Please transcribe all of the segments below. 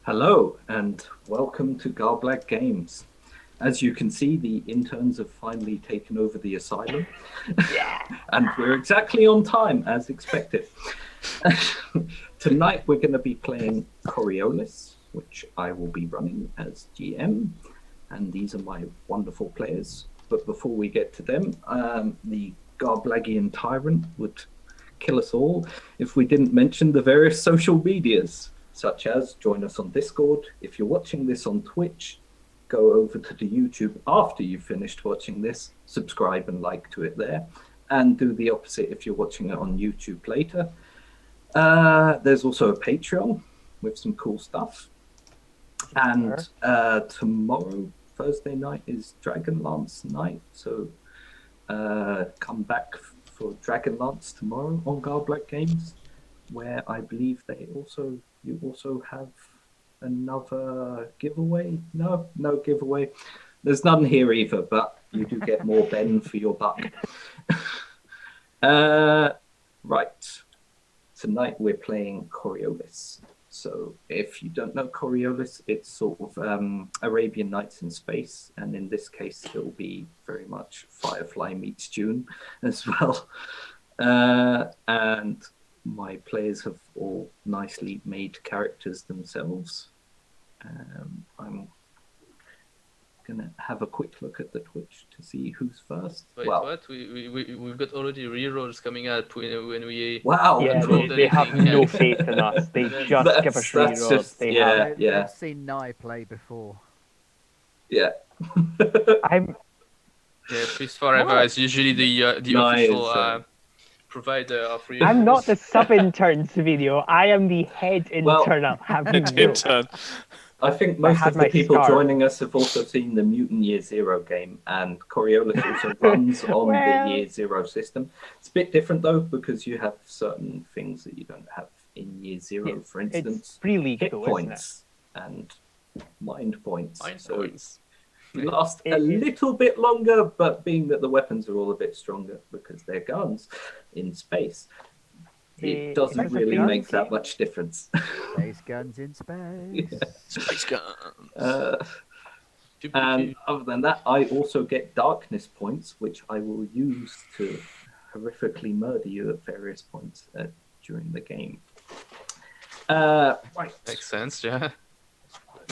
Hello and welcome to Garblag Games. As you can see, the interns have finally taken over the asylum, Yeah. and we're exactly on time as expected. Tonight we're going to be playing Coriolis, which I will be running as GM, and these are my wonderful players. But before we get to them, the Garblagian tyrant would kill us all if we didn't mention the various social medias, such as join us on Discord. If you're watching this on Twitch, go over to the YouTube after you've finished watching this, subscribe and like to it there, and do the opposite if you're watching it on YouTube later. There's also a Patreon with some cool stuff. And tomorrow, Thursday night, is Dragonlance night, so come back for Dragonlance tomorrow on Garblack Games, where I believe you also have another giveaway. No giveaway. There's none here either, but you do get more Ben for your buck. Right. Tonight we're playing Coriolis. So if you don't know Coriolis, it's sort of Arabian Nights in space, and in this case it'll be very much Firefly meets Dune as well. And my players have all nicely made characters themselves. I'm gonna have a quick look at the Twitch to see who's first. Wait, what? We've got already rerolls coming up when we. Wow! Yeah, they have no faith in us. They just give us rerolls. They've seen Nye play before. Yeah. Yeah, Peace Forever is usually the official provider of rerolls. I'm not the sub-intern, Savino. I am the head intern. Intern. I think most of the people joining us have also seen the Mutant Year Zero game, and Coriolis also runs on the Year Zero system. It's a bit different though, because you have certain things that you don't have in Year Zero. For instance, hit points and mind points. You last a little bit longer, but being that the weapons are all a bit stronger because they're guns in space, it doesn't really make that much difference. Space guns in space. Yeah. Space guns. And other than that, I also get darkness points, which I will use to horrifically murder you at various points during the game. Right. Makes sense, yeah.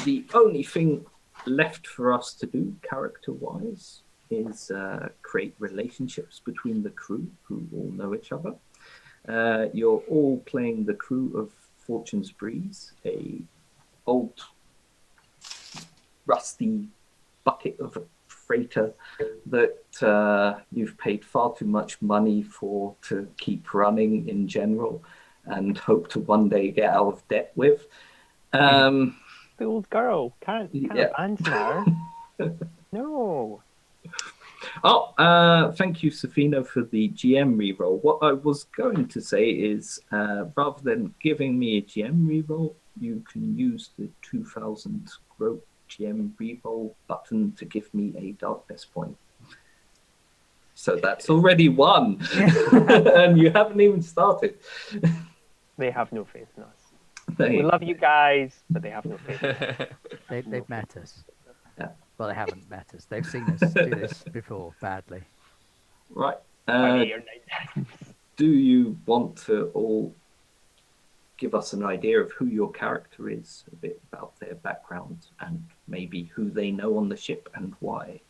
The only thing left for us to do, character-wise, is create relationships between the crew who all know each other. You're all playing the crew of Fortune's Breeze, a old, rusty bucket of a freighter that you've paid far too much money for to keep running in general and hope to one day get out of debt with. The old girl can't answer her. No. Oh, thank you, Safino, for the GM reroll. What I was going to say is, rather than giving me a GM reroll, you can use the 2000 Grow GM reroll button to give me a darkness point. So that's already one, and you haven't even started. They have no faith in us. We love you guys, but they have no faith in us. They've met us. Yeah. Well, they haven't met us. They've seen us do this before badly. Right. Do you want to all give us an idea of who your character is, a bit about their background, and maybe who they know on the ship and why?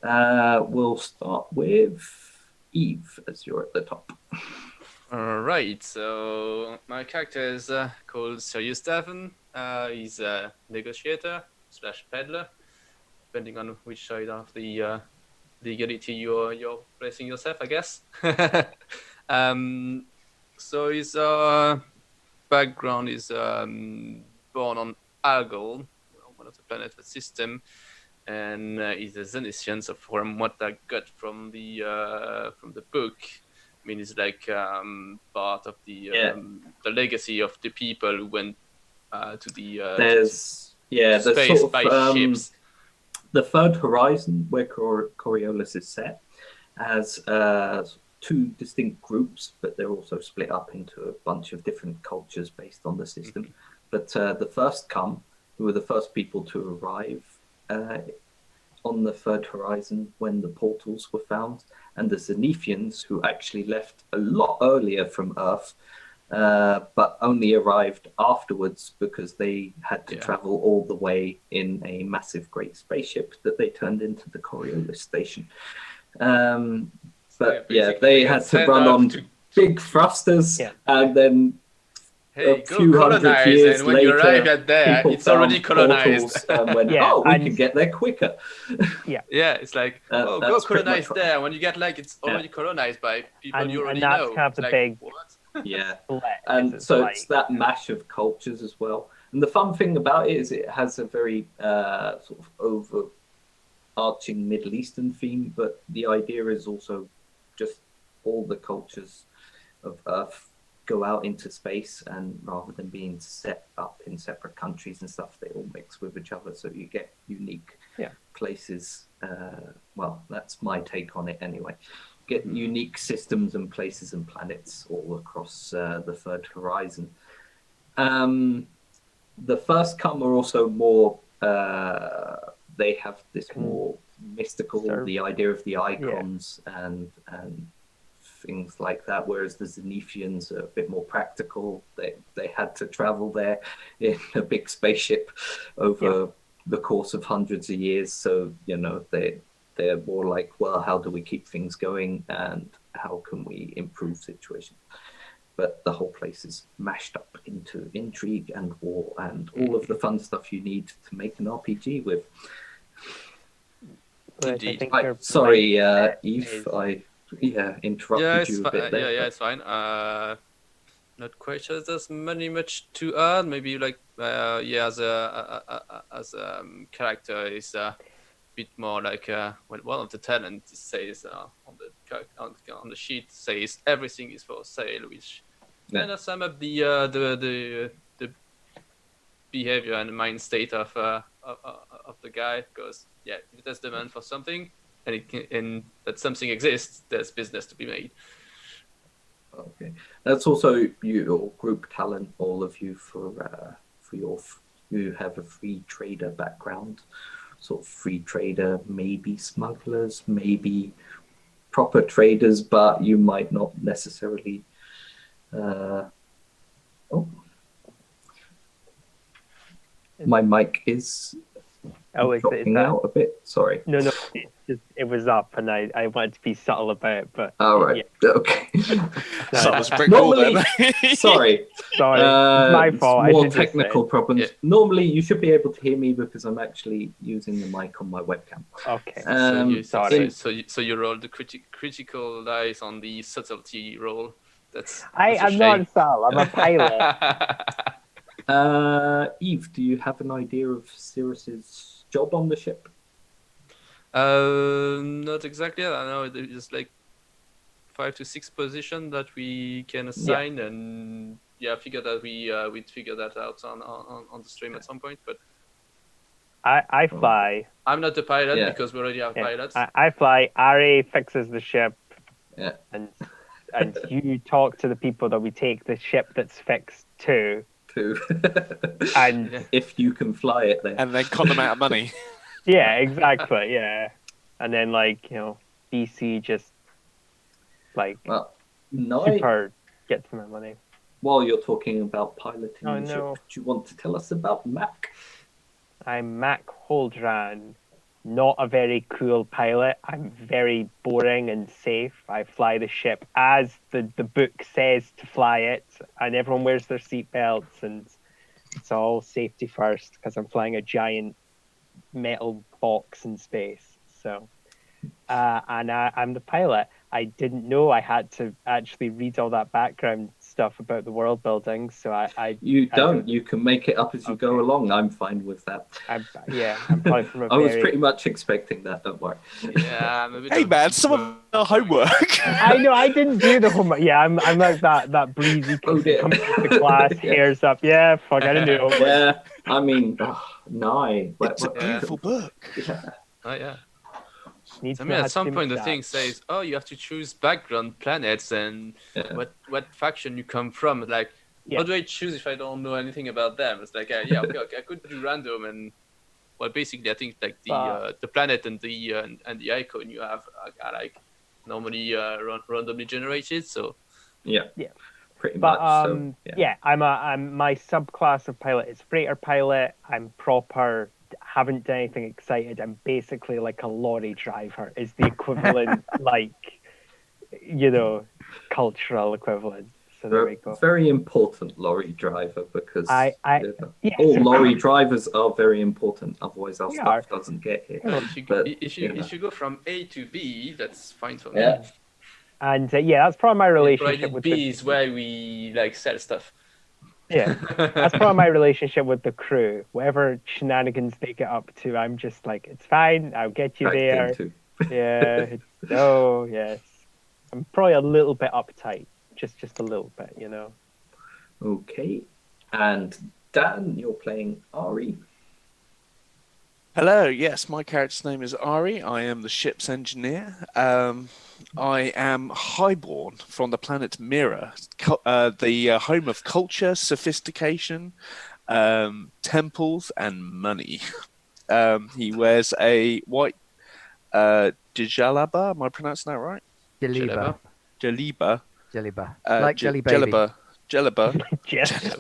We'll start with Eve, as you're at the top. All right, so my character is called Sirius Davin. He's a negotiator / peddler, depending on which side of the legality you're placing yourself, I guess. So his background is born on Algol, one of the planets of the system, and he's a Zenithian. So from what I got from the book, I mean, it's like part of the legacy of the people who went to the space sort of, by ships. The Third Horizon, where Coriolis is set, has two distinct groups, but they're also split up into a bunch of different cultures based on the system. But the first come, who were the first people to arrive on the third horizon when the portals were found, and the Zenithians, who actually left a lot earlier from Earth, but only arrived afterwards because they had to travel all the way in a massive great spaceship that they turned into the Coriolis station. But yeah, they had to run on big thrusters, and then a few hundred years and when later, you arrive at there, people it's already found colonized. portals and went, we can get there quicker. Yeah, it's like, go colonize there. When you get like, it's already colonized by people you already know. And that's kind of the like, big and so it's that mash of cultures as well. And the fun thing about it is it has a very sort of overarching Middle Eastern theme, but the idea is also just all the cultures of Earth go out into space, and rather than being set up in separate countries and stuff, they all mix with each other, so you get unique places. Well, that's my take on it anyway. Get unique systems and places and planets all across the third horizon. The first come are also more, they have this more mystical, the idea of the icons and things like that, whereas the Zenithians are a bit more practical. They had to travel there in a big spaceship over the course of hundreds of years, so they're more like, well, how do we keep things going and how can we improve situations? But the whole place is mashed up into intrigue and war and all of the fun stuff you need to make an RPG with. Indeed. Sorry, Eve, I interrupted you a bit there. Yeah, it's fine. Not quite sure there's much to add. Maybe like as a character is a bit more like one of the tenants says on the sheet says everything is for sale, which kind of sum up the behavior and the mind state of the guy, because if there's demand for something and that something exists, there's business to be made. Okay, that's also your group talent, all of you, for you have a free trader background, sort of free trader, maybe smugglers, maybe proper traders, but you might not necessarily. My mic is dropping out a bit. Sorry. No, it was up, and I wanted to be subtle about it, but. All right. Okay. Normally, sorry. It's my fault. More technical problems. Yeah. Normally, you should be able to hear me because I'm actually using the mic on my webcam. Okay. So you rolled the critical dice on the subtlety roll. I'm not subtle. I'm a pilot. Eve, do you have an idea of Cirrus's job on the ship? Not exactly. I know it's like 5 to 6 positions that we can assign, and figure that we'd figure that out on the stream at some point. But I fly. I'm not the pilot because we already have pilots. I fly. Ari fixes the ship. Yeah. And you talk to the people that we take the ship that's fixed to. And if you can fly it, then and then cut them out of money. Yeah, exactly. Yeah, and then BC just super gets my money. While you're talking about piloting the ship, do you want to tell us about Mac? I'm Mac Holdran. Not a very cool pilot. I'm very boring and safe. I fly the ship as the book says to fly it, and everyone wears their seatbelts, and it's all safety first because I'm flying a giant metal box in space. So, and I'm the pilot. I didn't know I had to actually read all that background stuff about the world building. So you can make it up as you go along. I'm fine with that. I'm probably from a I was pretty much expecting that. Don't worry. Yeah. Hey man, some of the homework. I know I didn't do the homework. Yeah, I'm like that breezy coming to the class, hairs up. Yeah, fuck, I didn't do homework. Yeah, I mean, no. It's a beautiful book. Yeah. Oh yeah. At some point the thing says, you have to choose background planets and what faction you come from. Like, how do I choose if I don't know anything about them? It's like, okay, I could do random, and well, basically, I think like the planet and the icon you have are like normally randomly generated. So Yeah. Yeah. Pretty But much. So yeah. I'm my subclass of pilot is freighter pilot. I'm proper. Haven't done anything excited. I'm basically like a lorry driver. Is the equivalent, like, cultural equivalent. So there we go. Very important lorry driver, because Yes. all lorry drivers are very important. Otherwise, our They stuff are. doesn't get here. if you go from A to B, that's fine for me. Yeah. And that's probably my relationship Provided with B is where we like sell stuff. Yeah, that's probably my relationship with the crew. Whatever shenanigans they get up to, I'm just like, it's fine. I'll get you Back there. into. Yeah. Oh yes. I'm probably a little bit uptight, just a little bit, Okay. And Dan, you're playing Ari. Hello, yes, my character's name is Ari. I am the ship's engineer. I am highborn from the planet Mira, the home of culture, sophistication, temples, and money. He wears a white jalaba. Am I pronouncing that right? Jaliba. Jaliba. Jaliba. Like jelly baby. Jaliba.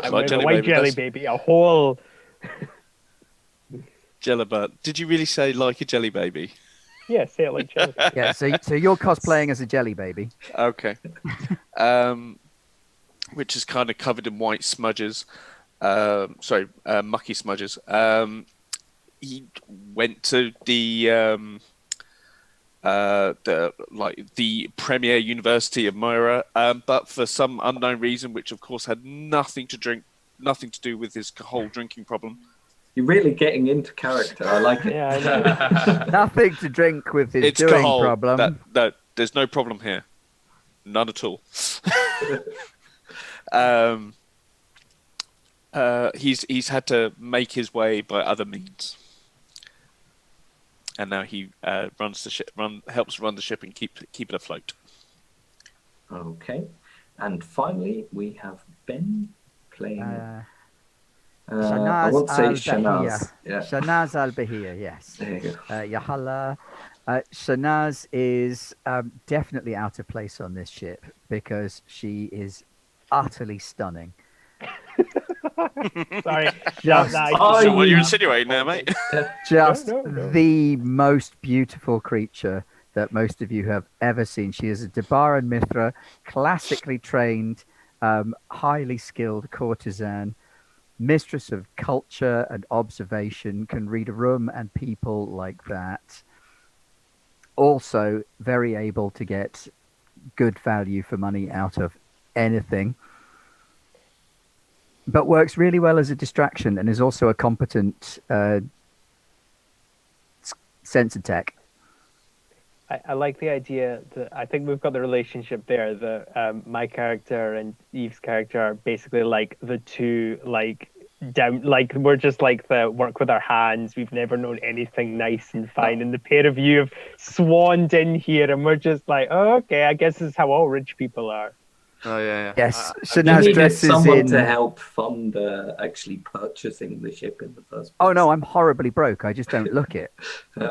I'm Like a jelly white baby, jelly that's- baby, a whole. Jaliba. Did you really say like a jelly baby? Yeah, say it like jelly. Yeah, so you're cosplaying as a jelly baby. Okay. Which is kind of covered in white smudges. Mucky smudges. He went to the premier university of Myra, but for some unknown reason, which of course had nothing to do with his whole drinking problem. You're really getting into character. I like it. Yeah, I know. Nothing to drink with his It's doing Cahol. problem. There's no problem here, none at all. He's had to make his way by other means, and now he runs the ship, helps run the ship and keep it afloat. Okay. And finally, we have Ben playing. I Shanaz want to say al-Bahia. Shanaz. Yeah. Shanaz al-Bahia, yes. There you go. Yahala. Shanaz is definitely out of place on this ship because she is utterly stunning. Sorry. Just- So what are you insinuating there, mate? Just No. the most beautiful creature that most of you have ever seen. She is a Debaran Mithra, classically trained, highly skilled courtesan, mistress of culture and observation, can read a room and people like that. Also very able to get good value for money out of anything, but works really well as a distraction and is also a competent sensor tech. I like the idea that I think we've got the relationship there that my character and Eve's character are basically like the two, like down, like we're just like the work with our hands. We've never known anything nice and fine, and the pair of you have swanned in here, and we're just like, oh, okay, I guess this is how all rich people are. Oh yeah. Yes, You Shanaz needed dresses someone in. to help fund actually purchasing the ship in the first place. Oh no, I'm horribly broke. I just don't look it.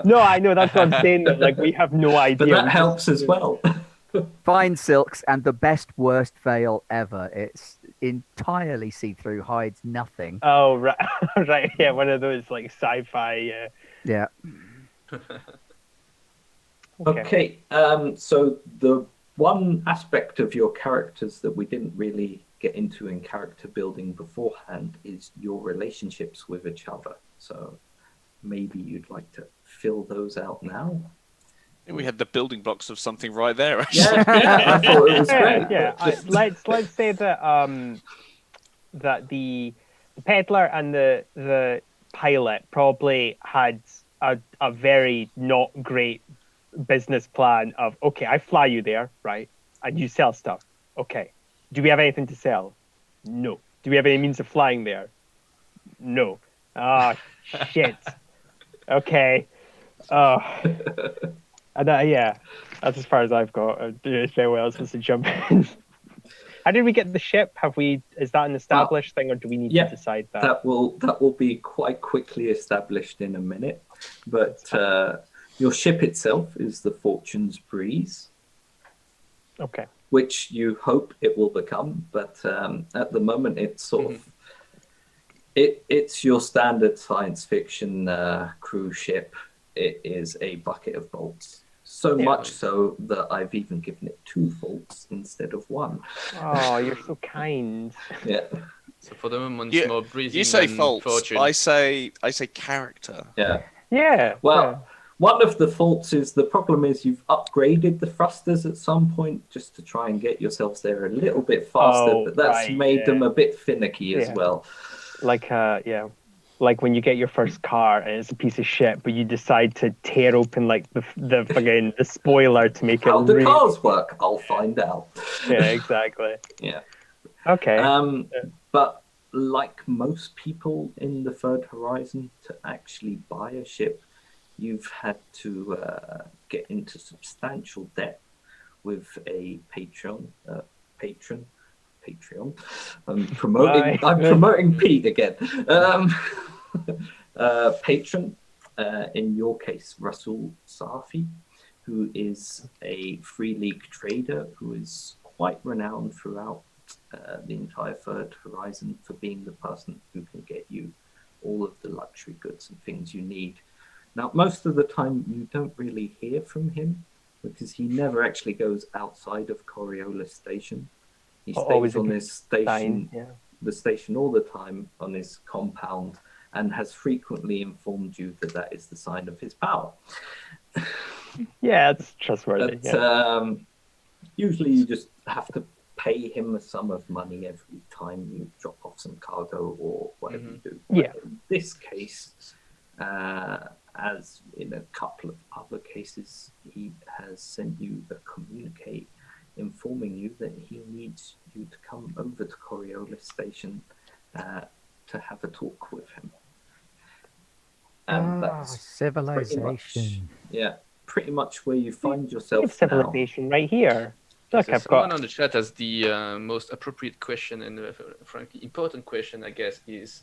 No, I know, that's what I'm saying though. Like, we have no idea. But that We helps as well. Fine silks and the best worst veil ever. It's entirely see-through, hides nothing. Oh right, right. Yeah, one of those like sci-fi. Yeah. Okay, so the one aspect of your characters that we didn't really get into in character building beforehand is your relationships with each other. So maybe you'd like to fill those out now. We had the building blocks of something right there, actually. Yeah, I thought it was great. Yeah. Let's say that that the peddler and the pilot probably had a very not great business plan of, okay, I fly you there, right, and you sell stuff. Okay, do we have anything to sell? No. Do we have any means of flying there? No. Ah, shit. Okay. And yeah, that's as far as I've got. If anyone else wants to jump in. How did we get the ship? Is that an established thing, or do we need yeah, to decide that? That will be quite quickly established in a minute. But your ship itself is the Fortune's Breeze, Okay. which you hope it will become. But at the moment, it's sort of it's your standard science fiction cruise ship. It is a bucket of bolts. So much so that I've even given it 2 faults instead of 1. Oh, you're so kind. Yeah. So for the moment, it's more breathing You say than faults. fortune. I say character. Yeah. Yeah. Well, one of the faults is the problem is you've upgraded the thrusters at some point just to try and get yourselves there a little bit faster, but that's made them a bit finicky as well. Like when you get your first car and it's a piece of shit, but you decide to tear open like the spoiler to make How it do cars work? I'll find out. Yeah, exactly. Yeah. Okay. But like most people in the Third Horizon, to actually buy a ship, you've had to get into substantial debt with a patron. I'm promoting Pete again. Patron, in your case, Russell Safi, who is a free league trader who is quite renowned throughout the entire Third Horizon for being the person who can get you all of the luxury goods and things you need. Now, most of the time, you don't really hear from him because he never actually goes outside of Coriolis Station. He stays on his station, the station all the time on his compound, and has frequently informed you that that is the sign of his power. Yeah, it's trustworthy. Usually you just have to pay him a sum of money every time you drop off some cargo or whatever you do. Yeah. But in this case, as in a couple of other cases, he has sent you a communique informing you that he needs you to come over to Coriolis Station to have a talk with him. And that's civilization. pretty much where you find yourself civilization right here. Look, I've someone got on the chat has the most appropriate question and frankly important question, I guess, is: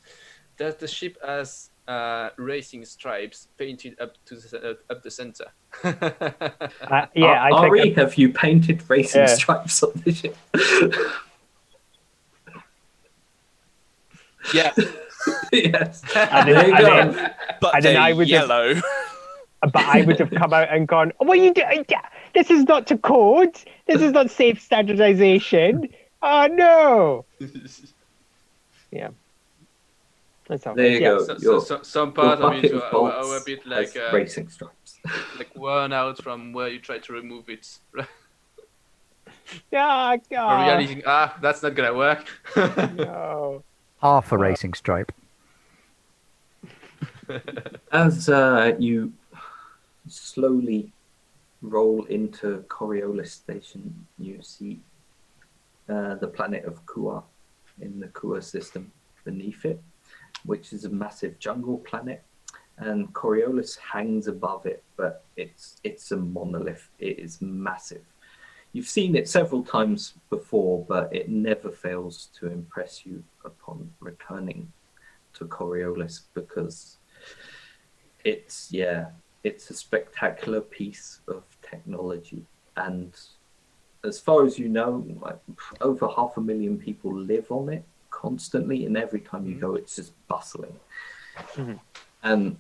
does the ship has racing stripes painted up the center? Ari, have you painted racing stripes on the ship? Yeah. Yes. But then I would yellow. But I would have come out and gone, "What are you doing? This is not to code. This is not safe standardization. Oh no!" Yeah. That's how there you go. Some part of it are a bit like racing stripes, like worn out from where you try to remove it. Yeah. Realizing, that's not gonna work. No. Half a racing stripe. As you slowly roll into Coriolis Station, you see the planet of Kua in the Kua system beneath it, which is a massive jungle planet, and Coriolis hangs above it, but it's a monolith. It is massive. You've seen it several times before, but it never fails to impress you upon returning to Coriolis because it's a spectacular piece of technology. And as far as you know, like, over 500,000 people live on it constantly, and every time you go, it's just bustling. And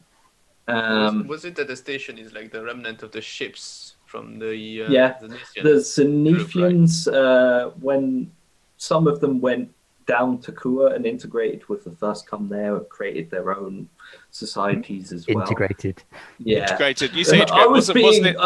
was it that the station is like the remnant of the ships from the the Zenithians, when some of them went down to Kua and integrated with the First Come There, created their own societies as well. Integrated. Yeah. Integrated. You say integrated.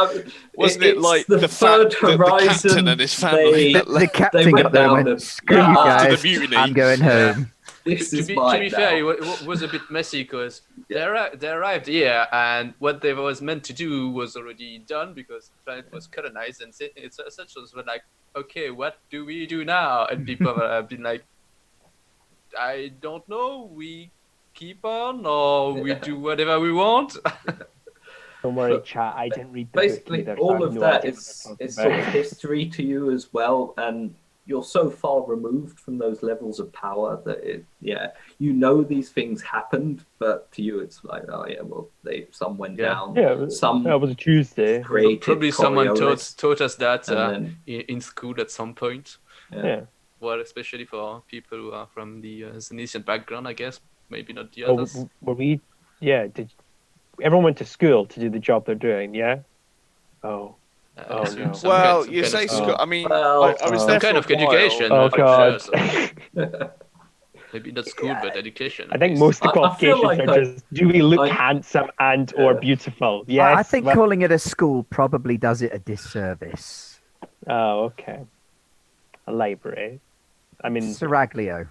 Wasn't it like the Third Horizon, the captain and his family? The captain got there and went, "Screw you guys, I'm going home." To be fair, it was a bit messy because they arrived here, and what they was meant to do was already done because the planet was colonized, and it's essentially were like, okay, what do we do now? And people have been like, I don't know, we keep on or we do whatever we want. Don't worry, chat. I didn't read the basically book either, all so of that is sort of history to you as well, and you're so far removed from those levels of power that these things happened, but to you it's like, oh yeah, well some went down. Yeah, Some that was a Tuesday. created Probably someone Coriolis, taught us that and in school at some point. Yeah. Well, especially for people who are from the Zenithian background, I guess. Maybe not the Oh, others. were we? Yeah. Did everyone went to school to do the job they're doing? Yeah. Oh. I Oh, assume no. some Well, kind you of say school. school. I mean, Well, I was some there kind for of a while. education. Oh for God. sure, so maybe not school, but education. I at think least. most of the I feel qualifications like are just: do we look I- handsome and or Yeah. beautiful? Yes. I think well- calling it a school probably does it a disservice. Oh, okay. A library. I mean, Seraglio.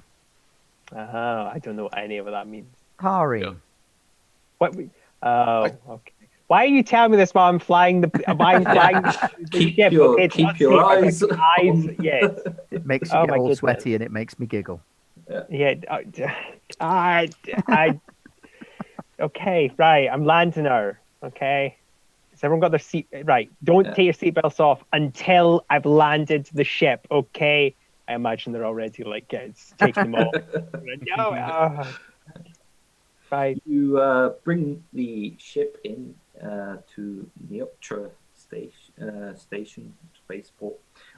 I don't know what any of that means. Harem. Yeah. What? Okay. Why are you telling me this while I'm flying the? While I'm flying the keep ship? your Okay, keep your eyes. eyes. on- Yes. It makes you Oh get my all goodness. sweaty and it makes me giggle. Yeah. I. Okay. Right. I'm landing her. Okay. Has everyone got their seat? Right. Don't take your seatbelts off until I've landed the ship. Okay. I imagine they're already like taking them off. No. Right. You bring the ship in to Neoptra station spaceport,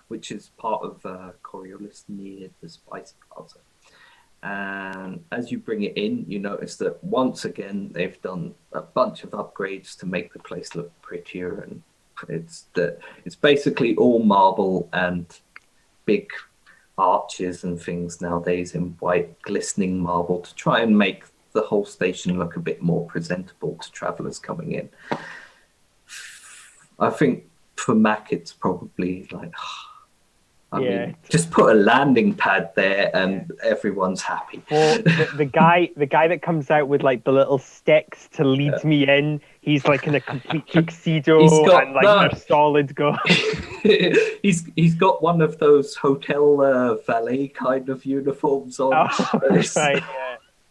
which is part of Coriolis near the Spice Plaza. And as you bring it in, you notice that once again they've done a bunch of upgrades to make the place look prettier, and it's basically all marble and big arches and things nowadays in white glistening marble to try and make the whole station look a bit more presentable to travelers coming in. I think for Mac it's probably like, I mean, just put a landing pad there and everyone's happy. Well, the guy that comes out with like the little sticks to lead me in, he's like in a complete tuxedo and like they're solid gold. he's got one of those hotel valet kind of uniforms on. Oh, right,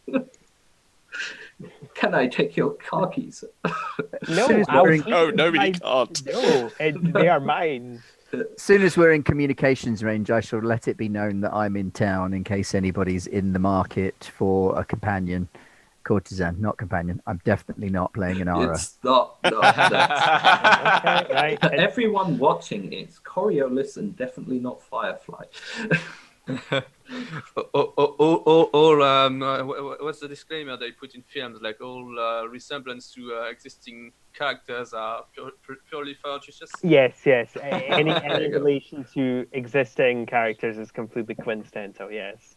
yeah. Can I take your car keys? No, no, he can't. No, they are mine. As soon as we're in communications range, I shall let it be known that I'm in town in case anybody's in the market for a companion. Courtesan, not companion. I'm definitely not playing an Ara. It's not. Okay, right. Everyone watching, it's Coriolis and definitely not Firefly. What's the disclaimer they put in films? Like all resemblance to existing characters are purely fictitious. Yes. Any relation to existing characters is completely coincidental. Yes.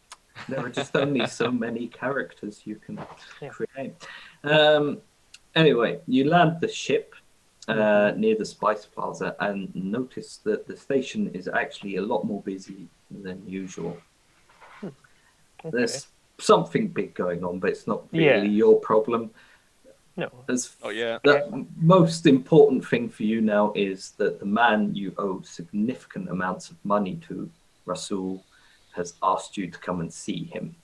There are just only so many characters you can create. Anyway, you land the ship near the Spice Plaza and notice that the station is actually a lot more busy than usual. Okay. There's something big going on, but it's not really your problem. No. The most important thing for you now is that the man you owe significant amounts of money to, Rasul, has asked you to come and see him.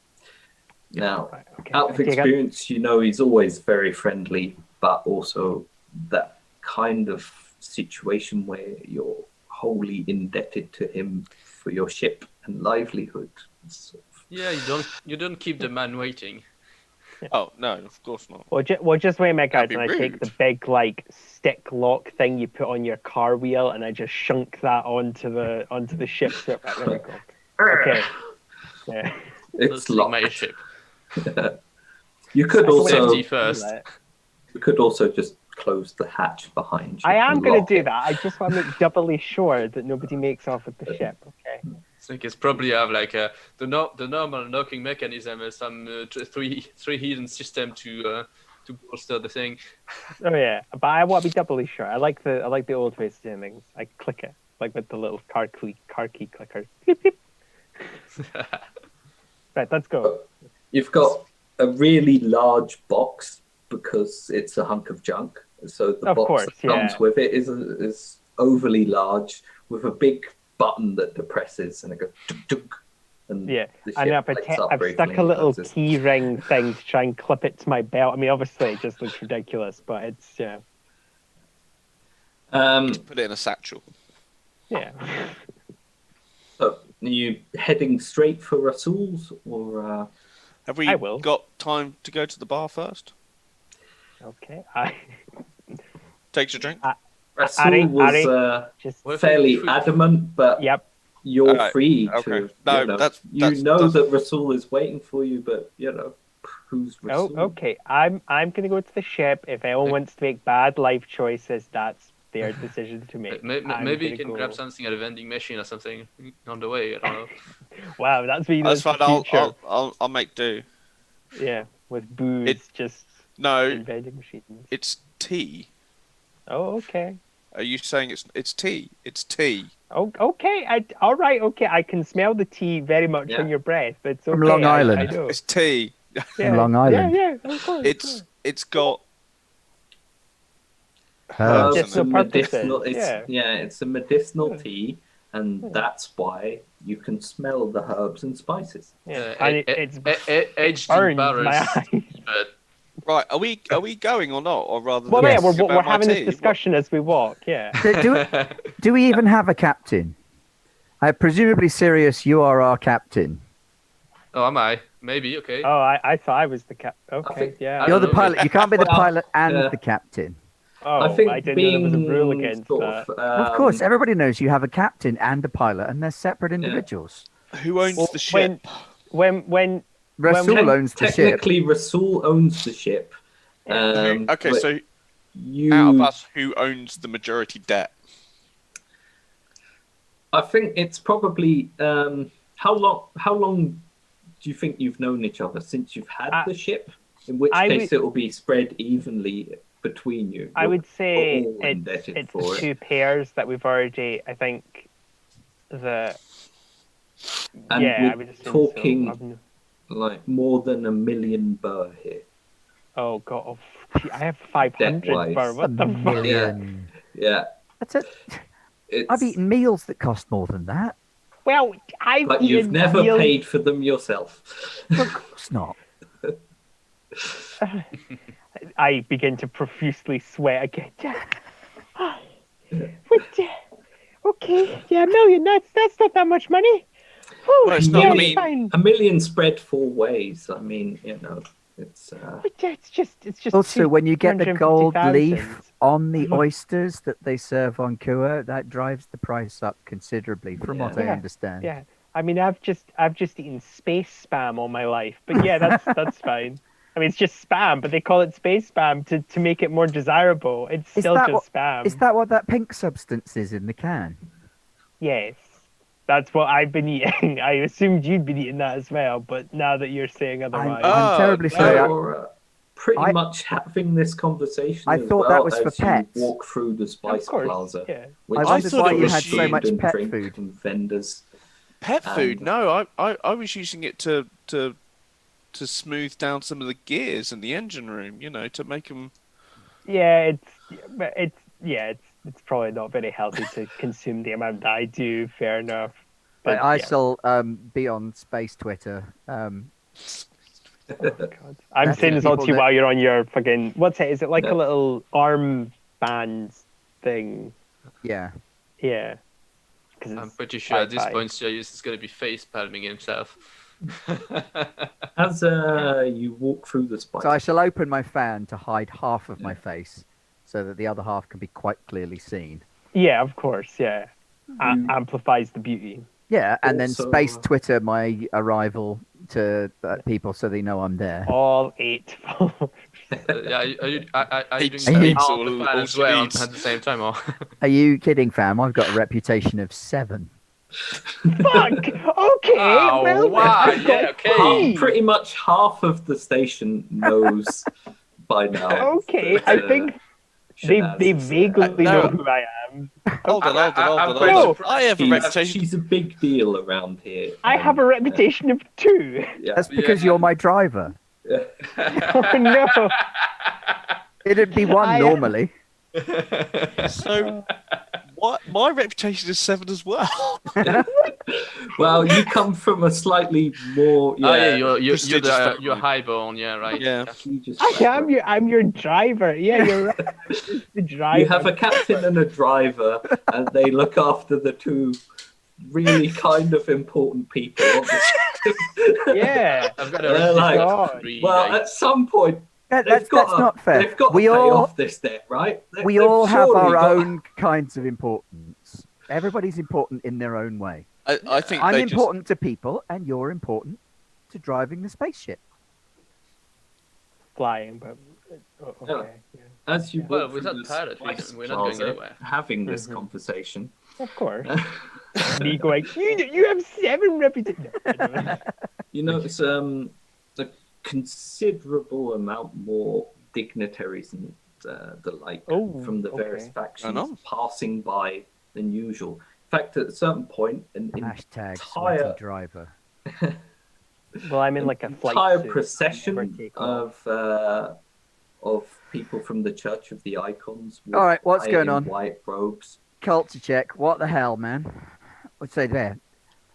Now, out of experience, you know he's always very friendly, but also that kind of situation where you're wholly indebted to him for your ship and livelihood. Yeah, you don't keep the man waiting. Oh no, of course not. Well, just wait, my guys, and I take the big like stick lock thing you put on your car wheel, and I just shunk that onto the ship. So there we go. Okay. Yeah. It's locked. My ship. You could also safety first. You could also just close the hatch behind you. I am going to do that. I just want to make doubly sure that nobody makes off with the ship. Okay. I think it's probably have like the normal knocking mechanism, some three hidden system to bolster the thing. Oh yeah, but I want to be doubly sure. I like the old ways of doing things. I click it like with the little car key clicker. Beep, beep. Right, let's go. You've got a really large box because it's a hunk of junk. So the box that comes with it is overly large with a big button that depresses and it goes tuk, tuk, and I've stuck a little key ring thing to try and clip it to my belt. I mean, obviously it just looks ridiculous, but it's Just put it in a satchel. Yeah. So Are you heading straight for Rasul's or? Have we I will. got time to go to the bar first? Okay. Takes a drink. Rasul Ari, was just Well, if fairly we- adamant, but yep. you're Alright, free okay. to. No, you know, that's that Rasul is waiting for you, but who's Oh, Rasul? okay. I'm gonna go to the ship. If anyone wants to make bad life choices, that's their decision to make. Maybe you I'm can gonna grab go- something at a vending machine or something on the way. I don't know. Wow, that's me. That's That's fine. the future. I'll make do. Yeah, with booze, It- just No, in vending machines. it's tea. Oh, okay. Are you saying it's tea? It's tea. Oh, okay. All right. Okay, I can smell the tea very much Yeah. on your breath. But it's okay. From Long I Island. know. It's tea. Yeah, Long Island. Yeah, of course. It's got Herbs. Just and for purposes, medicinal. yeah. It's a medicinal Yeah. tea, and that's why you can smell the herbs and spices. Yeah. And it's aged burns in my barrels. eyes. But right. Are we going or not, or rather? Well, than yeah, Yes. talking we're about my having this tea, discussion as we walk. Yeah. Do we even have a captain? Presumably, Sirius, you are our captain. oh, am I? Maybe. Okay. Oh, I thought I was the cap. Okay, think- yeah. I You're don't the know. pilot. You can't be the Well, pilot and yeah. the captain. Oh, I think didn't being know there was a rule against sort that. of, Of course, everybody knows you have a captain and a pilot, and they're separate individuals. Who owns Well, the ship? When Rasul When- owns the ship. technically Rasul owns the ship. Okay, but so you, out of us, who owns the majority debt? I think it's probably how long do you think you've known each other since you've had the ship? In which I case it will be spread evenly between you. I would say all indebted it's for it. two pairs that we've already. I think the. And yeah, we're I would assume talking so. like more than 1 million burr here. Oh god, gee, I have 500 Debt-wise. for what the fuck? million. Yeah, That's it. it's, I've eaten meals that cost more than that. Well, I've but you've eaten never meals- paid for them yourself. Of course not. I begin to profusely sweat again. But, okay, yeah, 1 million. That's not that much money. Whew, Well, it's not- yeah, I mean- fine. 1 million spread 4 ways. I mean, it's But yeah, it's just. Also, when you get the gold 250,000. leaf on the oysters that they serve on Kua, that drives the price up considerably, from what I Yeah. understand. Yeah, I mean, I've just eaten space spam all my life, but yeah, that's fine. I mean, it's just spam, but they call it space spam to make it more desirable. It's Is still that just spam. Is that what that pink substance is in the can? Yes, that's what I've been eating. I assumed you'd been eating that as well, but now that you're saying otherwise, I'm terribly no. sorry. you're pretty I- much having this conversation. I as thought well that was for as you pets. walk through the Spice of course, Plaza, yeah. which I is wondered thought why it you was had so food much and pet drink food. and vendors. Pet food? And- No, I was using it to smooth down some of the gears in the engine room. To make them. Yeah, it's probably not very healthy to consume the amount that I do. Fair enough. But I yeah. shall be on space Twitter. Oh, God. I'm That's saying the this all people to you that- while you're on your fucking. What's it? Is it like Yeah. a little arm band thing? Yeah. Yeah. 'Cause I'm it's pretty sure at this sci-fi. point Sirius is going to be face palming himself. As you walk through the Spice, So I shall open my fan to hide half of my face, so that the other half can be quite clearly seen. Yeah, of course. Yeah, You- amplifies the beauty. Yeah, and then Also, space Twitter my arrival to people so they know I'm there. All 8. Yeah, are you Heaps doing of that heaps out all- the fan all as well speeds. at the same time? Or? Are you kidding, fam? I've got a reputation of 7. Fuck. Okay. Oh, well, wow, I've got yeah, okay. 3. pretty much half of the station knows by now. Okay, that, I think they Shanaz is, vaguely no. know who I am. Hold on. I'm quite No. surprised. I have a she's, reputation. she's a big deal around here. I have a reputation of 2. Yeah. That's because Yeah. you're my driver. Oh no. It'd be 1 I- normally. So, what? My reputation is 7 as well. Well, you come from a slightly more. Oh yeah, you're prestigious family. you're highborn, yeah, right. Yeah. prestigious I'm your driver. Yeah, you're right. The driver. You have a captain and a driver, and they look after the two really kind of important people on the ship. Yeah. I've got a They're resistance like, of 3 well, dice. at some point, That's not fair. they've got We to pay all off this debt, right? we all have our own kinds of importance. Everybody's important in their own way. I think I'm they important to people, and you're important to driving the spaceship. Flying, but okay. Yeah. As you Well, walk without through the pilot, Spice we're not going Plaza, anywhere. having this Mhm. conversation. Of course. Me going, you have 7 reputations. No, You notice a considerable amount more dignitaries and the like from the various okay. factions know. passing by than usual. In fact, at a certain point, an Hashtag entire sweaty driver. Well, I'm in like a flight entire suit. I'll never procession take off. of people from the Church of the Icons. All right, what's in going on? White robes. Culture check. What the hell, man? What's say there?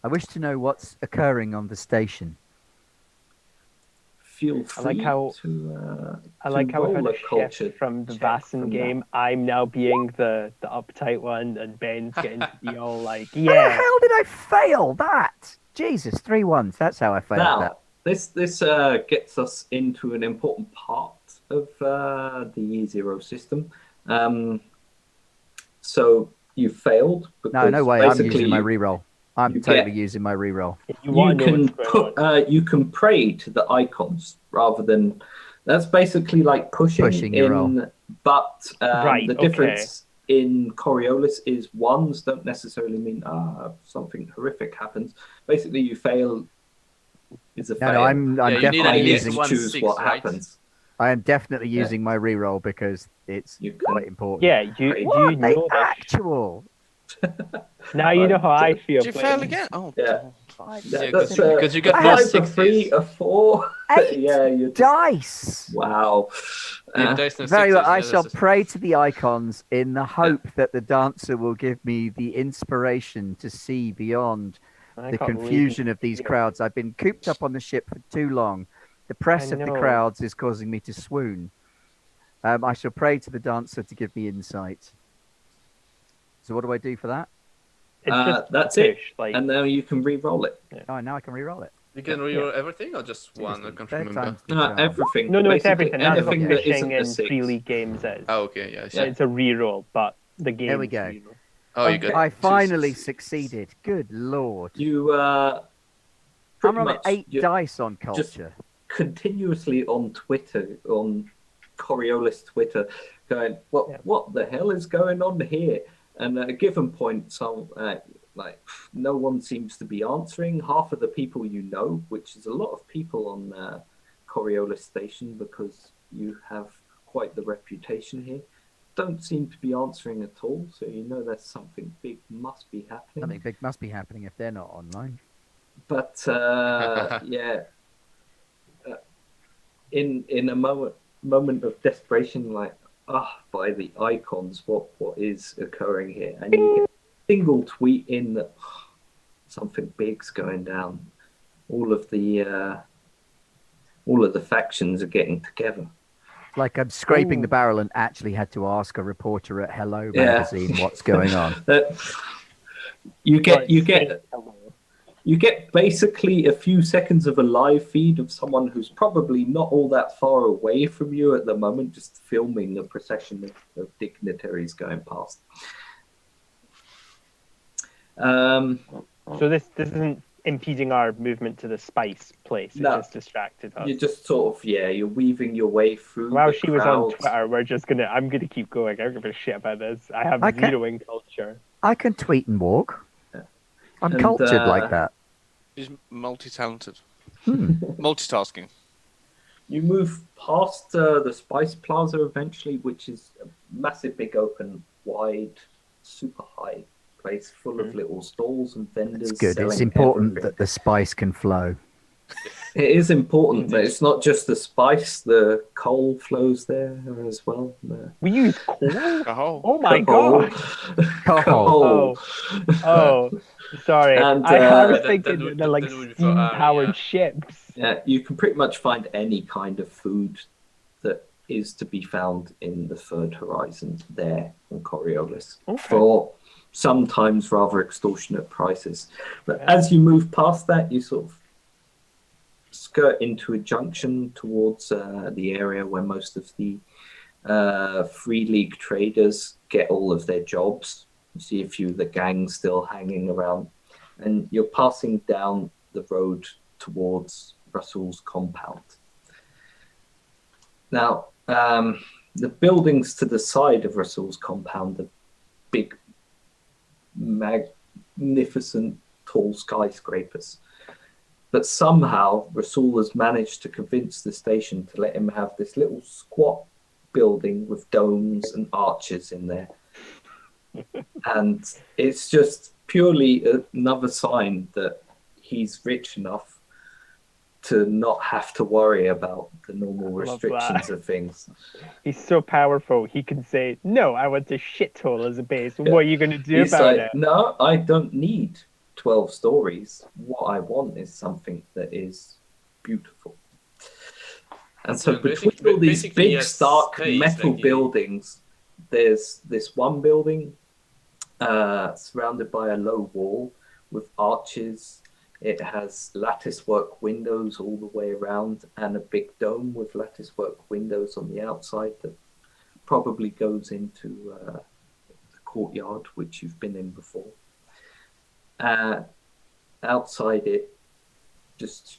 I wish to know what's occurring on the station. Feel I like free how- to I like how roll we a had a culture shift from the check Vassen from game. that. I'm now being the uptight one, and Ben's getting to be all like, How the yeah. hell did I fail that? Jesus, 3 1s. That's how I failed Now, that. this gets us into an important part of the E0 system. So you failed. No, no because way. I'm basically using my you- reroll. I'm you totally get- using my reroll. You You want to know can what's going on. you can pray to the icons rather than. That's basically like pushing your in, roll. but Right, the okay. difference in Coriolis is ones don't necessarily mean something horrific happens. Basically, you fail is a No, fail. no, I'm you need definitely at I least using. one choose 6, what right? happens. I am definitely Yeah. using my reroll because it's You can- quite important. Yeah, you What? What? you The know this. actual. Now you know how I feel. Did you playing. fail again? Oh, Yeah. oh, Five, Yeah, Yeah, that's, because you got a more 5, a 3, 6s. a 4. 8 Yeah, you just dice. wow. Yeah, dice no Very well. 6s, I yeah, shall that's- pray to the icons in the hope that the dancer will give me the inspiration to see beyond I the got confusion really of these weird. crowds. I've been cooped up on the ship for too long. The press I of the know. crowds is causing me to swoon. I shall pray to the dancer to give me insight. So what do I do for that? It's just that's push, it. Like, And now you can re-roll it. Oh, now I can re-roll it. You can reroll everything or just one? I Seriously, can't third remember. time's the charm. Everything. no, it's Basically, everything. That's what anything that pushing isn't a in 6. pre-league games is. Oh, okay, yeah. I see. Yeah. It's a reroll, but the game. There we go. Oh, you got I two finally 6s. succeeded. succeeded. Good lord. You I'm pretty rolling much 8 you dice on just- culture. continuously on Twitter, on Coriolis Twitter, going, what the hell is going on here? And at a given point, some like no one seems to be answering. Half of the people you know, which is a lot of people on Coriolis Station because you have quite the reputation here, don't seem to be answering at all. So you know there's something big must be happening. Something big must be happening if they're not online. But yeah, in a moment of desperation, like by the icons, what is occurring here? And you get a single tweet in that something big's going down. All of the factions are getting together. Like I'm scraping the Ooh. barrel and actually had to ask a reporter at Hello Yeah. magazine what's going on. You get basically a few seconds of a live feed of someone who's probably not all that far away from you at the moment, just filming a procession of dignitaries going past. So this isn't impeding our movement to the spice place. It No. just distracted us. You're just sort of you're weaving your way through. While the she was on crowds. Twitter, I'm gonna keep going. I don't give a shit about this. I have Okay. zero in culture. I can tweet and walk. Yeah. I'm And, cultured like that. He's multi-talented. Hmm. Multitasking. You move past the Spice Plaza eventually, which is a massive, big, open, wide, super high place full of little stalls and vendors. It's good. It's selling important everything. that the spice can flow. It is important that it's not just the spice, the coal flows there as well. We use coal. Oh, Oh my Coal. god. Coal. Oh, sorry. And, I was that thinking would- they're like that would be for steam-powered Aria. ships. Yeah, you can pretty much find any kind of food that is to be found in the Third Horizon there on Coriolis Okay. for sometimes rather extortionate prices. But as you move past that, you sort of skirt into a junction towards the area where most of the Free League traders get all of their jobs. You see a few of the gangs still hanging around, and you're passing down the road towards Russell's compound. Now, the buildings to the side of Russell's compound are big, magnificent, tall skyscrapers. But somehow Rasul has managed to convince the station to let him have this little squat building with domes and arches in there. And it's just purely another sign that he's rich enough to not have to worry about the normal restrictions of things. He's so powerful, he can say, no, I want a shithole as a base. What are you going to do He's about like, it? no, I don't need 12 stories. What I want is something that is beautiful. And so between all these big, stark metal like buildings, there's this one building surrounded by a low wall with arches. It has latticework windows all the way around and a big dome with latticework windows on the outside that probably goes into the courtyard, which you've been in before. Outside it, just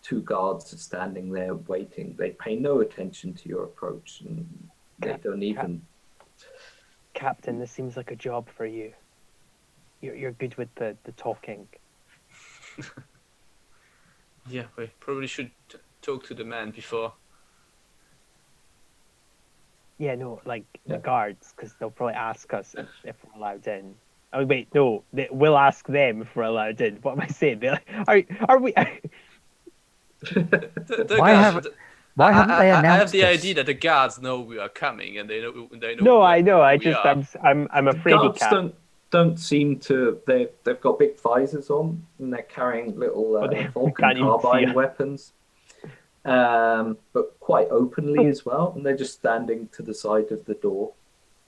two guards are standing there waiting. They pay no attention to your approach, and they don't even. Captain, this seems like a job for you. You're good with the talking. Yeah, we probably should talk to the man before. Yeah, no, like the guards, because they'll probably ask us if we're allowed in. Oh wait, no, we'll ask them if we're allowed in. What am I saying? They're like, are we? Why haven't they announced I have the us? idea that the guards know we are coming, and they know. No, I know. I'm The afraid he guards can't. don't seem to. They've got big visors on, and they're carrying little Vulcan can't even see carbine it. weapons, but quite openly as well. And they're just standing to the side of the door,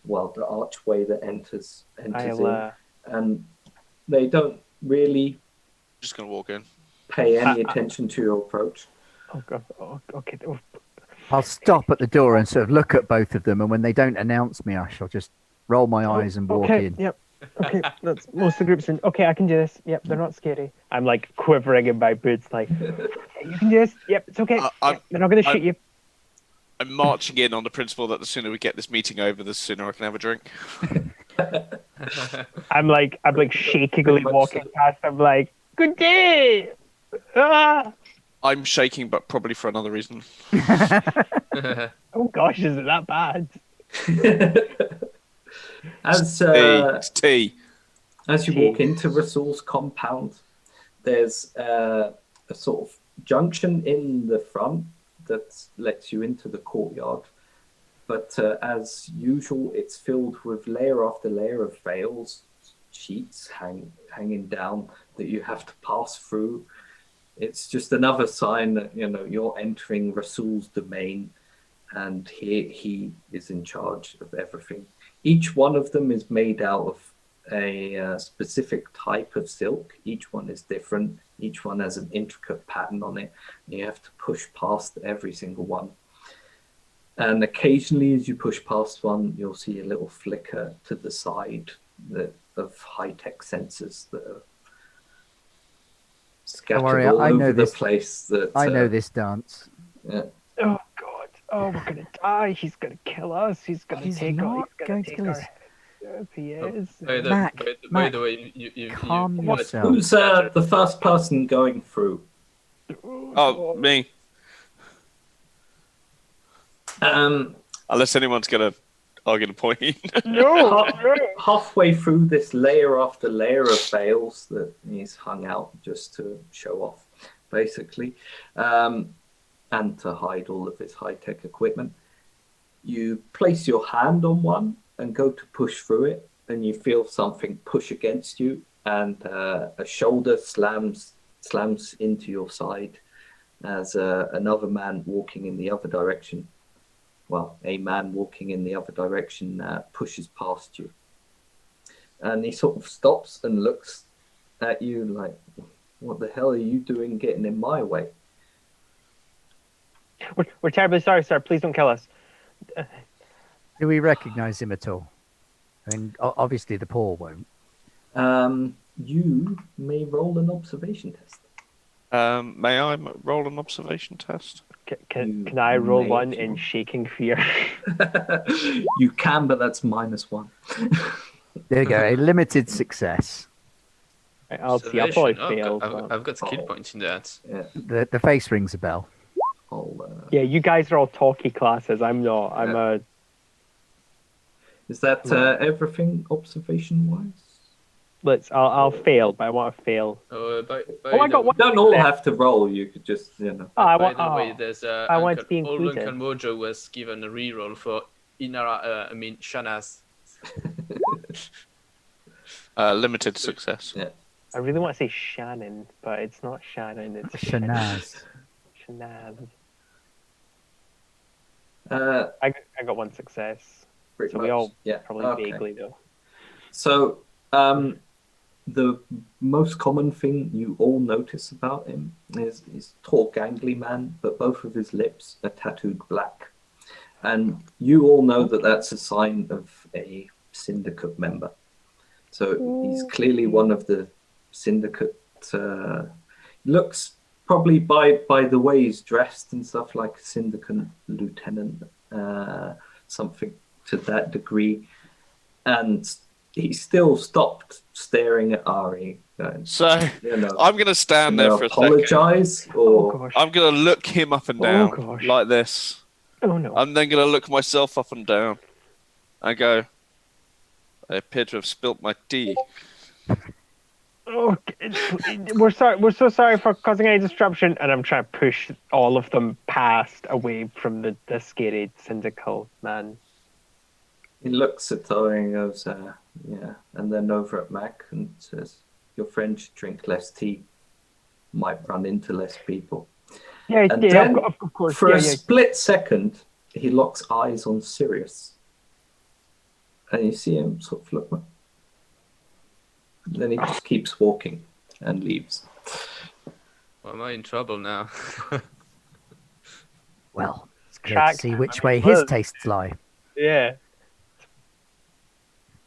the archway that enters in, and they don't really Just gonna walk in. pay any attention to your approach. Oh god. Oh, okay. Oh, I'll stop at the door and sort of look at both of them, and when they don't announce me, I shall just roll my eyes and walk in. Yep. Okay, that's most of the groups in. Okay, I can do this. Yep, they're not scary. I'm like quivering in my boots, like you can do this. Yep, it's okay. Yep, they're not gonna shoot you. I'm marching in on the principle that the sooner we get this meeting over, the sooner I can have a drink. I'm like shakingly walking past. I'm like, good day. Ah! I'm shaking, but probably for another reason. Oh gosh, is it that bad? As tea. As you walk into Rasul's compound, there's a sort of junction in the front that lets you into the courtyard. But as usual, it's filled with layer after layer of veils, sheets hanging down that you have to pass through. It's just another sign that you're entering Rasul's domain, and he is in charge of everything. Each one of them is made out of a specific type of silk. Each one is different. Each one has an intricate pattern on it. And you have to push past every single one. And occasionally, as you push past one, you'll see a little flicker to the side of high-tech sensors that are scattered all over the place. I know this dance. Yeah. Oh god! Oh, we're gonna die. He's gonna kill us. He's gonna take our head. Yes, he is. By the way, you calm yourself. Who's the first person going through? Oh, me. Unless anyone's gonna argue the point. No. Halfway through this layer after layer of veils that he's hung out just to show off, basically, and to hide all of his high-tech equipment, you place your hand on one and go to push through it, and you feel something push against you, and a shoulder slams into your side as another man walking in the other direction. Well, a man walking in the other direction pushes past you. And he sort of stops and looks at you like, what the hell are you doing getting in my way? We're terribly sorry, sir. Please don't kill us. Do we recognize him at all? I mean, obviously the poor won't. You may roll an observation test. May I roll an observation test? Can I roll may one if you in want. shaking fear? You can, but that's -1. There you go. A limited success. I'll see. I'll probably Observation. fail. I've got skill Oh. points in that. Yeah, The face rings a bell. Yeah, you guys are all talky classes. I'm not. I'm Yeah. a. Is that everything observation-wise? I'll fail, but I want to fail. By I got You one. don't all have to roll. You could just, Oh, By the way, there's I want to be old included. Uncle Mojo was given a reroll for Inara. Shanaz. Limited success. Yeah. I really want to say Shannon, but it's not Shannon. It's Shanaz. Shanaz. Uh, I got one success. pretty So much. we all yeah. probably Okay. vaguely though. So, the most common thing you all notice about him is he's a tall, gangly man, but both of his lips are tattooed black. And you all know that that's a sign of a syndicate member. So he's clearly one of the syndicate. Looks probably by the way he's dressed and stuff like a syndicate lieutenant, something to that degree. And he still stopped staring at Ari. Going, So I'm I'm going to stand there for a second. apologize, Oh or gosh. I'm going to look him up and Oh, down gosh. like this. Oh no. I'm then going to look myself up and down and go, I appear to have spilt my tea. Oh, we're sorry. We're so sorry for causing any disruption, and I'm trying to push all of them past away from the scary syndical man. he looks at Tori and goes, yeah, and then over at Mac and says, your friend should drink less tea, might run into less people. Yeah, And yeah, then, of course. For Yeah, a yeah. split second, he locks eyes on Sirius. And you see him sort of look. Then he just keeps walking and leaves. Well, am I in trouble now? Well, it's clear Track to see him, which I mean, way his well- tastes lie. Yeah.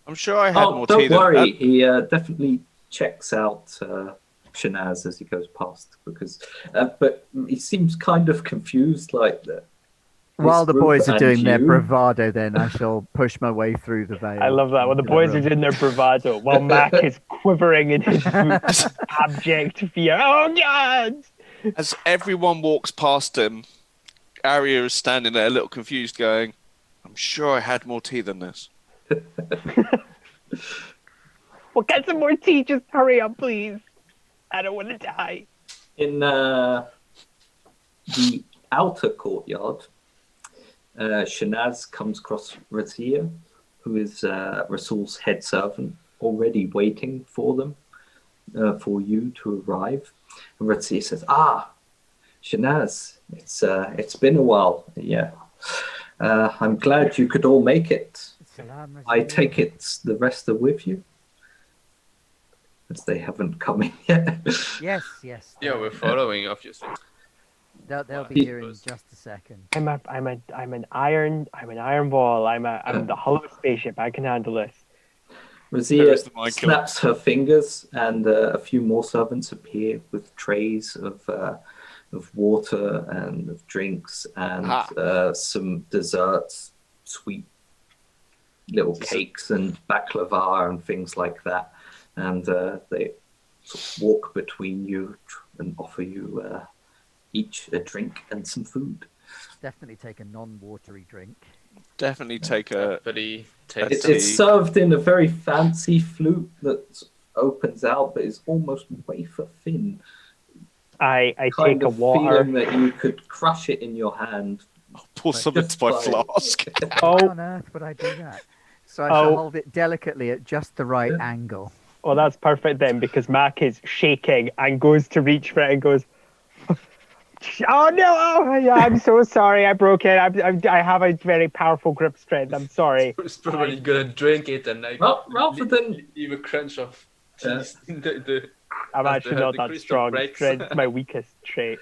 I'm sure I had Oh, more tea don't worry. than He definitely checks out Shanaz as he goes past, because, but he seems kind of confused, like that. While the boys are doing their bravado. bravado, then I shall push my way through the veil. I love that. When the into boys are room. doing their bravado, while Mac is quivering in his boots, abject fear. Oh God! As everyone walks past him, Arya is standing there a little confused going, I'm sure I had more tea than this. Well, get some more tea. Just hurry up, please. I don't want to die. In the outer courtyard, Shanaz comes across Razia, who is Rasul's head servant, already waiting for them, for you to arrive. And Razia says, Shanaz, it's been a while. Yeah. I'm glad you could all make it. Salam, I Razia. take it the rest are with you? As they haven't come in yet. Yes, yes. Yeah, we're following, obviously. They'll be He- here in just a second. I'm an iron ball. I'm the hull of a spaceship. I can handle this. Razia There's the Michael. snaps her fingers, and a few more servants appear with trays of water and of drinks and some desserts, sweet little cakes and baklava and things like that. And they sort of walk between you and offer you each a drink and some food. Definitely take a non-watery drink. Definitely take a... Very It's tasty. served in a very fancy flute that opens out, but is almost wafer thin. I Kind take a of water. feeling that you could crush it in your hand. Pour some into my Just flask. Why Oh, on earth would I do that? So I shall Oh. hold it delicately at just the right Yeah. angle. well, that's perfect then, because Mac is shaking and goes to reach for it and goes, Oh no! Oh yeah, I'm so sorry. I broke it. I have a very powerful grip strength. I'm sorry. It's probably gonna drink it and like Well, rather than leave a crunch of cheese in the I'm as actually the not that crystal strong. breaks. Strength's my weakest trait.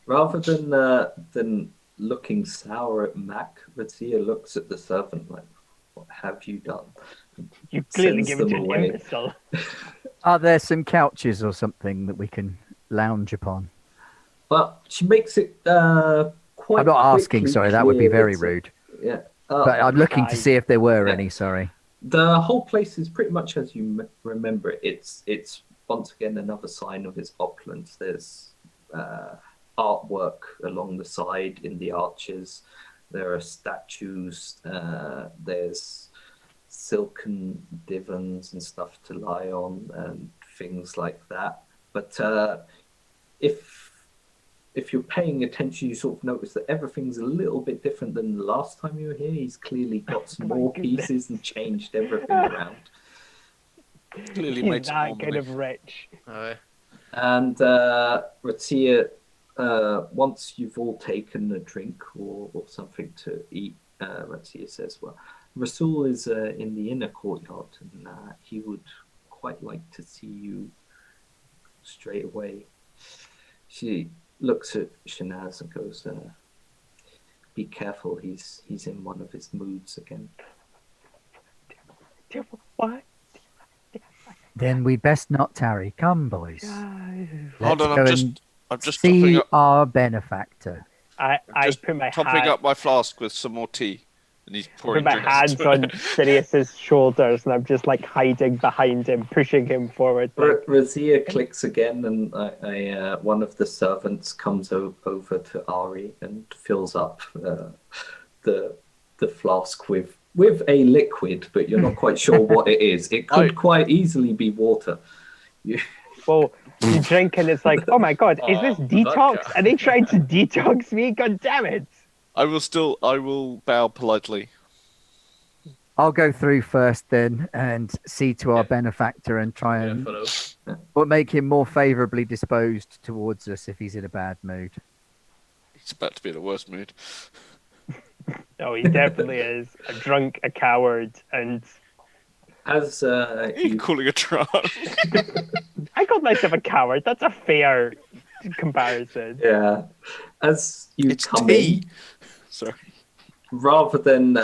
rather than looking sour at Mac, Vatia looks at the servant like, "What have you done?" You clearly Sends give it them to an away. imbecile. Are there some couches or something that we can lounge upon? But she makes it quite. I'm not asking, quickly sorry, that would be clear very that, rude. Yeah. But I'm looking to Aye. see if there were Yeah. any, sorry. The whole place is pretty much as you remember it. It's once again another sign of its opulence. There's artwork along the side in the arches. There are statues. There's silken divans and stuff to lie on and things like that. But if you're paying attention, you sort of notice that everything's a little bit different than the last time you were here. He's clearly got some My more goodness. pieces and changed everything around. Clearly He's made some more that kind money. of rich. And Ratia, once you've all taken a drink or something to eat, Ratia says, "Well, Rasul is in the inner courtyard, and he would quite like to see you straight away." She looks at Shanaz and goes, "Be careful, he's in one of his moods again." What? Then we best not tarry. Come, boys. Hold Let's on, go I'm just see topping up, our benefactor. I just put my topping hand, up my flask with some more tea, and he's pouring put my drinks hands into on it. Sirius's shoulders, and I'm just like hiding behind him, pushing him forward. Like, Razia clicks again, and one of the servants comes over to Ari and fills up the flask with a liquid, but you're not quite sure what it is. It could quite easily be water. well, you drink, and it's like, oh my god, is this detox? vodka. Are they trying to detox me? God damn it! I will bow politely. I'll go through first then and see to our benefactor and try and Follow. make him more favourably disposed towards us if he's in a bad mood. He's about to be in the worst mood. Oh, he definitely is a drunk, a coward, and As You calling a drunk? I called myself a coward. That's a fair comparison. yeah, as you It's come tea. in, Sorry. rather than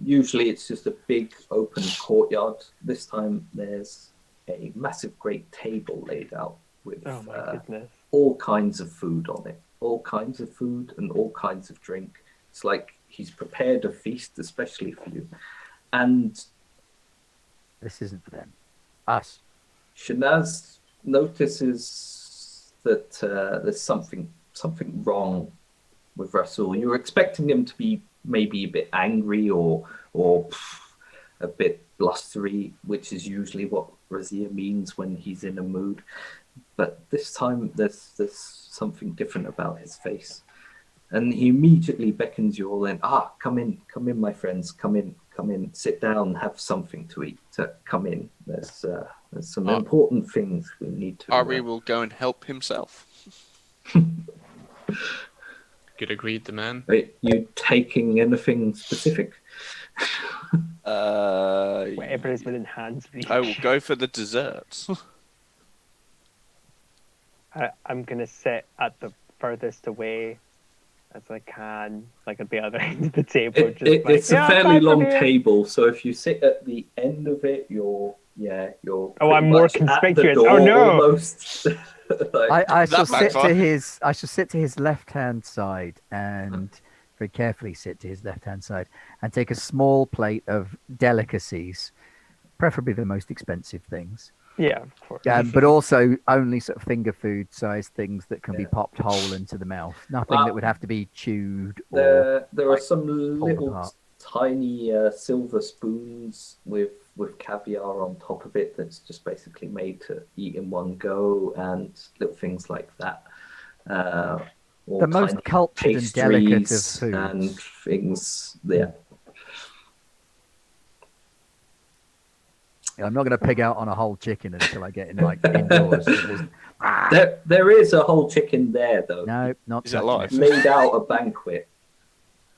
usually it's just a big open courtyard. This time there's a massive great table laid out with Oh my goodness. all kinds of food on it, all kinds of food and all kinds of drink. It's like he's prepared a feast especially for you. And This isn't for them. Us. Shanaz notices that there's something wrong with Rasul. You're expecting him to be maybe a bit angry or a bit blustery, which is usually what Razia means when he's in a mood. But this time there's something different about his face. And he immediately beckons you all in. Come in, my friends, come in, sit down, have something to eat. Come in. There's some important things we need to. Ari will go and help himself. Could agree with the man. Wait, you taking anything specific? Whatever is within hands reach. I will go for the desserts. I'm gonna sit at the furthest away as I can, like at the other end of the table. It's a fairly long table, so if you sit at the end of it, you're. Oh, pretty I'm more much at the conspicuous. door Oh no! Almost. I shall sit backfired. I shall sit to his left hand side and very carefully sit to his left hand side and take a small plate of delicacies, preferably the most expensive things. Yeah, of course. But also only sort of finger food sized things that can be popped whole into the mouth. Nothing that would have to be chewed or There are some little apart. tiny silver spoons with caviar on top of it that's just basically made to eat in one go, and little things like that. All The most tiny cultured and delicate of pastries foods. and things. Yeah. I'm I'm not going to pig out on a whole chicken until I get in like indoors. So There is a whole chicken there, though. No, not Is it touching alive? it. Laid out a banquet,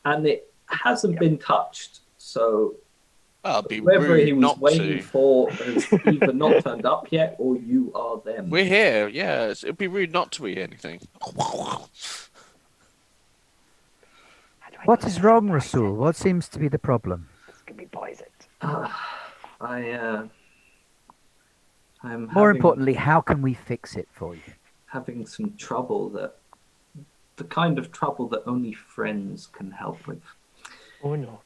and it hasn't been touched. So It'd be whoever he rude was not waiting to. for has either not turned up yet, or you are them. We're here, yeah. It'd be rude not to eat anything. What is wrong, Rasul? What seems to be the problem? This could be poisoned. I'm More importantly, how can we fix it for you? having some trouble, the kind of trouble that only friends can help with. Oh no.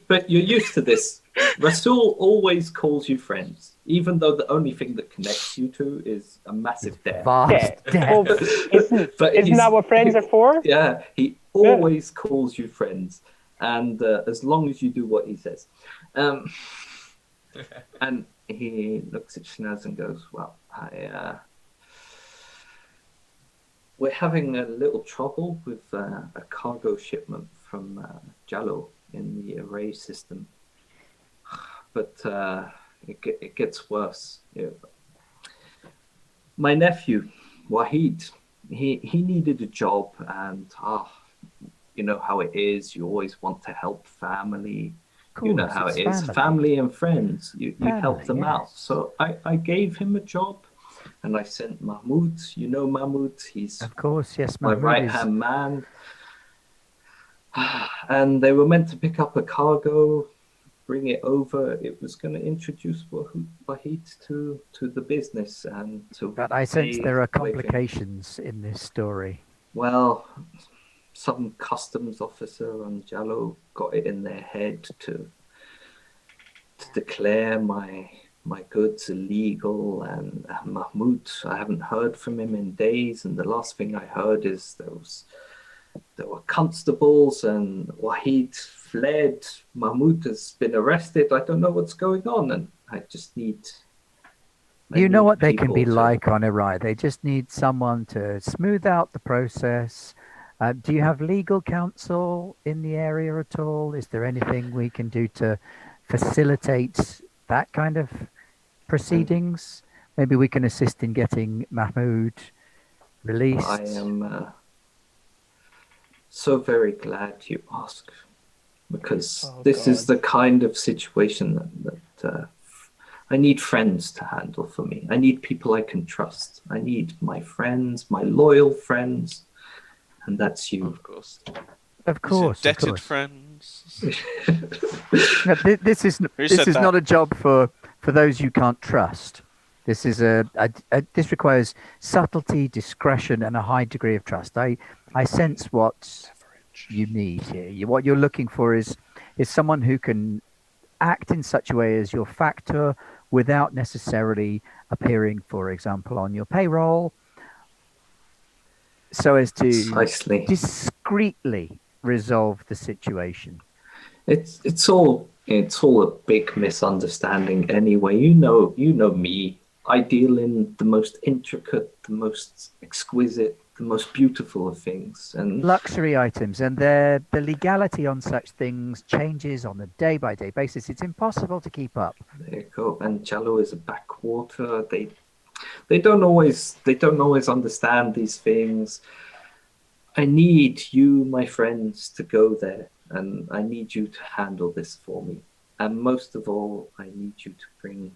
But you're used to this. Rasul always calls you friends, even though the only thing that connects you two is a massive debt. Vast Well, debt. isn't he's- that what friends are for? Yeah, he always calls you friends, and as long as you do what he says. And he looks at Shinaz and goes, "Well, we're having a little trouble with a cargo shipment from Jallo in the array system, but it gets worse. My nephew, Wahid, he needed a job, and you know how it is. You always want to help family. You know how it is. Family and friends. You help them out. So I gave him a job, and I sent Mahmoud. You know Mahmoud. He's Of course, yes, my Mahmoud right is- hand man. And they were meant to pick up a cargo, bring it over. It was going to introduce Wahid to the business and to. But I sense pay there are with him. complications in this story. Well, some customs officer on Jallo got it in their head to declare my goods illegal, and Mahmoud, I haven't heard from him in days, and the last thing I heard is there were constables and Wahid fled. Mahmoud has been arrested. I don't know what's going on, and I just need. You know what they can people be to- like on Arai. They just need someone to smooth out the process. Do you have legal counsel in the area at all? Is there anything we can do to facilitate that kind of proceedings? Maybe we can assist in getting Mahmoud released. I am so very glad you asked, because this is the kind of situation that I need friends to handle for me. I need people I can trust. I need my friends, my loyal friends, and that's you. Of course. Of course, of Indebted course. friends. No, this is Who this said is that? not a job for those you can't trust. This is this requires subtlety, discretion, and a high degree of trust. I sense what you need here. What you're looking for is someone who can act in such a way as your factor without necessarily appearing, for example, on your payroll, so as to Precisely. discreetly resolve the situation. It's all a big misunderstanding anyway. You know me. I deal in the most intricate, the most exquisite, the most beautiful of things, and Luxury items, and the legality on such things changes on a day-by-day basis. It's impossible to keep up. there you go. And Jallo is a backwater. They don't always understand these things. I need you, my friends, to go there, and I need you to handle this for me. And most of all, I need you to bring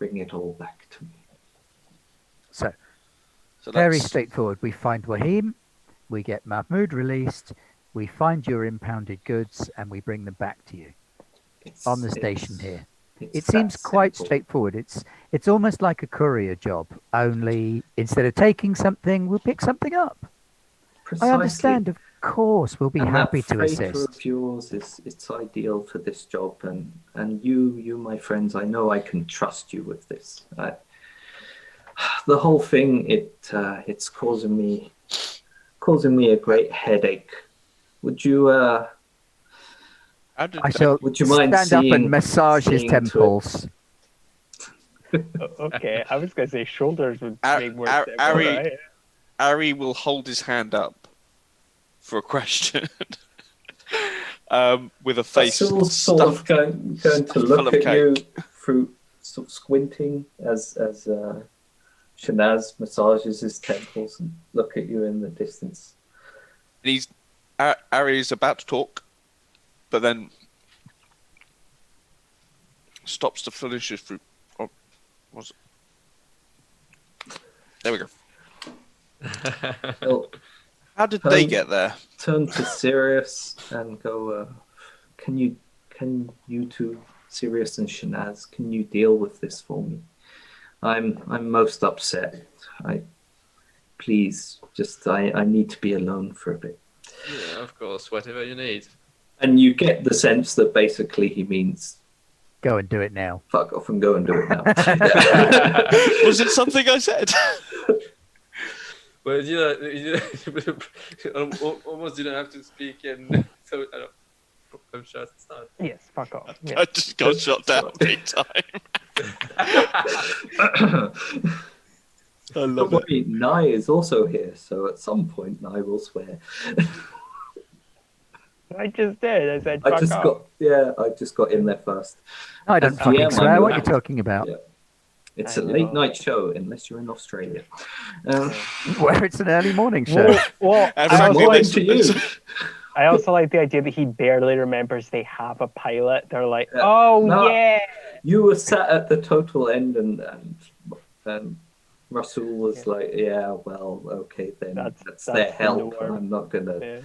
it all back to me. So So very that's- straightforward. We find Wahim, we get Mahmoud released, we find your impounded goods, and we bring them back to you on the station here. It seems quite straightforward. It's almost like a courier job, only instead of taking something, we'll pick something up. I understand, of course, we'll be And happy that to freighter assist. of yours it's ideal for this job, and you, my friends, I know I can trust you with this. The whole thing, it's causing me a great headache. Would you How did I shall Would you mind stand up and massage his seeing to it? temples. Okay, I was going to say shoulders would make more sense. Ari- Right? Ari will hold his hand up for a question. with a face Russell's sort of stuffed going to full look of at you cake. through, sort of squinting as Shanaz massages his temples and look at you in the distance. He's Ari's about to talk, but then stops to finish his fruit. Oh, was it? There we go. He'll How did they get there? turn to Sirius and go, can you two, Sirius and Shanaz, can you deal with this for me? I'm most upset. Please, just I need to be alone for a bit. Yeah, of course, whatever you need. And you get the sense that basically he means Go and do it now. fuck off and go and do it now. Was it something I said? Well, you almost didn't have to speak, and so I'm sure it's not. Yes, fuck off. I Yeah. just got shot down big time. I Don't love it. worry, Nye is also here, so at some point Nye will swear. I just did. I said I fuck just off. got in there first. I don't As fucking GM, swear. I'm What are you allowed. talking about? Yeah. It's I a late know. night show, unless you're in Australia. Where it's an early morning show. Well, And I, Frank also Morning like, to you. I also like the idea that he barely remembers they have a pilot. They're like, Yeah. oh No. yeah. You were sat at the total end, and Russell was like, "Yeah, well, okay then. That's their that's the help. norm. I'm not gonna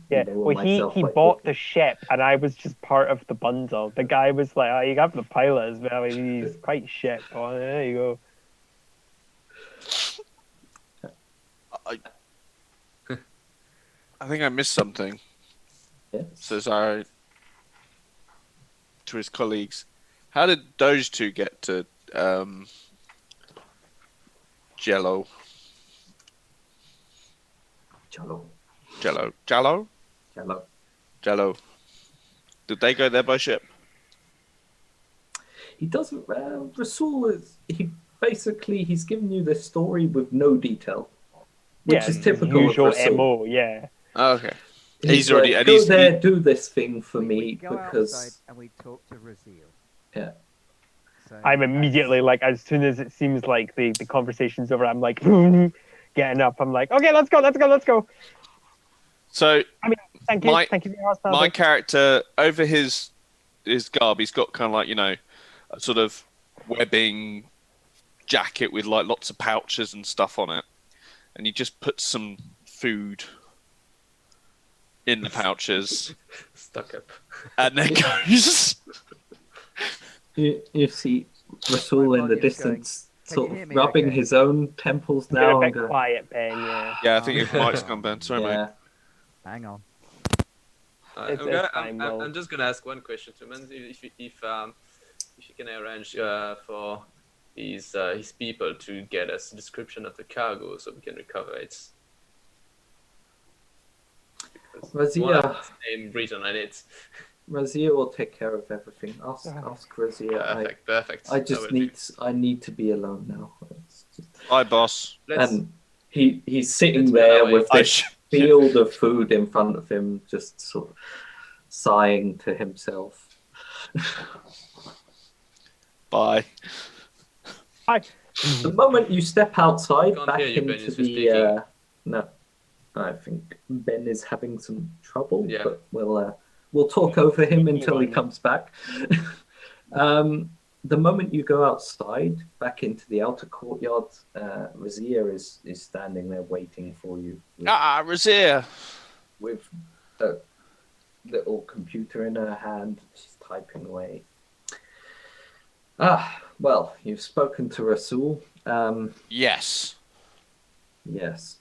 Yeah. lower Well, he myself. he like bought this." the ship, and I was just part of the bundle. The guy was like, "Oh, you got the pilot as well. He's quite shit." Oh, there you go. I think I missed something. Yes. Says Ari to his colleagues. How did those two get to Jello? Jello. Did they go there by ship? He doesn't. Rasul is. He's given you this story with no detail, which Yeah, is his typical usual of Rasul. MO. Yeah. Oh, okay. He's already like, and go he's there, do this thing for We me go outside because and we talk to Raziel. yeah. So I'm immediately like, as soon as it seems like the conversation's over, I'm like, getting up. I'm like, okay, let's go. So Thank you My- for your hospitality. my character over his garb, he's got kind of like, a sort of webbing jacket with like lots of pouches and stuff on it, and he just puts some food in the pouches Stuck up. and then goes. You see Rasul in My the volume's going, distance, "Can sort you hear of me rubbing okay?" his own temples Get now. a and bit going, quiet, Ben. Yeah. Yeah, I think your mic's gone, Ben. Sorry, mate. yeah. Hang on. It's fine, Will. I'm just gonna ask one question to Man. If you can arrange for his people to get us a description of the cargo so we can recover it. Because Razia. one has his name written on it. Razia will take care of everything. Ask Razia. Perfect. I That just will be- need to be alone now. It's just- Hi, boss. Let's, and he's sitting let's go there that with way. this field of food in front of him, just sort of sighing to himself. Bye. The moment you step outside Can't back hear you, Ben, into you're the speaking. no, I think Ben is having some trouble, Yeah. but we'll talk over him until he on. comes back. The moment you go outside back into the outer courtyard, Razia is standing there waiting for you Razia. with a little computer in her hand. She's typing away. Well, you've spoken to Rasul. Yes. Yes.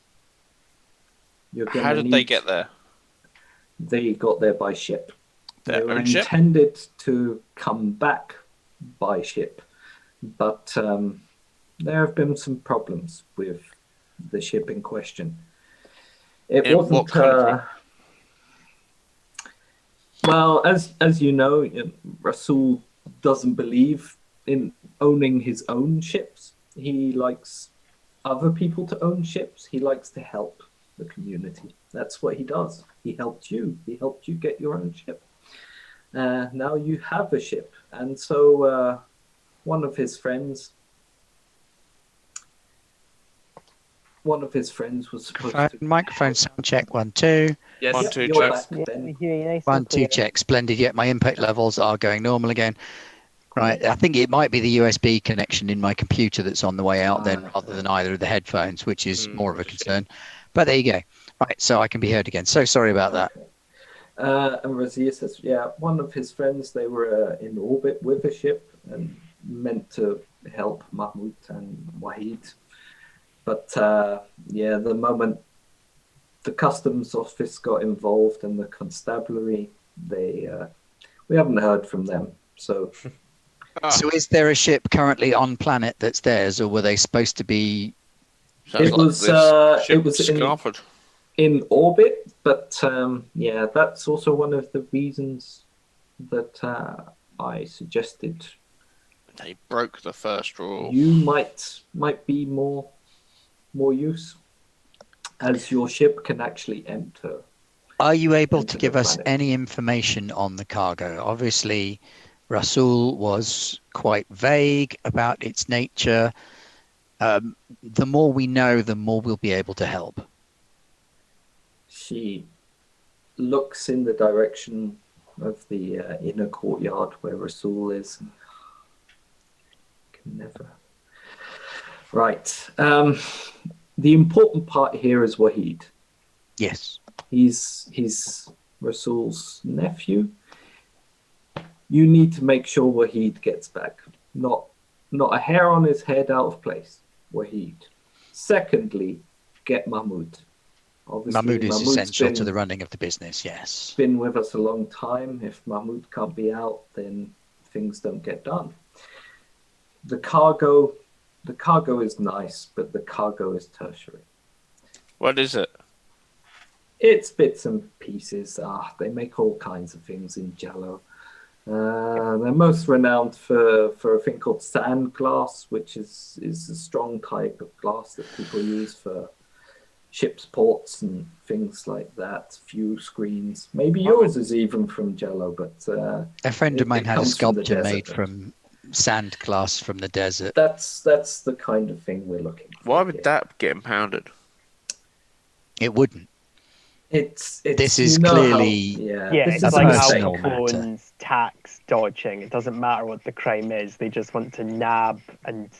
You're How gonna did they need- get there? They got there by ship. Their They were own ship? intended to come back by ship, but there have been some problems with the ship in question. It In wasn't. what country? Well, as you know, Rasul doesn't believe in owning his own ships. He likes other people to own ships. He likes to help the community. That's what he does. He helped you. He helped you get your own ship. Now you have a ship. And so one of his friends was supposed to... Microphone sound check 1 2. Yes. One, Yep, two, you're check. back, Yeah, Ben. we hear you nice 1 and 2 clear. check. Splendid. Yet my input levels are going normal again. Right. I think it might be the USB connection in my computer that's on the way out then, rather than either of the headphones, which is more of a concern. But there you go. Right. So I can be heard again. So sorry about that. Okay. And Razia says, yeah, one of his friends, they were in orbit with a ship and meant to help Mahmoud and Wahid. But yeah, the moment the customs office got involved and the constabulary, we haven't heard from them. So So is there a ship currently on planet that's theirs, or were they supposed to be? Sounds It like was, this it was ship's in- Scarford. in orbit, but yeah, that's also one of the reasons that I suggested They broke the first rule. you might be more use, as your ship can actually enter. Are you able to Into give the us planet. any information on the cargo? Obviously, Rasul was quite vague about its nature. The more we know, the more we'll be able to help. She looks in the direction of the inner courtyard where Rasul is. Can never. Right. The important part here is Wahid. Yes. He's Rasul's nephew. You need to make sure Wahid gets back. Not a hair on his head out of place. Wahid. Secondly, get Mahmoud. Obviously, Mahmoud is Mahmoud's essential to been- the running of the business, yes. been with us a long time. If Mahmoud can't be out, then things don't get done. The cargo is nice, but the cargo is tertiary. What is it? It's bits and pieces. They make all kinds of things in Jello. They're most renowned for a thing called sand glass, which is a strong type of glass that people use for ships' ports and things like that. View screens. Maybe yours is even from Jello, but A friend of it mine had a comes from the sculpture desert. made from sand glass from the desert. That's the kind of thing we're looking for. Why would here. that get impounded? It wouldn't. It's This is you know clearly- how, Yeah, this it's is like a Al mistake. personal matter. Capone's tax dodging. It doesn't matter what the crime is. They just want to nab and,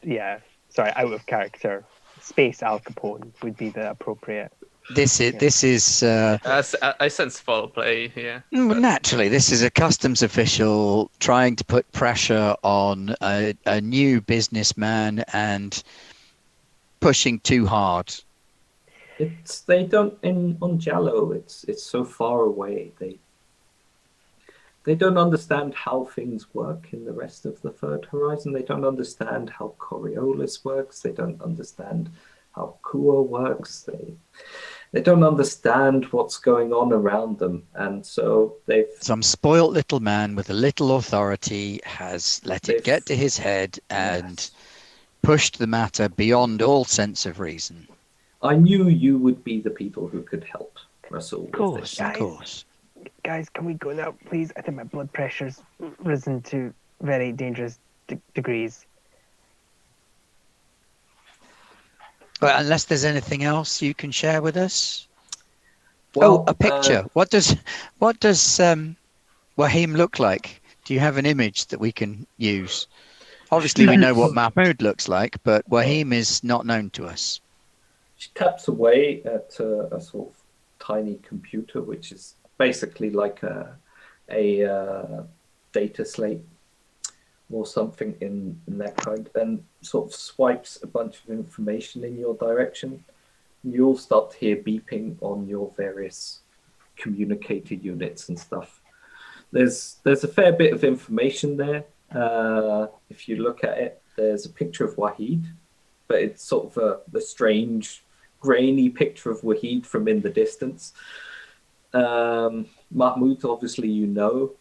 out of character. Space Al Capone would be the appropriate. This is I sense foul play here. naturally, this is a customs official trying to put pressure on a new businessman and pushing too hard. They don't on Jello. It's so far away. They don't understand how things work in the rest of the Third Horizon. They don't understand how Coriolis works. They don't understand how Kua works. They don't understand what's going on around them, and so Some spoilt little man with a little authority has let it get to his head and Yes. pushed the matter beyond all sense of reason. I knew you would be the people who could help Russell with Of course, this. of course. Guys, can we go now, please? I think my blood pressure's risen to very dangerous degrees. Well, unless there's anything else you can share with us. Well, a picture. What does Wahim look like? Do you have an image that we can use? Obviously, we know what Mahmoud looks like, but Wahim is not known to us. She taps away at a sort of tiny computer, which is basically like a data slate or something in that kind, and sort of swipes a bunch of information in your direction. You all start to hear beeping on your various communicator units and stuff. There's a fair bit of information there. If you look at it, there's a picture of Wahid, but it's sort of the strange, grainy picture of Wahid from in the distance. Mahmoud, obviously, you know.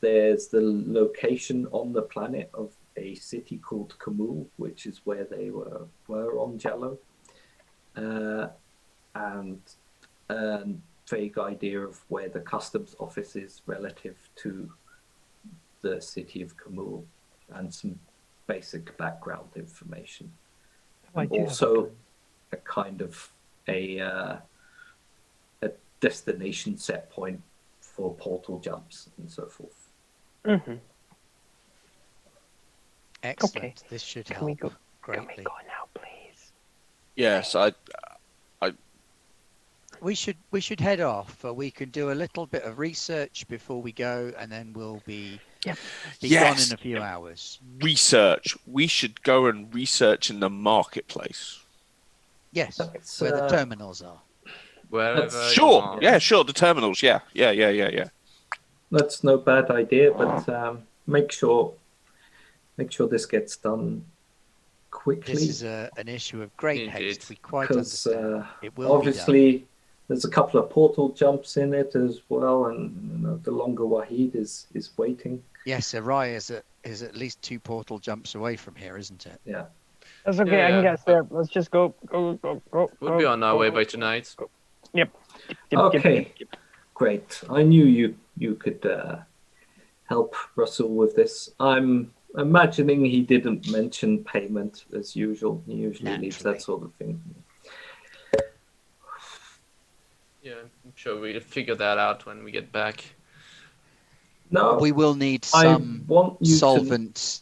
There's the location on the planet of a city called Kamul, which is where they were on Jello. and a vague idea of where the customs office is relative to the city of Kamul, and some basic background information. I And do have also a kind of a destination set point for portal jumps and so forth. Mm-hmm. Excellent. Okay. This should Can we help go? Can greatly. we go now, please? Yes, We should head off. We can do a little bit of research before we go, and then we'll be gone Yes. in a few hours. research. We should go and research in the marketplace. Yes, That's, where the terminals are. Wherever you Sure. want. Yeah, sure. The terminals. Yeah. That's no bad idea, but make sure this gets done quickly. This is an issue of great Indeed. haste. We quite Because understand. It will be done. obviously there's a couple of portal jumps in it as well, and the longer Wahid is waiting. Yes, Arai is at least 2 portal jumps away from here, isn't it? Yeah. That's okay. Yeah, I can yeah. get us there. Let's just go. We'll be on our way by tonight. Yep. Okay. Great. I knew you could help Russell with this. I'm imagining he didn't mention payment as usual. He usually leaves that Naturally. sort of thing. Yeah, I'm sure we'll figure that out when we get back. No, We will need I some want you solvent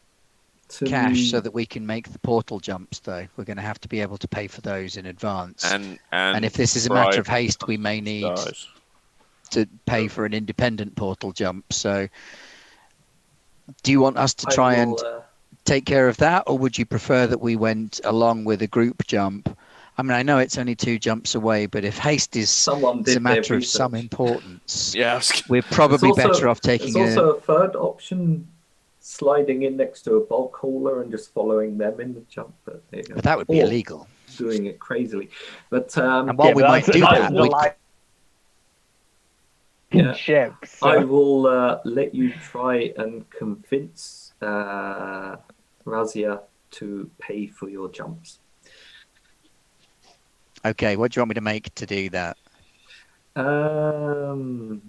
to cash so that we can make the portal jumps, though. We're going to have to be able to pay for those in advance. And if this is a matter of bribe haste, we may need guys. to pay for an independent portal jump. So do you want us to try and take care of that, or would you prefer that we went along with a group jump? I mean, I know it's only 2 jumps away, but if haste is someone a did matter their of some research. importance, Yeah. we're probably There's also- better off taking There's also a third option, sliding in next to a bulk hauler and just following them in the jump. But, there you go. but that would be Or illegal. doing it crazily. But And while we but might that's- do that's that, the we'd line Yeah. ships. I will let you try and convince Razia to pay for your jumps. Okay, what do you want me to make to do that? Let me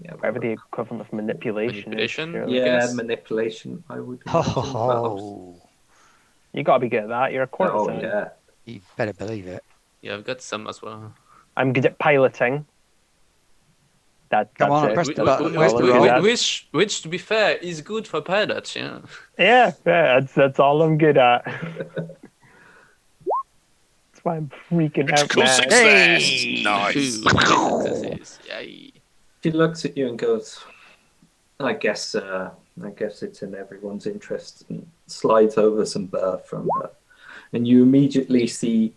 have a Whatever the look. equivalent of manipulation. Manipulation? Is, surely. I Yeah, guess. manipulation. I would. imagine, perhaps. Oh, You gotta be good at that. You're a Oh courtesan. yeah. you better believe it. Yeah, I've got some as well. I'm good at piloting. That's Come on, it. press the That's button. all Where's the I'm good roll? at. Which, to be fair, is good for pilots. Yeah. Yeah, that's all I'm good at. That's why I'm freaking out, Critical man. success. Hey! Nice. 2 successes. Yay. She looks at you and goes, I guess it's in everyone's interest, and slides over some burr from her. And you immediately see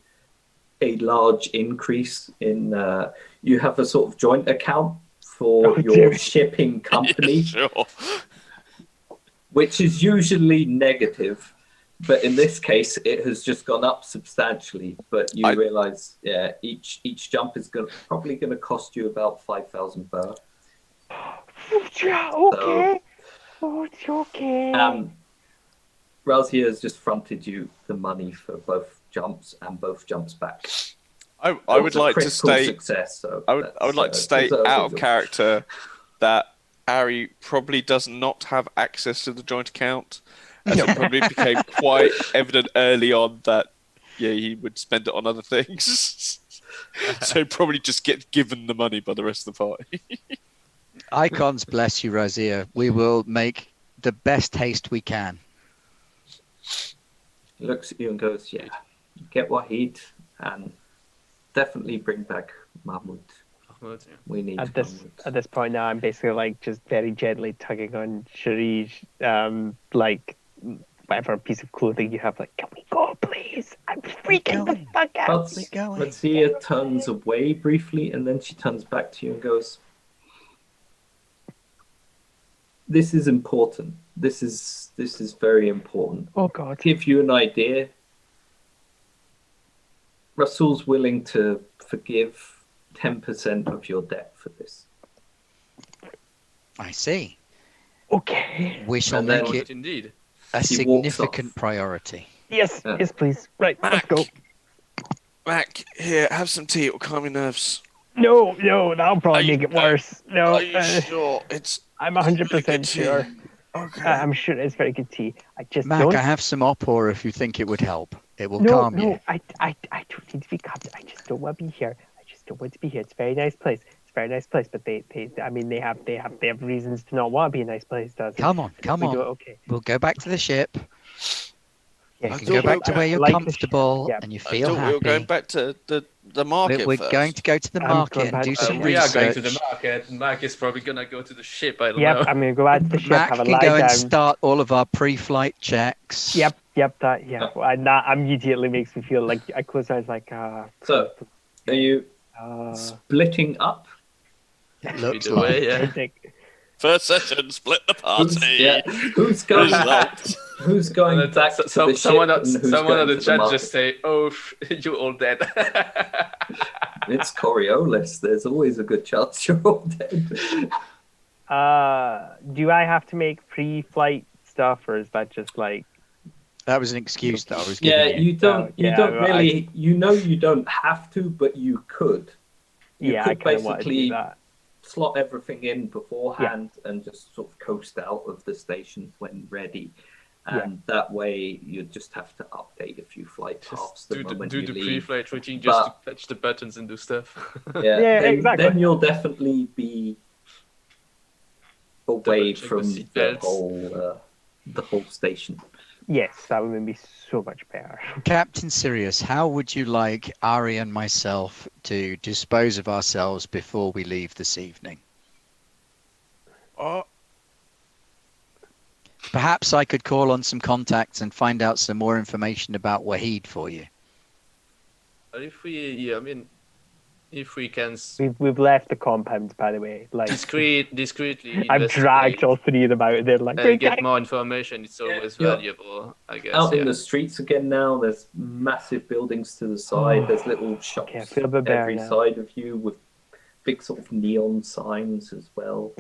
a large increase in, you have a sort of joint account for Oh, your dear. shipping company, Sure. which is usually negative. But in this case, it has just gone up substantially. But you realize, yeah, each jump is probably going to cost you about 5,000 burr. Okay. Oh, it's okay. Razia has just fronted you the money for both jumps and both jumps back. I That would was a like to critical stay. Success, so I would like to stay deserving out of of- character that Ari probably does not have access to the joint account, as it probably became quite evident early on that he would spend it on other things. So probably just get given the money by the rest of the party. Icons, bless you, Razia. We will make the best haste we can. He looks at you and goes, yeah, get Wahid and definitely bring back Mahmoud. Mahmoud, yeah. We need At Mahmoud. this point now, I'm basically like just very gently tugging on Sharij, like whatever piece of clothing you have. Like, can we go, please? I'm freaking the going. fuck out. But We're going. Razia turns away briefly and then she turns back to you and goes, this is important. This is very important. Oh God. Give you an idea. Russell's willing to forgive 10% of your debt for this. I see. Okay. We shall And then- make it Indeed. a He walks significant off. priority. Yes. Yeah. Yes, please. Right. Let's go. Mac, here, have some tea. It'll calm your nerves. No, that'll probably Are you- make it worse. No, Are you sure? It's I'm really 100% good tea. sure. Okay. I'm sure it's very good tea. I just Mac, don't. I have some opera if you think it would help. It will No, calm you. I don't need to be calmed. I just don't want to be here. I just don't want to be here. It's a very nice place. It's a very nice place, but they have reasons to not want to be a nice place, does it? Come on, And if come we on. do it, okay. We'll go back to the ship. Yeah, I You can thought go we back to were where going- you're like the ship, comfortable yeah. and you I feel thought we were going happy. back to the market We're first. going to go to the I'm market going and back do to the some We are going to the research. market. Mark is probably gonna go to the ship. I don't Yep, know. I'm gonna go out to the ship, Mac have a can lie go and down. start all of our pre-flight checks. Yep, that, yeah. And that immediately makes me feel like I close my eyes like, So, are you uh, splitting up? It looks Either like. way, yeah. perfect. First session, split the party. Who's going back? Result. Who's going back to the ship? Someone And who's on going the to the chat market? just say, "Oh, you all dead." It's Coriolis. There's always a good chance you're all dead. Do I have to make pre-flight stuff, or is that just like? That was an excuse that I was giving Yeah, you don't. You yeah, don't right. really. You know, you don't have to, but you could. You Yeah, I could kind of want to do basically that. slot everything in beforehand and just sort of coast out of the station when ready. And that way, you just have to update a few flight paths the moment you the leave. pre-flight routine just But- to touch the buttons and do stuff. Yeah, then, exactly. Then you'll definitely be away Double check from the the whole station. Yes, that would be so much better. Captain Sirius, how would you like Ari and myself to dispose of ourselves before we leave this evening? Oh, Perhaps I could call on some contacts and find out some more information about Wahid for you. But if if we can We've left the compound, by the way. Like discreetly I've dragged investigate all three of them out. They're like, and get more information, it's always Yeah. valuable, I guess. Out yeah. in the streets again now, there's massive buildings to the side. There's little shops Okay, I feel a bit better every now. side of you with big sort of neon signs as well.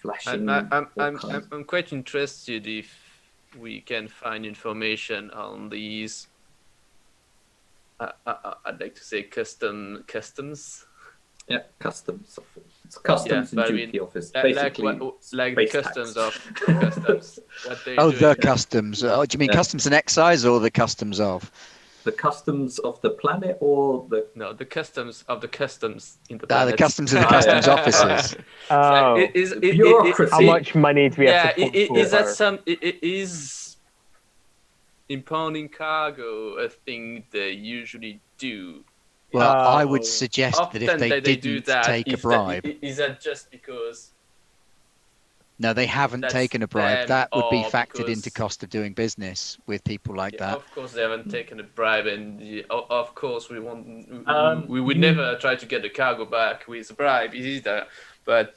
Flashing. I'm quite interested if we can find information on these. I'd like to say customs. Yeah, customs. It's customs and but I duty mean, office. like Basically, like the space customs tax. of customs. What they're Oh, doing. the customs. Oh, do you mean Yeah. customs and excise or the customs of? The customs of the planet or the No, the customs of the customs in the Ah, planet. the customs of the Ah, yeah. customs officers. Oh, bureaucracy. how much money do we Yeah, have to put is that over? some? Is impounding cargo a thing they usually do? Well, I Oh. would suggest that if Often they do didn't that. take a bribe. Is that just because? No, they haven't That's taken a bribe. them, That would be or factored into because- cost of doing business with people like Yeah, that. of course they haven't taken a bribe, and of course we want. We would you- never try to get the cargo back with a bribe either. But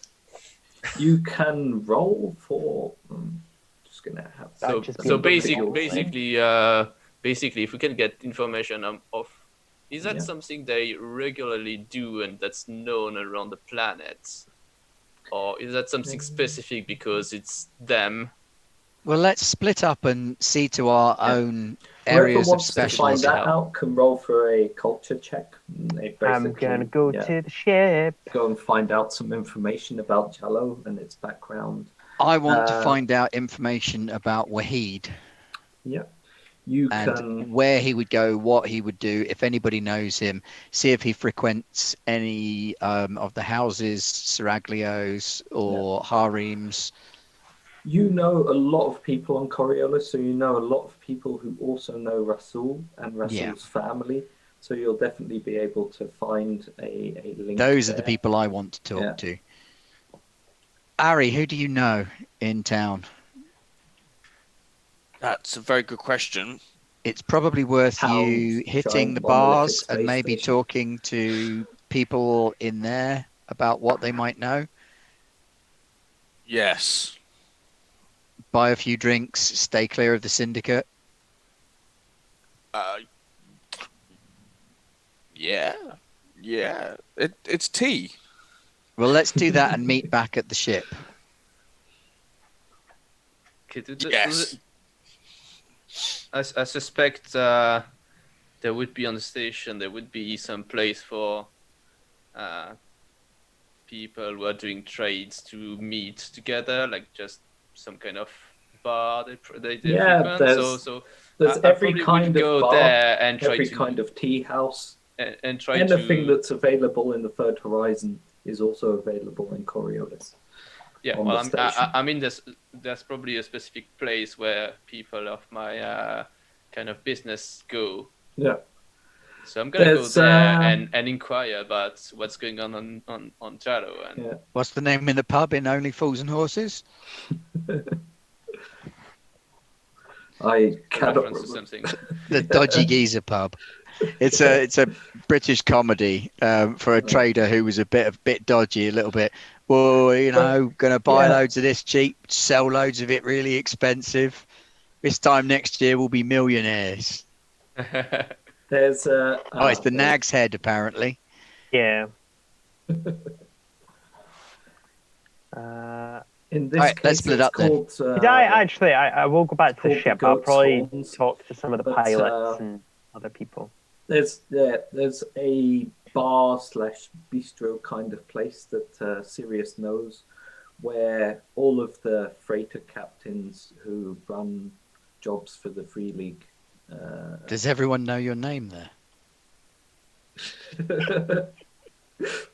you can roll for. Just gonna have. so just so be basically, if we can get information of, is that Yeah. something they regularly do and that's known around the planet, or is that something specific because it's them? Well, let's split up and see to our Yeah. own Whoever areas of wants to find specialism. that out can roll for a culture check. They I'm basically, gonna go to the ship. go and find out some information about Jallo and its background. I want to find out information about Wahid Yeah, you and can. where he would go, what he would do, if anybody knows him, see if he frequents any of the houses, seraglios or harems. You know a lot of people on Coriolis, so you know a lot of people who also know Rasul and Rasul's family. So you'll definitely be able to find a link. Those are the there. people I want to talk Yeah. to. Ari, who do you know in town? that's a very good question. It's probably worth you Towns, hitting giant the monolithic bars and space maybe station. talking to people in there about what they might know. Yes. Buy a few drinks, stay clear of the syndicate. Yeah. Yeah. It's tea. Well, let's do that and meet back at the ship. Okay, Yes. I suspect there would be on the station, there would be some place for people who are doing trades to meet together, like just some kind of bar they frequent. There's I every probably kind would of go bar, there and try every to kind of tea house. and try Anything to that's available in the Third Horizon is also available in Coriolis. yeah. on Well, the station. I mean, there's probably a specific place where people of my kind of business go. Yeah. So I'm gonna go There's, there and inquire about what's going on Jalo. And Yeah. What's the name in the pub in Only Fools and Horses? I a cannot reference to remember. something. The Dodgy Geezer pub. It's a British comedy for a trader who was a bit dodgy, a little bit. Well, you know, going to buy Yeah. loads of this cheap, sell loads of it really expensive. This time next year we'll be millionaires. There's Oh, it's the Nag's Head apparently. Yeah. in this Alright, case, let's split it's up then. called. I will go back to the called the ship. I'll Goat's probably Horns, talk to some of the but, pilots and other people. There's a bar / bistro kind of place that Sirius knows, where all of the freighter captains who run jobs for the Free League. Does everyone know your name there?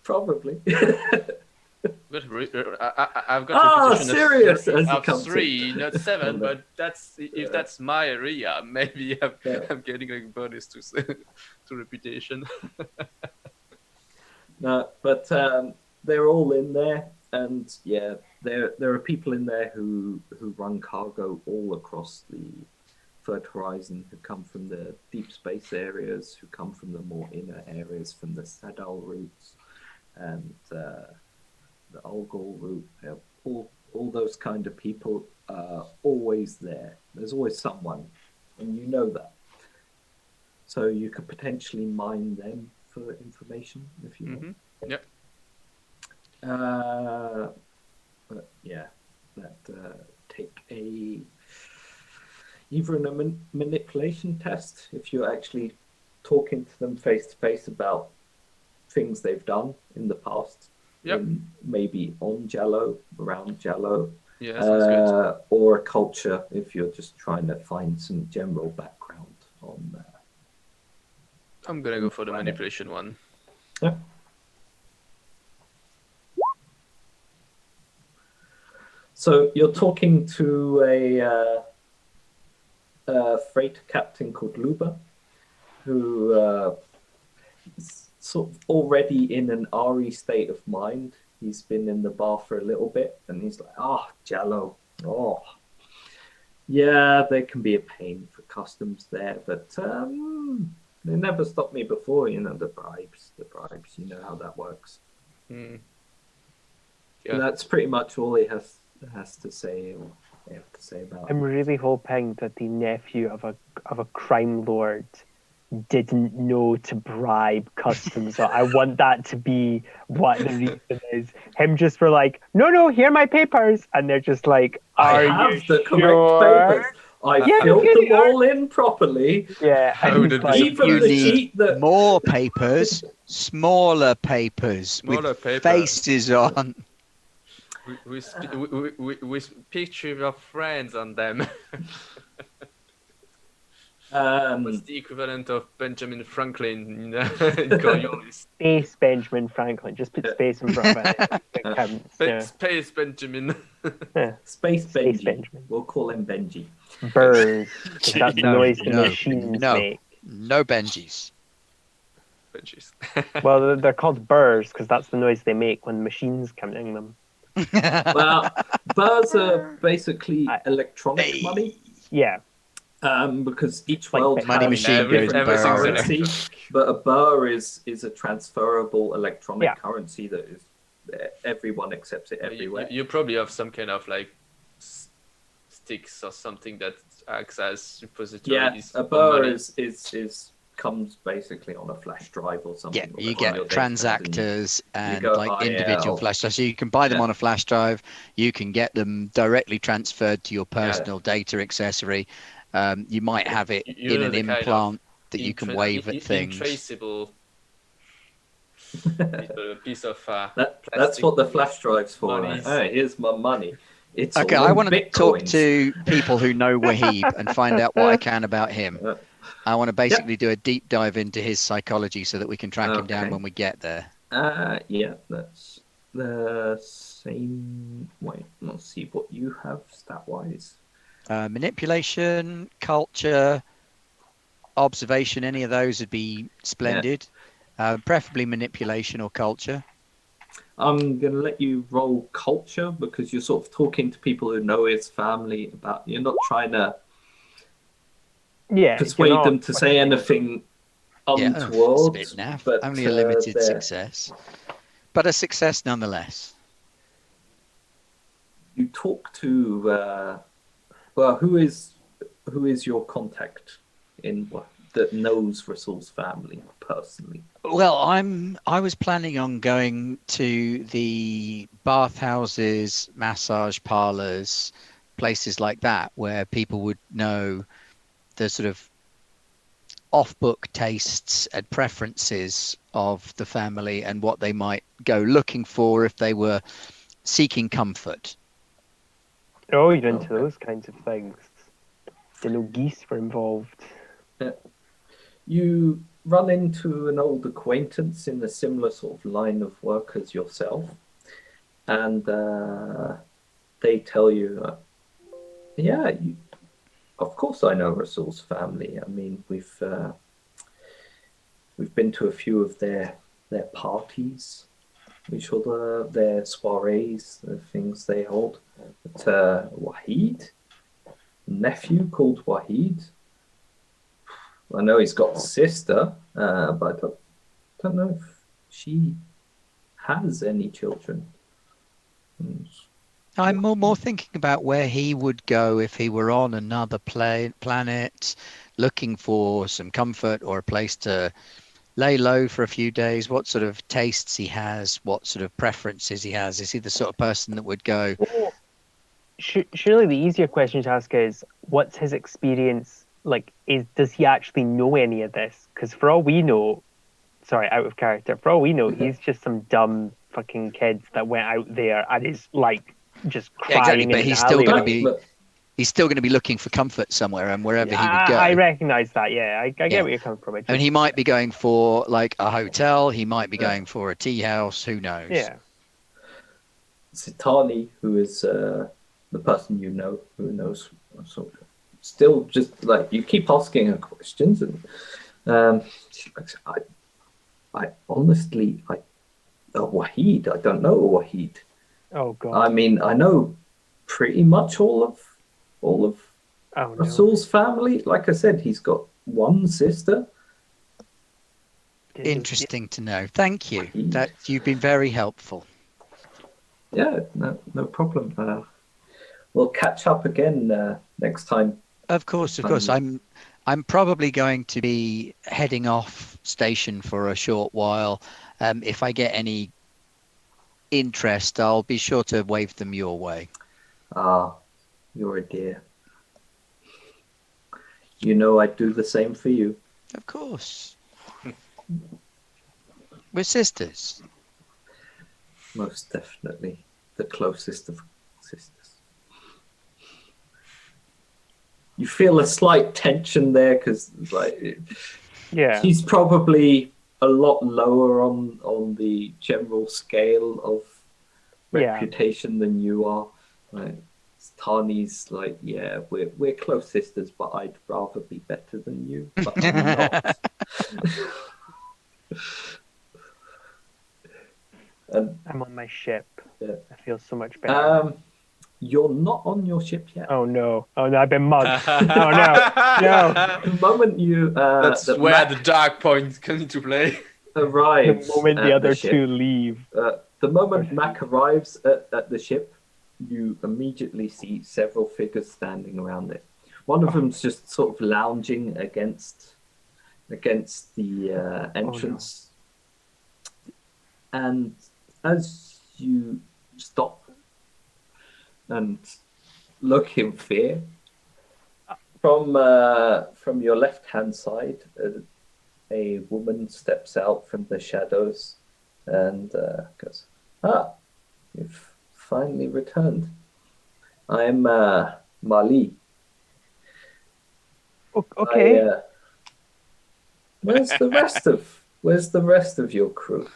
Probably. I've got a reputation Sirius, as he of comes 3, not 7, No. but if that's my area, maybe I'm getting like a bonus to reputation. No, but they're all in there, and yeah, there are people in there who run cargo all across the Third Horizon, who come from the deep space areas, who come from the more inner areas, from the Sadal routes and the Algol route. All those kind of people are always there. There's always someone, and you know that. So you could potentially mine them for information if you want. Yep. But yeah, that take either a manipulation test if you're actually talking to them face to face about things they've done in the past. Yep. Maybe on Jello, around Jello. Yeah, sounds good. Or a culture if you're just trying to find some general background on that. I'm gonna go for the manipulation one. Yeah. So you're talking to a freighter captain called Luba, who is sort of already in an RE state of mind. He's been in the bar for a little bit, and he's like, Jello. Oh, yeah, they can be a pain for customs there, but they never stopped me before. You know, the bribes. You know how that works. Yeah. And that's pretty much all he has to say. Or they have to say about. I'm really hoping that the nephew of a crime lord didn't know to bribe customs. So I want that to be what the reason is. Him just for like, no, here are my papers, and they're just like, I are have you the correct sure? papers. I filled them all in properly. Yeah, How and did he's like, Even You the need sheet that more papers, smaller papers with faces on. With pictures of friends on them. What's the equivalent of Benjamin Franklin in Coriolis? Space Benjamin Franklin. Just put space in front of it. It counts. Yeah. Space Benjamin. Yeah. Space Benji. Benjamin. We'll call him Benji. Bird. That's the noise the no, machines no. make. No Benjis. Benjis. Well, they're called burrs because that's the noise they make when the machines counting them. Well, burrs are basically electronic money. Yeah. Because each Like world Money has machine goes everything's burr. currency, electronic. but a burr is a transferable electronic Yeah. currency that is everyone accepts it everywhere. You probably have some kind of like sticks or something that acts as repositories. A of burr money. is comes basically on a flash drive or something. Yeah, or you on get your data transactors and go like individual IL. flash drives. So you can buy them Yeah. on a flash drive. You can get them directly transferred to your personal data accessory. You might have it You in know an the kind of implant. that you can wave at things. Intraceable piece of That's plastic what the flash drive's for. monies. Hey, here's my money. It's Okay, all I in want to talk Bitcoins. to people who know Wahib and find out what I can about him. I want to basically do a deep dive into his psychology so that we can track him down Okay. when we get there. Yeah, that's the same. Wait, let's see what you have stat-wise. Manipulation, culture, observation, any of those would be splendid. Preferably manipulation or culture. I'm going to let you roll culture because you're sort of talking to people who know his family about. You're not trying to persuade them to say anything untoward. It's a bit naff. But Only a limited success, but a success nonetheless. You talk to well, who is your contact that knows Rasul's family personally? Well, I was planning on going to the bathhouses, massage parlors, places like that where people would know the sort of off-book tastes and preferences of the family and what they might go looking for if they were seeking comfort. Oh, you're into those kinds of things. Didn't know geese were involved. You run into an old acquaintance in a similar sort of line of work as yourself, and they tell you, of course I know Rasul's family. I mean, we've been to a few of their parties, which are their soirees, the things they hold. But Wahid, nephew called Wahid. I know he's got a sister, but I don't know if she has any children. I'm more thinking about where he would go if he were on another planet, looking for some comfort or a place to lay low for a few days. What sort of tastes he has, what sort of preferences he has. Is he the sort of person that would go? Well, surely the easier question to ask is, what's his experience like? Does he actually know any of this? Because for all we know, sorry, out of character. For all we know, he's just some dumb fucking kid that went out there and is like just crying. Exactly, but in he's an still going to alleyway. be. He's still going to be looking for comfort somewhere, and wherever he would go. I recognise that. Yeah, I get where you're coming from. I mean, he might be going for like a hotel. He might be going for a tea house. Who knows? Yeah. Sitani, who is the person you know, who knows, so still just like you keep asking her questions, and I honestly, Wahid, I don't know Wahid. Oh God. I mean, I know pretty much all of Rasul's family. Like I said, he's got one sister. Interesting to know. Thank you. That you've been very helpful. Yeah, no problem. We'll catch up again next time. Of course. I'm probably going to be heading off station for a short while. If I get any interest, I'll be sure to wave them your way. Ah, you're a dear. You know I'd do the same for you. Of course. We're sisters. Most definitely. The closest of sisters. You feel a slight tension there because she's probably a lot lower on the general scale of reputation than you are. Tani's we're close sisters, but I'd rather be better than you, but I'm not. I'm on my ship. Yeah. I feel so much better. You're not on your ship yet. Oh no! I've been mugged. Oh no! The moment you that's where the dark point comes into play. Arrives. The moment the other two leave. The moment Mac arrives at the ship, you immediately see several figures standing around it. One of them's just sort of lounging against the entrance. Oh, no. And as you stop and look in fear, From your left-hand side, a woman steps out from the shadows and goes, "Ah, you've finally returned. I'm Mali. Okay. Where's the rest of your crew?"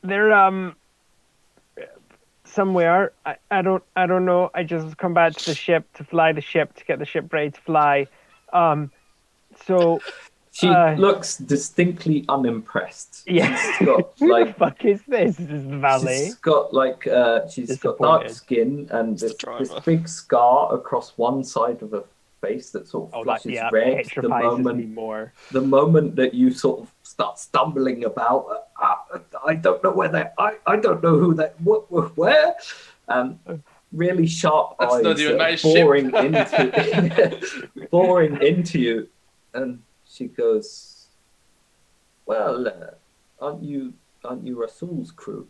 They're somewhere. I don't know. I just come back to the ship to fly the ship to get the ship ready to fly. So She looks distinctly unimpressed. yeah. She's got Who like the fuck is this? This is the valet. she's got dark Disappointed. skin and this driver. big scar across one side of her face that sort of flushes red petrifies me more. the moment that you sort of start stumbling about. I don't know where they. I don't know who they. Where? Really sharp That's eyes not even my boring ship. into boring into you, and she goes, "Well, aren't you Rasul's crew?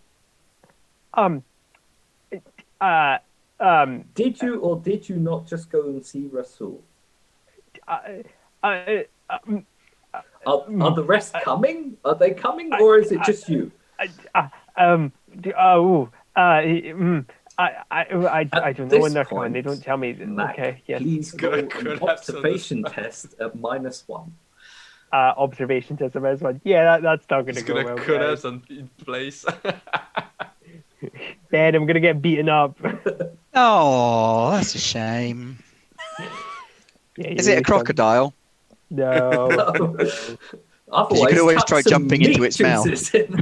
Did you or did you not just go and see Rasul? Are the rest coming? Are they coming, or is it just you?" I don't know when they're coming. They don't tell me. Mac, Okay, yes. please go Gonna an collapse on observation test at -1. Observation test of one. Yeah, that's not going to It's go gonna well. collapse in place. Dad, I'm going to get beaten up. Oh, that's a shame. Yeah, Is it a crocodile? No. Otherwise, You could always cut try some jumping into meat its mouth. juices in.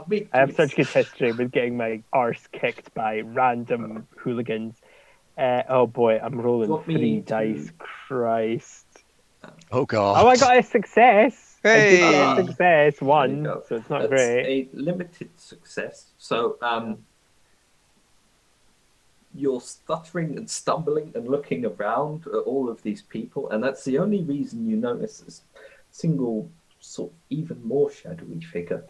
Meat I have juice. such good history with getting my arse kicked by random hooligans. Oh boy, I'm rolling Want me 3 to- dice. Christ. Oh god. Oh, I got a success. I did get a Hey. success, There you 1, go. so it's not That's great. a limited success. So you're stuttering and stumbling and looking around at all of these people, and that's the only reason you notice this single sort of even more shadowy figure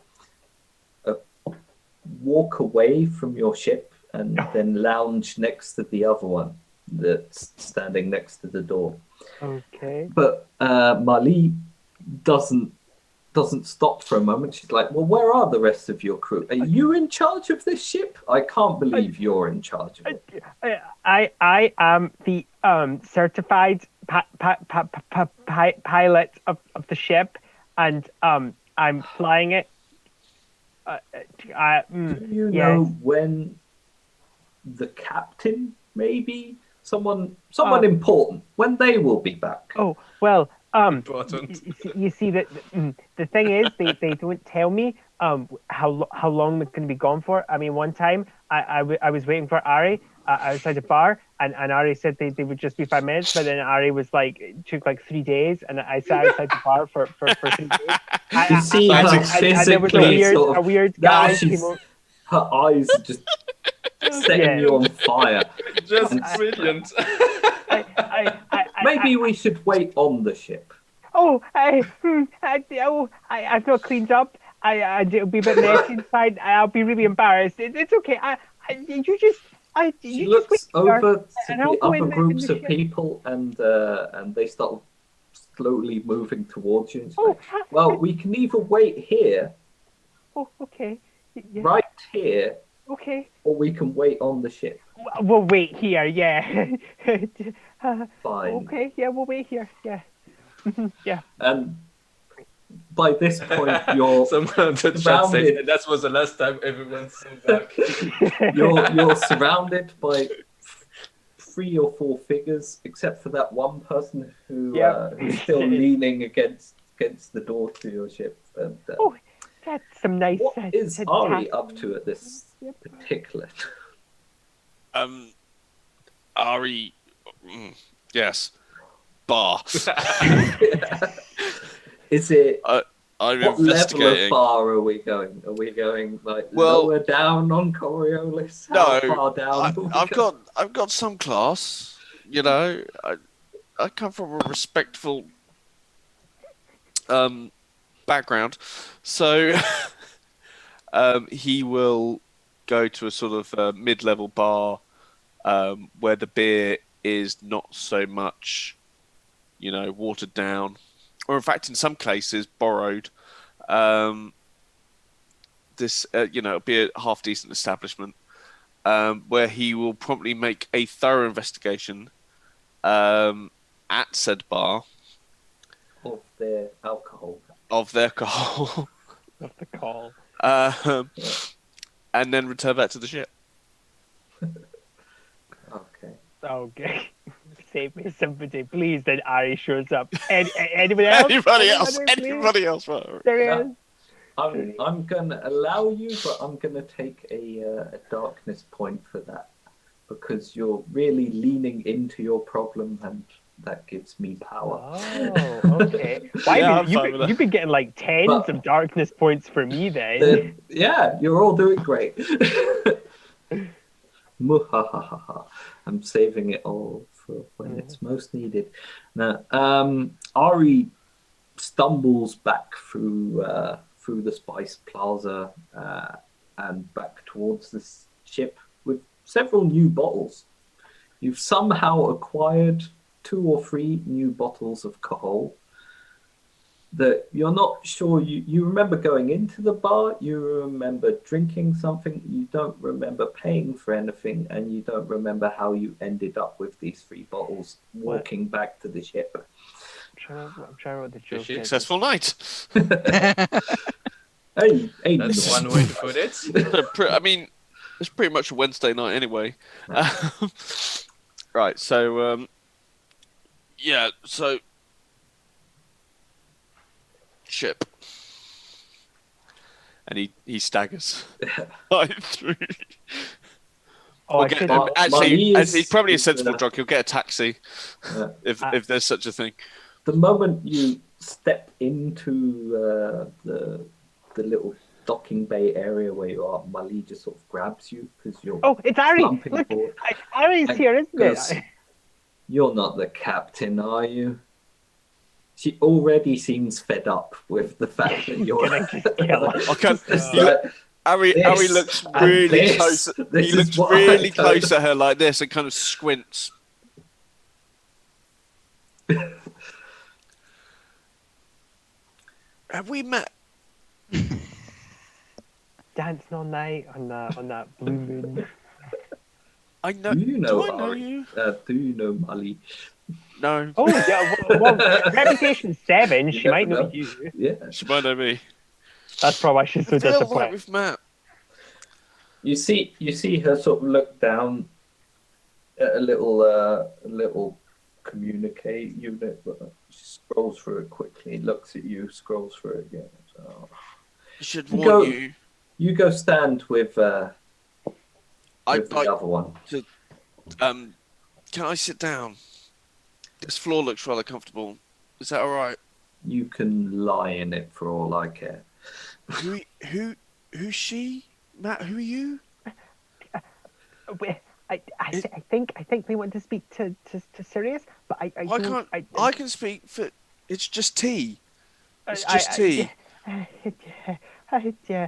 walk away from your ship and then lounge next to the other one that's standing next to the door. Okay. But Mali doesn't stop for a moment. She's like, "Well, where are the rest of your crew? Are you in charge of this ship? I can't believe you're in charge of it." I am the certified pilot of the ship, and I'm flying it. Do you yes. know when the captain, maybe someone important, when they will be back? Oh well. Important. You see that the thing is they don't tell me how long they're going to be gone for. I mean, one time I was waiting for Ari outside a bar, and Ari said they would just be 5 minutes, but then Ari was like, it took like 3 days, and I sat outside the bar for 3 days. You see her and there was physically a weird now guy she's- came over. her eyes are just setting you on fire. Just brilliant. Maybe we should wait on the ship. I've not cleaned up. It'll be a bit messy inside. I'll be really embarrassed. It's okay. She looks over to and I'll the go other in groups the of ship. people, and they start slowly moving towards you. And she's Oh, like, "Well, we can either wait here, Oh, okay. Yeah, right here, okay. or we can wait on the ship." We'll wait here. Yeah. Fine. Okay. Yeah, we'll wait here. Yeah. Yeah. And by this point, you're Someone in the chat surrounded. said that was the last time everyone saw back. You're surrounded by 3 or 4 figures, except for that one person who's still leaning against the door to your ship. And, Oh, that's some nice. what is Ari up to at this Yep. particular? Ari, yes, bar. Is it? I'm What level of investigating. bar are we going? Are we going like Well- lower down on Coriolis? How No, far down? are we I've going? got some class. You know, I come from a respectful background, so he will go to a sort of mid-level bar where the beer is not so much, watered down, or in fact, in some cases, borrowed. This, it'll be a half decent establishment where he will probably make a thorough investigation at said bar Of their alcohol. of their alcohol, Of the call. and then return back to the ship. Okay. Okay. Save me, somebody, please. Then Ari shows up. Anybody else? Anybody else? Please? Anybody else? Right. There he No. is. I'm gonna allow you, but I'm gonna take a darkness point for that because you're really leaning into your problem, and that gives me power. Oh, okay. Why Yeah, have I'm fine with you've been getting like tens But- of darkness points for me then. Yeah, you're all doing great. Muhahaha. I'm saving it all for when it's most needed. Now, Ari stumbles back through the Spice Plaza and back towards the ship with several new bottles. You've somehow acquired 2 or 3 new bottles of Cahol that you're not sure you remember going into the bar, you remember drinking something, you don't remember paying for anything, and you don't remember how you ended up with these 3 bottles walking back to the ship. I'm trying to what the joke is. Successful night. Hey, That's no. one way to put it. I mean, it's pretty much a Wednesday night anyway. Right, so ship, and he staggers right through. Oh, I should have. Actually, Mali is- he's probably a sensible is, drunk. He'll get a taxi Yeah. if there's such a thing. The moment you step into the little docking bay area where you are, Mali just sort of grabs you because you're Oh, it's Ari. slumping Look, forward. Ari's here, isn't Goes, it? You're not the captain, are you? She already seems fed up with the fact that you're. Gonna just kill her. I can't. It's You like, look, Ari this looks and really this. close. This He is looks what really I don't- close at her like this and kind of squints. Have we met? Dancing all night on that blue moon. I know. Do you know do I know Ari? you? Do you know Mali? No. Oh yeah, well, reputation 7. She You might never know know. you. Yeah. She might know me. That's probably why she's so I feel like disappointed. we've met. You see her sort of look down at a little communicate unit, but she scrolls through it quickly, looks at you, scrolls through it again. So, I should You warn go- you. you go stand with the I'd like other one. Can I sit down? This floor looks rather comfortable. Is that all right? You can lie in it for all I care. Who's she? Matt, who are you? I think they want to speak to Sirius, but I Why don't. can't I can speak for? It's just tea. It's I- just I- tea. Yeah.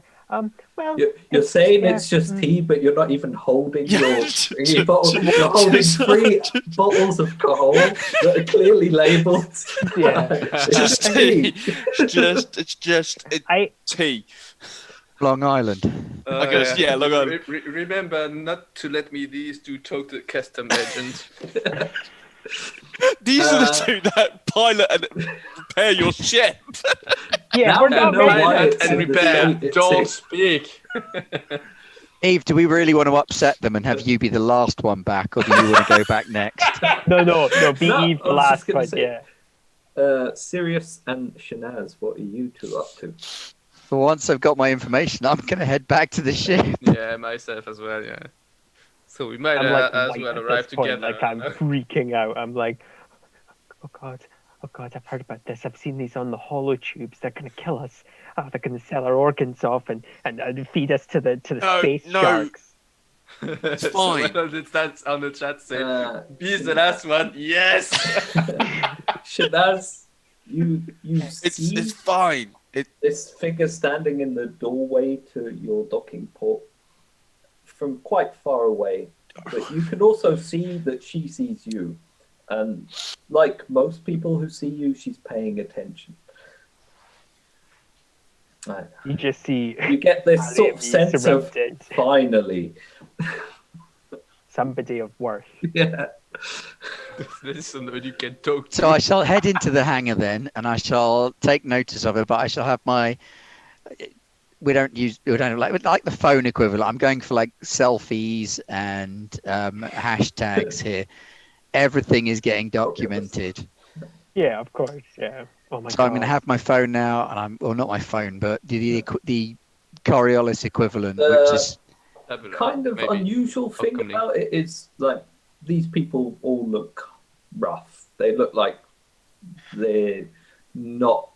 Well. You're saying yeah, it's just tea, but you're not even holding Yeah, your bottle. You're holding 3 bottles of Cahol that are clearly labelled. Yeah. It's Just tea. It's just I tea. Long Island. I guess, yeah, look on. Remember not to let me these 2 talk to custom agent. These are the 2 that pilot and repair your ship. yeah. Now We're you not know ready. why Pilot it's and in the repair. state it's Don't in. speak. Eve, do we really want to upset them and have you be the last one back, or do you want to go back next? No. Be No, Eve I the was just last gonna one. say- Yeah. Sirius and Shanaz, what are you 2 up to? For once I've got my information, I'm going to head back to the ship. Yeah, myself as well. Yeah. So we might I'm like as white well at arrive this point, together. like I'm freaking out. I'm like, oh god, I've heard about this. I've seen these on the hollow tubes. They're gonna kill us. Oh, they're gonna sell our organs off and feed us to the No, space no. sharks. It's fine. So that's on the chat say. Be the Shanaz, last one. Yes. Shanaz, you see It's fine. this figure standing in the doorway to your docking port from quite far away. but you can also see that she sees you. And like most people who see you, she's paying attention. You just see You get this sort of sense of surrounded. finally. Somebody of worth. Yeah. This is somebody you can talk to. So I shall head into the hangar then, and I shall take notice of it. But I shall have my. We don't like the phone equivalent. I'm going for like selfies and hashtags here. Everything is getting documented. Yeah, of course. Yeah. Oh my So god. I'm going to have my phone now, and not my phone, but the Coriolis equivalent, which is kind of maybe unusual thing upcoming. about it is like these people all look rough. They look like they're not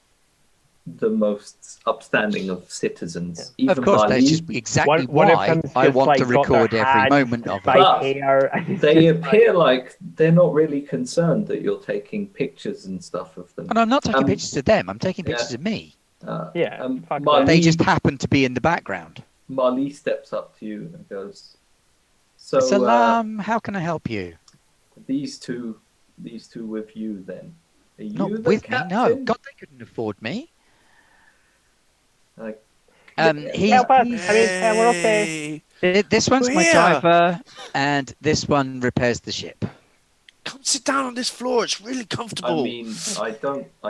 the most upstanding of citizens. of course Marlene, that's just exactly One of why them's I just, want like, to got their record every hands moment of by it. But hair, and it's they just appear like they're not really concerned that you're taking pictures and stuff of them. And I'm not taking Um, pictures of them. I'm taking yeah. pictures of me. Yeah, fuck Marlene, They just happen to be in the background. Marley steps up to you and goes, "So Salam, how can I help you? these two with you then? Are you Not the with me, no. captain?" God, they couldn't afford me. Like, He's, help us. I mean, we're okay. this one's my Here. driver, and this one repairs the ship. Come sit down on this floor. It's really comfortable. I mean, I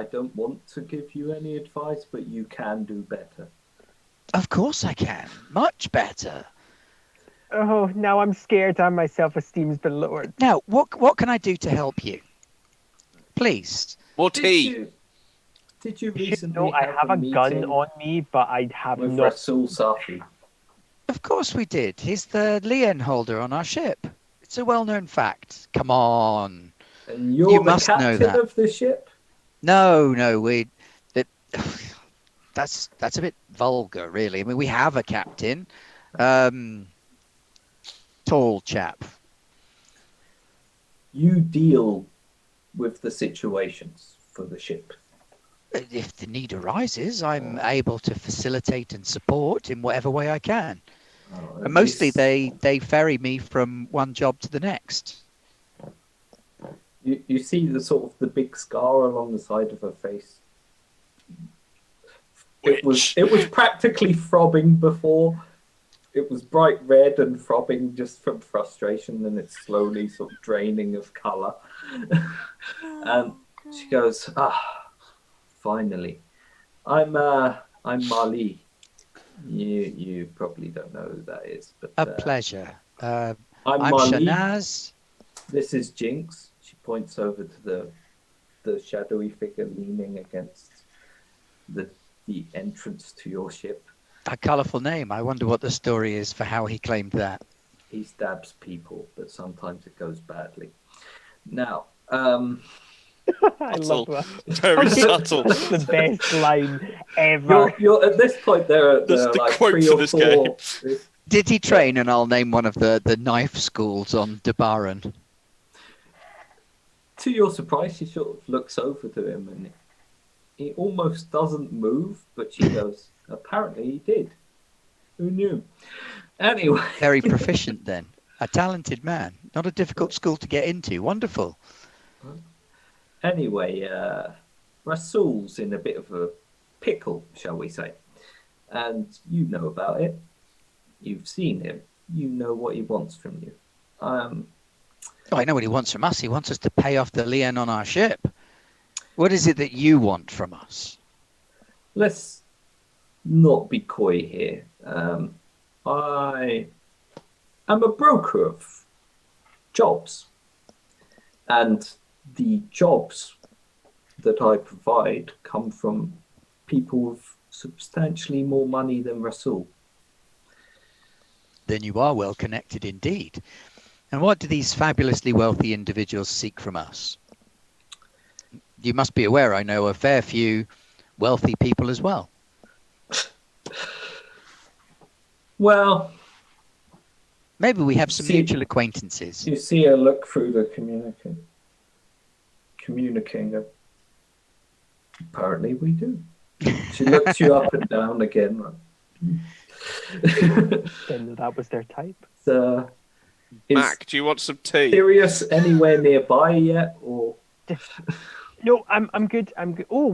don't want to give you any advice, but you can do better. Of course I can. Much better. Oh, now I'm scared and my self-esteem's been lowered. Now, what can I do to help you? Please. More tea. Did you You should recently know I have a gun meeting on me, but I have with not. Rasul Safi? Of course we did. He's the lien holder on our ship. It's a well-known fact. Come on. And you're You the must know captain that. of the ship? No, that's a bit vulgar, really. I mean, we have a captain, tall chap. You deal with the situations for the ship. If the need arises, I'm able to facilitate and support in whatever way I can. And mostly, they ferry me from one job to the next. You see the sort of the big scar along the side of her face. It was practically throbbing before. It was bright red and throbbing just from frustration, and it's slowly sort of draining of colour. And she goes, finally. I'm Marley. You probably don't know who that is, but A pleasure. I'm Marley. Shanaz. This is Jinx. She points over to the shadowy figure leaning against the entrance to your ship. A colourful name. I wonder what the story is for how he claimed that. He stabs people, but sometimes it goes badly. Now, I love that. Very subtle. That's the best line ever. you're at this point. There are That's the like quote 3 for or this 4. game. Did he train? And I'll name one of the knife schools on Debaran. To your surprise, she sort of looks over to him, and he almost doesn't move. But she goes, "Apparently, he did. Who knew?" Anyway, Very proficient then. A talented man. Not a difficult school to get into. Wonderful. Anyway, Rasul's in a bit of a pickle, shall we say. And you know about it. You've seen him. You know what he wants from you. Oh, I know what he wants from us. He wants us to pay off the lien on our ship. What is it that you want from us? Let's not be coy here. I am a broker of jobs. And the jobs that I provide come from people with substantially more money than Rasul. Then you are well connected indeed. And what do these fabulously wealthy individuals seek from us? You must be aware I know a fair few wealthy people as well. Well, maybe we have some mutual acquaintances. You see her look through the communicator. Apparently we do. She looks you up and down again. Then that was their type. Mac, do you want some tea? Sirius anywhere nearby yet, or? No, I'm good. I'm good. Oh,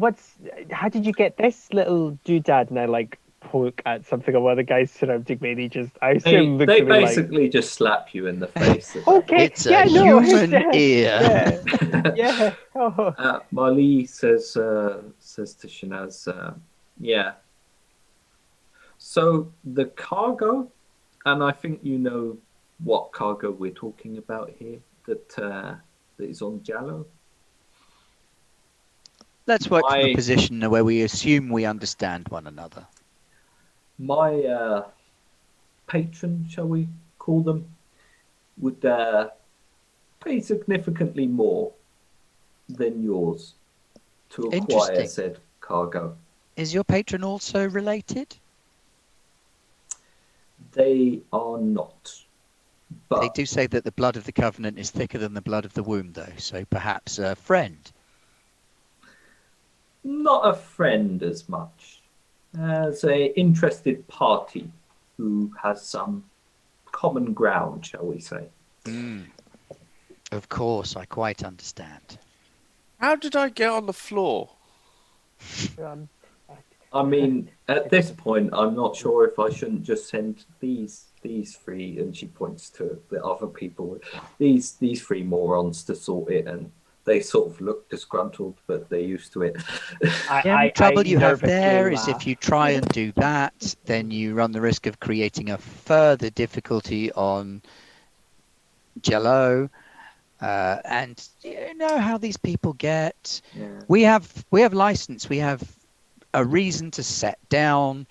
how did you get this little doodad? And I like poke at something on one of the guys surrounding me, and he just, I assume, looks They at me like, basically just slap you in the face. okay, It's a human ear. Yeah. Oh. Marley says to Shanaz, yeah. So the cargo, and I think you know what cargo we're talking about here, that is on Jallo. Let's work from a position where we assume we understand one another. My patron, shall we call them, would pay significantly more than yours to acquire Interesting. said cargo. Is your patron also related? They are not. But They do say that the blood of the covenant is thicker than the blood of the womb, though, so perhaps a friend. not a friend as much as a interested party who has some common ground, shall we say. Of course, I quite understand. How did I get on the floor? I mean, at this point, I'm not sure if I shouldn't just send these three, and she points to the other people, these three morons to sort it, and they sort of look disgruntled, but they're used to it. The only trouble you have there is laugh. if you try and do that, then you run the risk of creating a further difficulty on Jello. And you know how these people get. Yeah. We have license. We have a reason to set down.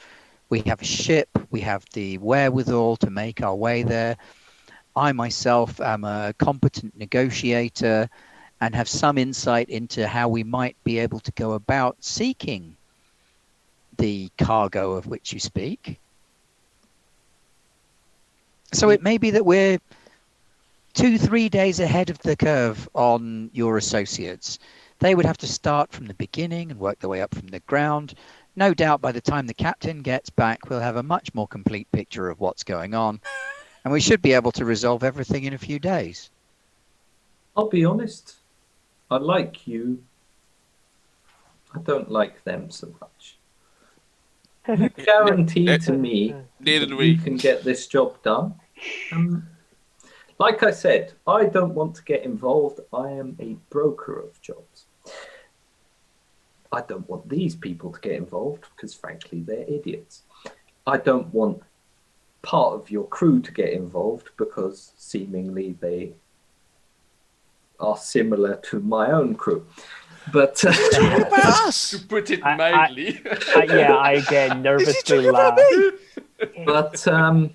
We have a ship. We have the wherewithal to make our way there. I myself am a competent negotiator and have some insight into how we might be able to go about seeking the cargo of which you speak. So it may be that we're 2-3 days ahead of the curve on your associates. They would have to start from the beginning and work their way up from the ground. No doubt by the time the captain gets back, we'll have a much more complete picture of what's going on. And we should be able to resolve everything in a few days. I'll be honest. I like you. I don't like them so much. You guarantee to me Neither that do you we. can get this job done. Like I said, I don't want to get involved. I am a broker of jobs. I don't want these people to get involved because, frankly, they're idiots. I don't want part of your crew to get involved because, seemingly, they are similar to my own crew. But What about us? To put it I- mildly. I again nervously talking about laugh. but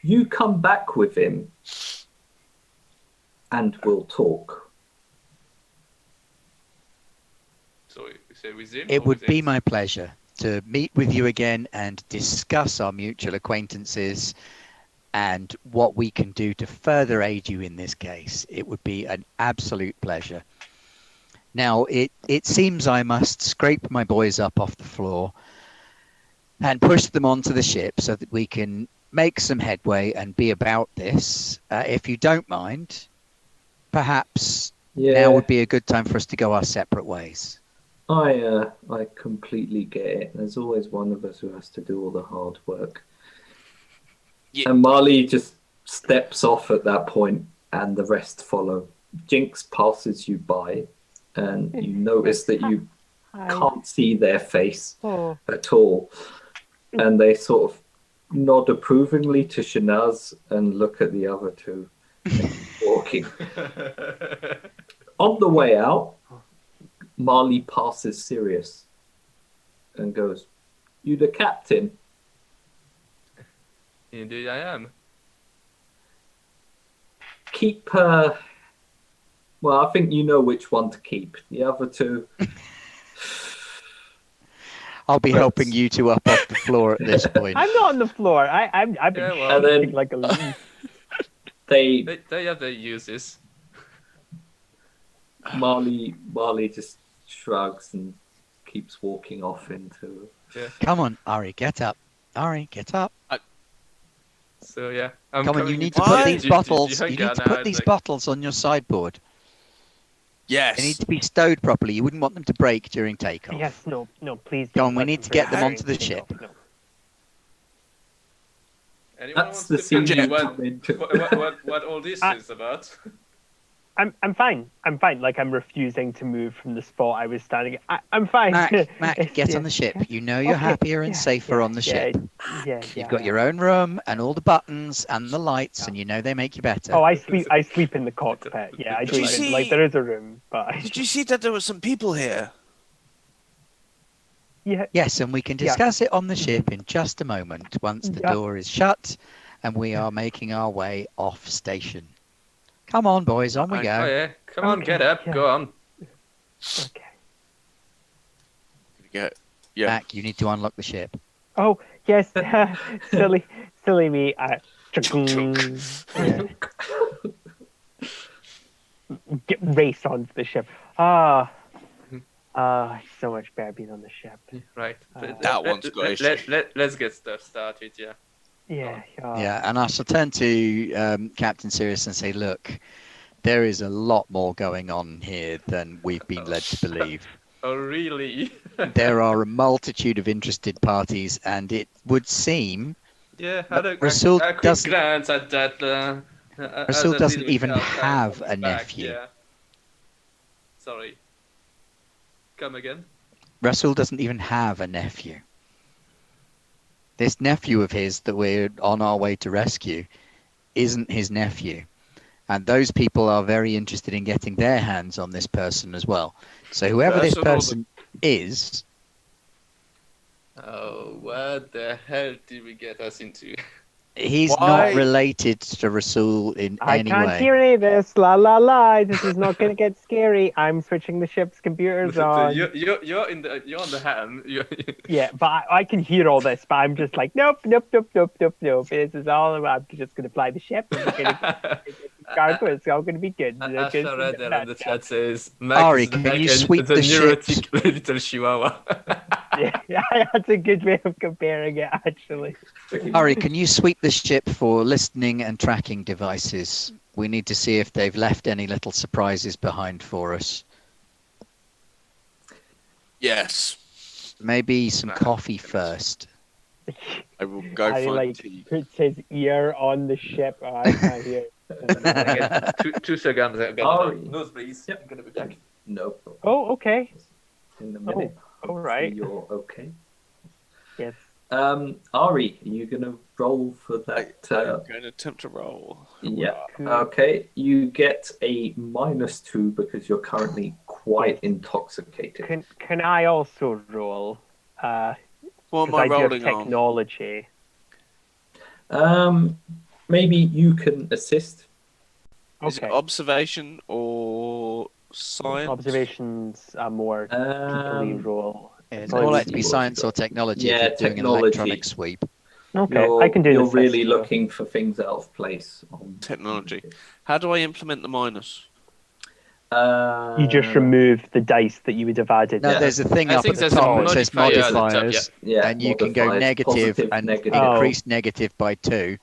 you come back with him and we'll talk. So you say with him? It or would with be it? my pleasure to meet with you again and discuss our mutual acquaintances and what we can do to further aid you in this case. It would be an absolute pleasure. Now, it seems I must scrape my boys up off the floor and push them onto the ship so that we can make some headway and be about this. If you don't mind, perhaps now would be a good time for us to go our separate ways. I completely get it. There's always one of us who has to do all the hard work. Yeah. And Marley just steps off at that point and the rest follow. Jinx passes you by and you notice that you can't see their face at all. And they sort of nod approvingly to Shanaz and look at the other two walking. On the way out, Marley passes Sirius and goes, "You the captain?" Indeed, I am. Keep well, I think you know which one to keep. The other two. I'll be helping you two up off the floor at this point. I'm not on the floor. I've been Yeah, well- shaking And then- like a leaf. They have their uses. Marley just shrugs and keeps walking off into. Come on, Ari, get up. Ari, get up. So yeah, I'm Come on, you coming need to into put Why? these bottles. You need Hungar to now, put these like- bottles on your sideboard. They need Yes. to be stowed properly. You wouldn't want them to break during takeoff. Yes, no, please Come don't. on, we let need them to get break them onto during the ship. takeoff, no. Anyone That's wants the to scene tell me you what, come into. what all this I- is about? I'm fine. Like I'm refusing to move from the spot I was standing at. I'm fine. Mac, It's- get yeah, on the ship. yeah. You know you're Okay, happier and yeah, safer yeah, on the yeah, ship. Yeah, You've got your own room and all the buttons and the lights, and you know they make you better. Oh, I sleep in the cockpit. Yeah, I Did don't you even see- like. There is a room, but Did you see that there were some people here? yeah, Yes, and we can Yeah. discuss it on the ship in just a moment once the Yeah. door is shut and we are making our way off station. Come on, boys, on we Okay. Oh go. yeah, come on, Okay, get up, yeah. go on. okay. Yeah. Mac, you need to unlock the ship. Oh yes, silly me. Yeah. Race onto the ship. It's so much better being on the ship. Right. That one's got issues. Let's get stuff started. Yeah. Yeah. Yeah, and I shall turn to Captain Sirius and say, look, there is a lot more going on here than we've been led to believe. Oh really? There are a multitude of interested parties, and it would seem Yeah. Had a Rasul quick doesn't- glance at that. Rasul at that doesn't little even car have coming a back, nephew. Yeah. Sorry. Come again. Rasul doesn't even have a nephew. This nephew of his that we're on our way to rescue isn't his nephew. And those people are very interested in getting their hands on this person as well. So whoever this Person or the- person is, Oh, what the hell did we get us into? he's Why- not related to Rasul in I any can't way. hear any of this. La la la. This is not going to get scary. I'm switching the ship's computers So on. you're on the ham. Yeah, but I can hear all this. But I'm just like, nope. This is all about. I'm just going to fly the ship. I'm going to cargo. It's all going to be good. Ashara there in the chat says, Ari, Max is can back you and sweep the neurotic little chihuahua. Yeah, that's a good way of comparing it, actually. Ari, can you sweep the ship for listening and tracking devices? We need to see if they've left any little surprises behind for us. Yes. Maybe some coffee first. I will go I find like tea. puts his ear on the ship. Oh, I can't hear. Again, 2 seconds. Ari. Nose, please. Yep. I'm gonna be back. No problem. Oh, okay. In a minute. all right. You're okay. Yes. Ari, are you gonna roll for that? I'm going to attempt to roll. Yeah. Cool. Okay. You get a -2 because you're currently quite intoxicated. Can I also roll? What am 'Cause I I do have rolling on? technology. Maybe you can assist. Is it Okay. observation or science? Observations are more people roll. It's Probably more would likely to be be science or technology Yeah, if you're doing technology. an electronic sweep. Okay, I can do You're this. really looking for things out of place. On Technology. How do I implement the minus? You just remove the dice that you would have added. No, Yeah. there's a thing I up think at the there's a top that says modifier at the top, modifiers, Yeah, and you can go modifiers, negative positive, and negative. increase negative by 2,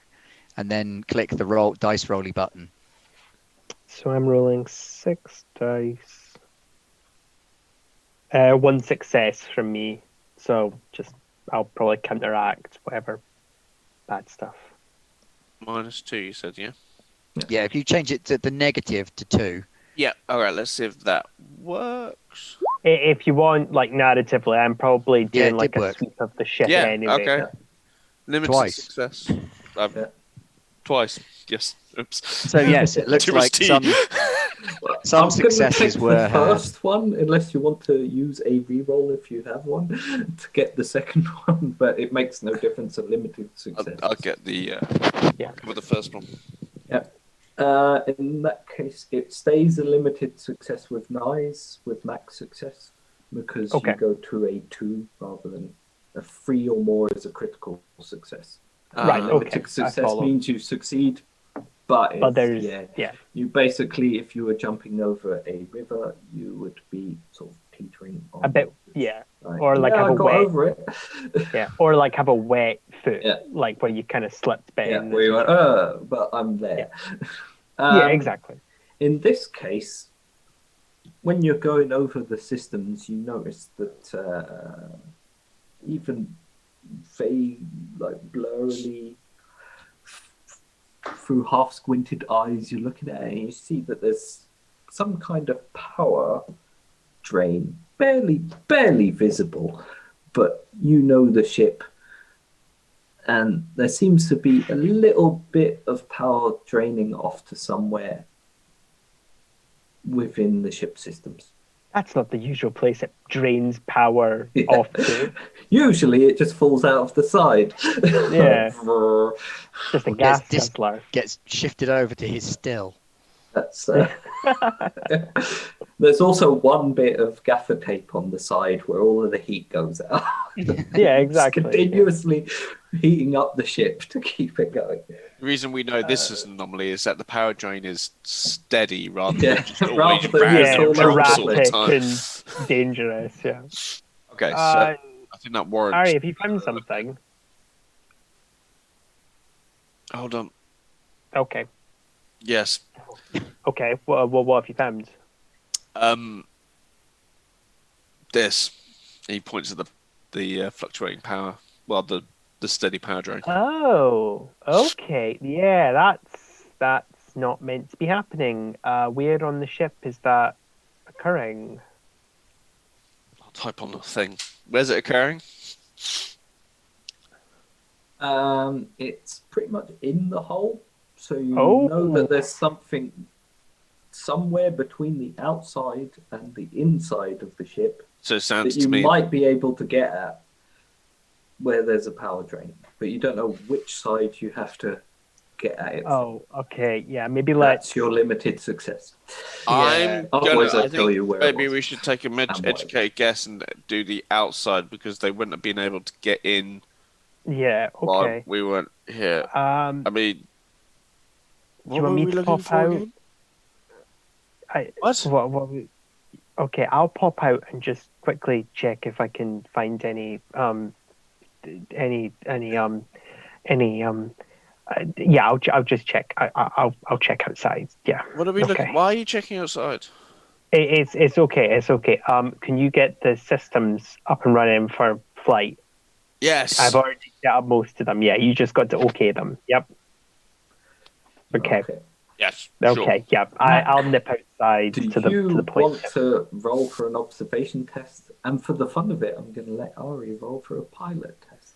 and then click the dice rolly button. So I'm rolling 6 dice. 1 success from me. So I'll probably counteract whatever bad stuff. -2, you said, yeah? Yeah, if you change it to the negative to 2. Yeah, alright, let's see if that works. If you want, like, narratively, I'm probably Yeah, doing it like did a work. sweep of the ship Yeah, anyway. okay. Yeah. Limited Twice. success. Yeah. Twice, yes. Oops. So yes, it looks Too much like tea. some Well, Some I'm gonna successes take were the first one, unless you want to use a reroll if you have one to get the second one. But it makes no difference. A limited success. I'll get the Yeah. with the first one. In that case, it stays a limited success with Nyes, with max success, because Okay. you go to a 2 rather than a 3 or more is a critical success. Right, okay, Limited I success follow. means you succeed But But it's, there's yeah, you basically, if you were jumping over a river, you would be sort of teetering on a bit, waters. yeah, Like, or like yeah, have I a got wet, over it. yeah, or like have a wet foot, Yeah. like where you kind of slipped bit Yeah, in. where as you you went, jump. but I'm there. Yeah, exactly. In this case, when you're going over the systems, you notice that even very like blurrily through half squinted eyes, you're looking at it and you see that there's some kind of power drain, barely visible, but you know the ship. And there seems to be a little bit of power draining off to somewhere within the ship systems. That's not the usual place it drains power Yeah. off to. Usually it just falls out of the side. Yeah. Just a gas Gets guzzler. gets shifted over to his still. That's there's also one bit of gaffer tape on the side where all of the heat goes out. Yeah, exactly. It's continuously heating up the ship to keep it going. The reason we know this is an anomaly is that the power drain is steady rather Yeah, than just always rather than bad Yeah, all over the drops all the erratic time. and dangerous. Yeah. Okay, so Uh, I think that warrants. Ari, have you found something? Hold on. Okay. Yes. Okay. What have you found? This. He points at the fluctuating power. Well, the steady power drain. Oh, okay. Yeah, that's not meant to be happening. Where on the ship is that occurring? I'll type on the thing. Where's it occurring? It's pretty much in the hull, so you Oh. know that there's something somewhere between the outside and the inside of the ship So it sounds that you to me. might be able to get at where there's a power drain, but you don't know which side you have to get at it from. Oh, okay. Yeah, maybe let's. That's your limited success. I'm Otherwise, gonna. I I'd tell think you where it maybe was. we should take a And what it educated guess and do the outside because they wouldn't have been able to get in Yeah. while Okay. we weren't here. I mean, Do what you were want me we to looking pop for out? again? What? What? Okay, I'll pop out and just quickly check if I can find any yeah, I'll just check. I'll check outside. Yeah. What are we looking? Okay. Why are you checking outside? It's okay. It's okay. Can you get the systems up and running for flight? Yes. I've already set up most of them. Yeah, you just got to okay them. Yep. Okay. Yes. Okay. Sure. Yep. I'll nip outside Do to the you point. want to roll for an observation test? And for the fun of it, I'm going to let Ari roll for a pilot test.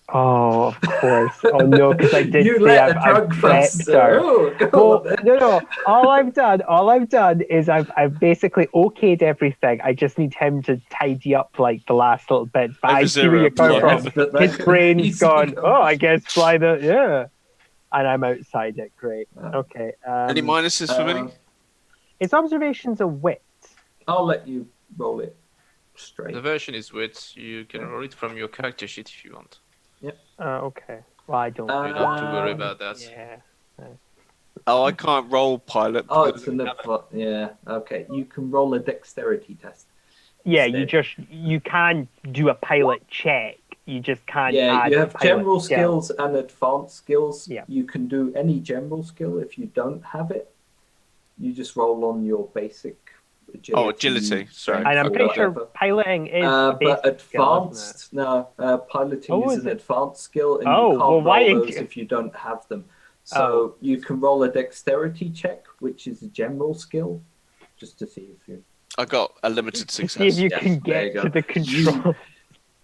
Oh, of course. Oh no, because I did You say let I've a drug prepped buster. her. Oh, go Well, on then. no. All I've done is I've basically okayed everything. I just need him to tidy up like the last little bit. But Over I see where you're coming zero. from. But His that brain's easily gone. goes. Oh, I guess fly the yeah. And I'm outside it. Great. Okay. Any minuses for me? Its observations are wit. I'll let you roll it straight. The version is wit. You can roll it from your character sheet if you want. Okay. Well, I don't. You don't have to worry about that. Yeah. Oh, I can't roll pilot. Oh, because it's yeah. Okay, you can roll a dexterity test. Yeah, instead. you can do a pilot check. You just can't. Yeah, add you have pilot general skill. skills and advanced skills. Yeah. You can do any general skill if you don't have it. You just roll on your basic agility. Oh, agility, sorry. strength, And I'm or pretty sure whatever. piloting is a basic But skill, isn't it? advanced, piloting Oh, is is an it? advanced skill, and Oh, you can't well, why roll ain't those you- if you don't have them. So you can roll a dexterity check, which is a general skill, just to see if you. I got a limited To see if success. you Yes, can there you get go. to the control.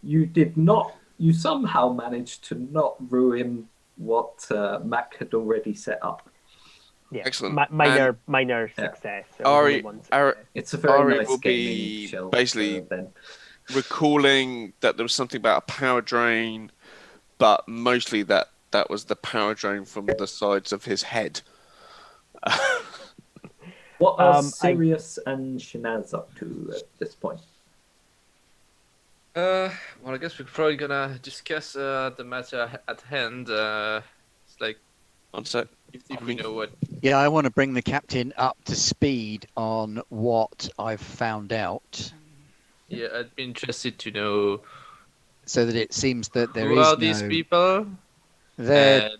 You did not. You somehow managed to not ruin what Mac had already set up. Yeah. Excellent. Minor Yeah. success. It was Ari, only one success. It's a very Ari nice will gaming be shell. basically- then. Recalling that there was something about a power drain, but mostly that was the power drain from the sides of his head. What are I- Sirius and Shanaz up to at this point? Well, I guess we're probably gonna discuss the matter at hand. It's like One sec. If we know what. Yeah, I want to bring the captain up to speed on what I've found out, Yeah, I'd be interested to know so that it seems that there who is are these no. people. There, And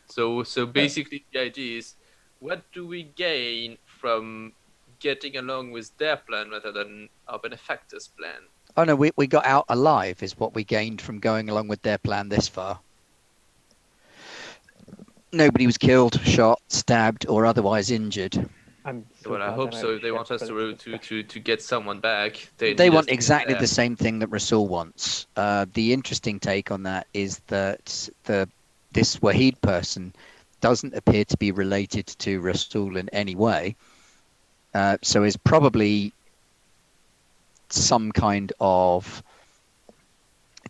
so basically the idea is, what do we gain from getting along with their plan rather than our benefactor's plan? oh no, we got out alive is what we gained from going along with their plan this far. Nobody was killed, shot, stabbed, or otherwise injured. I'm so Well, I glad hope I'm so. out If they want ship us for this to get someone back, they They need us want to get exactly there. the same thing that Rasul wants. The interesting take on that is that this Wahid person doesn't appear to be related to Rasul in any way, so is probably some kind of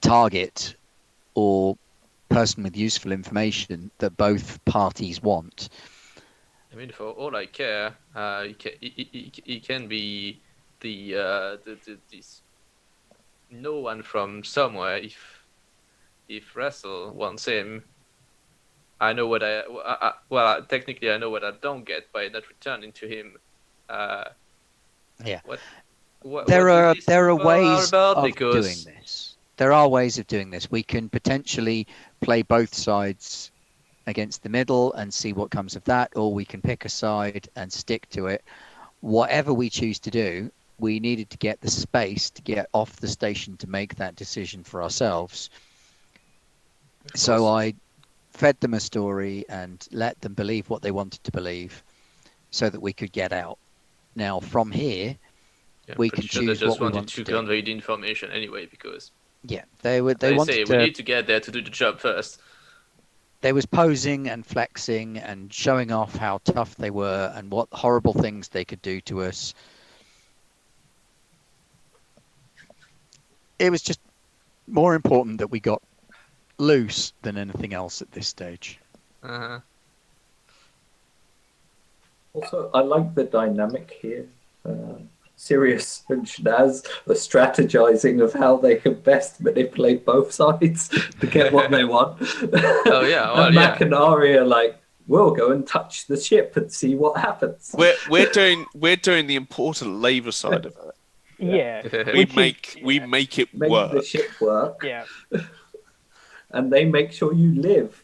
target or person with useful information that both parties want. I mean, for all I care, he can be this no one from somewhere. If Russell wants him, I know what well, technically I know what I don't get by not returning to him. Yeah. What There do these are people are ways about? of Because doing this. There are ways of doing this. We can potentially play both sides against the middle and see what comes of that, or we can pick a side and stick to it. Whatever we choose to do, we needed to get the space to get off the station to make that decision for ourselves. So I fed them a story and let them believe what they wanted to believe so that we could get out. Now, from here, we can sure they choose just what we wanted want to to do. convey the information anyway, because Yeah, they they wanted say to. we need to get there to do the job first. They was posing and flexing and showing off how tough they were and what horrible things they could do to us. It was just more important that we got loose than anything else at this stage. Uh-huh. Also, I like the dynamic here. Sirius and Shanaz are strategizing of how they can best manipulate both sides to get what they want. Oh yeah, well, and yeah. Mac and Ari are like, we'll go and touch the ship and see what happens. We're doing the important labour side of it. Yeah. We Which make it Make work. the ship work, Yeah. and they make sure you live.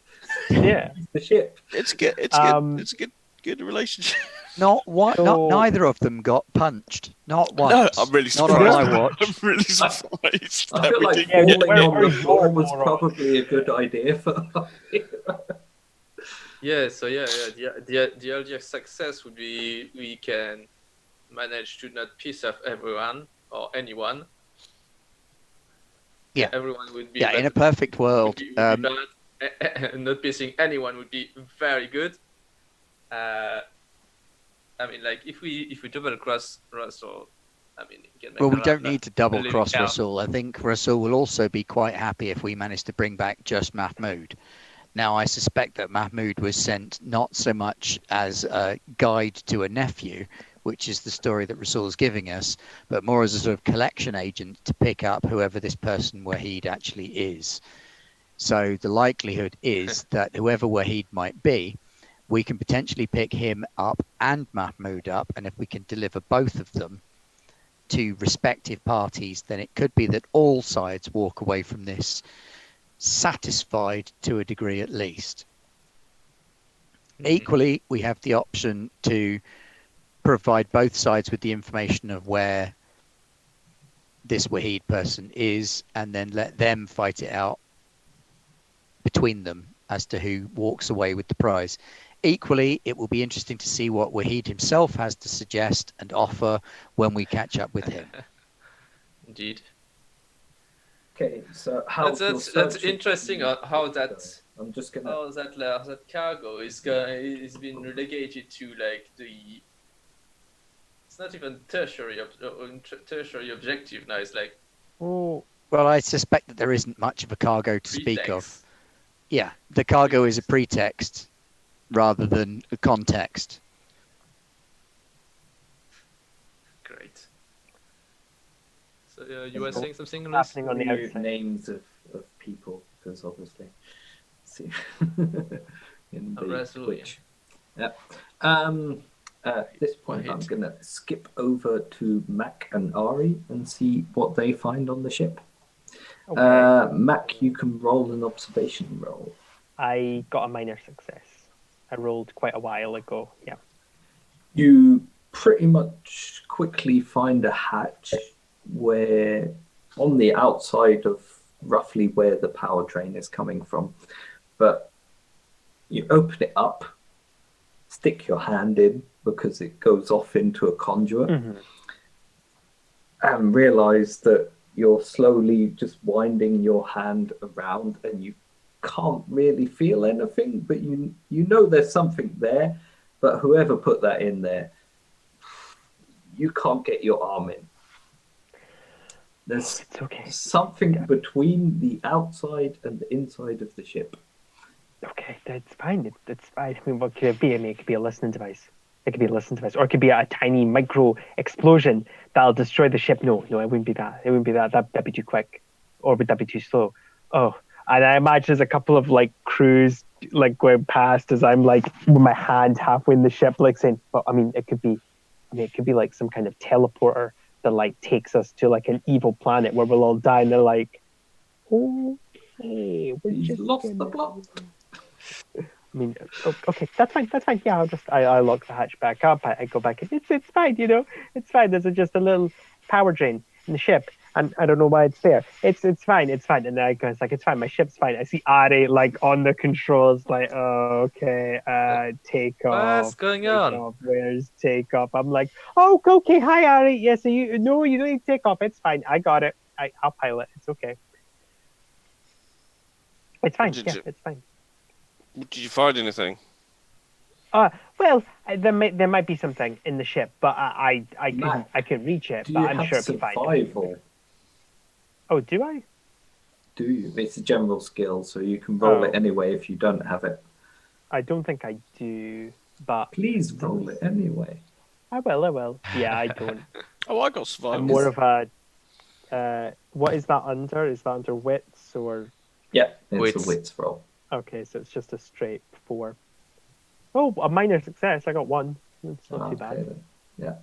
Yeah. The ship. It's good. It's Um, good. It's a good relationship. Not neither of them got punched. Not once. No, I'm really Not surprised. on my watch. I'm really surprised. I that feel we like didn't get- falling on the where's floor your was moron? probably a good idea for. Yeah, so the ideal success would be we can manage to not piss off everyone or anyone. Yeah. Everyone would be Yeah, bad. in a perfect world. Would be bad. Not pissing anyone would be very good. I mean, like if we double cross Russell, I mean, we can make Well, a we lot don't of need to double living cross hell. Rasul. I think Rasul will also be quite happy if we manage to bring back just Mahmoud. Now, I suspect that Mahmoud was sent not so much as a guide to a nephew, which is the story that Rasul is giving us, but more as a sort of collection agent to pick up whoever this person Wahid actually is. So the likelihood is that whoever Wahid might be, we can potentially pick him up and Mahmoud up, and if we can deliver both of them to respective parties, then it could be that all sides walk away from this satisfied to a degree at least. Equally, we have the option to provide both sides with the information of where this Wahid person is and then let them fight it out between them as to who walks away with the prize. Equally, it will be interesting to see what Wahid himself has to suggest and offer when we catch up with him. Indeed. Okay, so how That's interesting. How that I'm just gonna. how that cargo is been relegated to like the. It's not even tertiary objective now. It's like. oh, Well, I suspect that there isn't much of a cargo to speak of. pretext. Yeah, the cargo is a pretext rather than a context. Great. So you were So saying something, Luis? happening on the New outside. names of people, because obviously, see, in the Absolutely. Twitch. Yeah. At this point, I'm going to skip over to Mac and Ari and see what they find on the ship. Okay. Mac, you can roll an observation roll. I got a minor success. I rolled quite a while ago. Yeah. You pretty much quickly find a hatch where, on the outside of roughly where the power train is coming from, but you open it up, stick your hand in because it goes off into a conduit, and realize that you're slowly just winding your hand around and you can't really feel anything, but you know there's something there, but whoever put that in there, you can't get your arm in. There's It's okay. something between the outside and the inside of the ship. Okay, that's fine. It's fine. I mean, what could it be? I mean, it could be a listening device. It could be a listening device, or it could be a tiny micro explosion that'll destroy the ship. No, it wouldn't be that. It wouldn't be that. That'd be too quick, or would that be too slow? Oh, and I imagine there's a couple of like crews like going past as I'm like with my hand halfway in the ship, like saying, "Well, I mean, it could be like some kind of teleporter that like takes us to like an evil planet where we'll all die." And they're like, "Oh, hey, we're He's just lost the plot. I mean, okay, that's fine. Yeah, I lock the hatch back up. I go back. It's fine, it's fine. There's just a little power drain in the ship, and I don't know why it's there. It's fine. And I go, it's like, it's fine. My ship's fine. I see Ari like on the controls, like, oh, okay, take off. What's going on? Where's take off? I'm like, oh, okay, hi Ari. Yes, you don't need to take off. It's fine. I got it. I'll pilot. It's okay. It's fine. Yeah, it's fine. Did you find anything? Well, there might be something in the ship, but I couldn't reach it. But I'm sure it'll be fine. Survival? Oh, do I? Do you? It's a general skill, so you can roll it anyway if you don't have it. I don't think I do, but please roll it anyway. I will. Yeah, I don't. Oh, I got survival. I'm more of a. What is that under? Is that under wits or? Yeah, it's a wits roll. Okay, so it's just a straight 4. Oh, a minor success. I got 1. It's not too bad. Then. Yeah.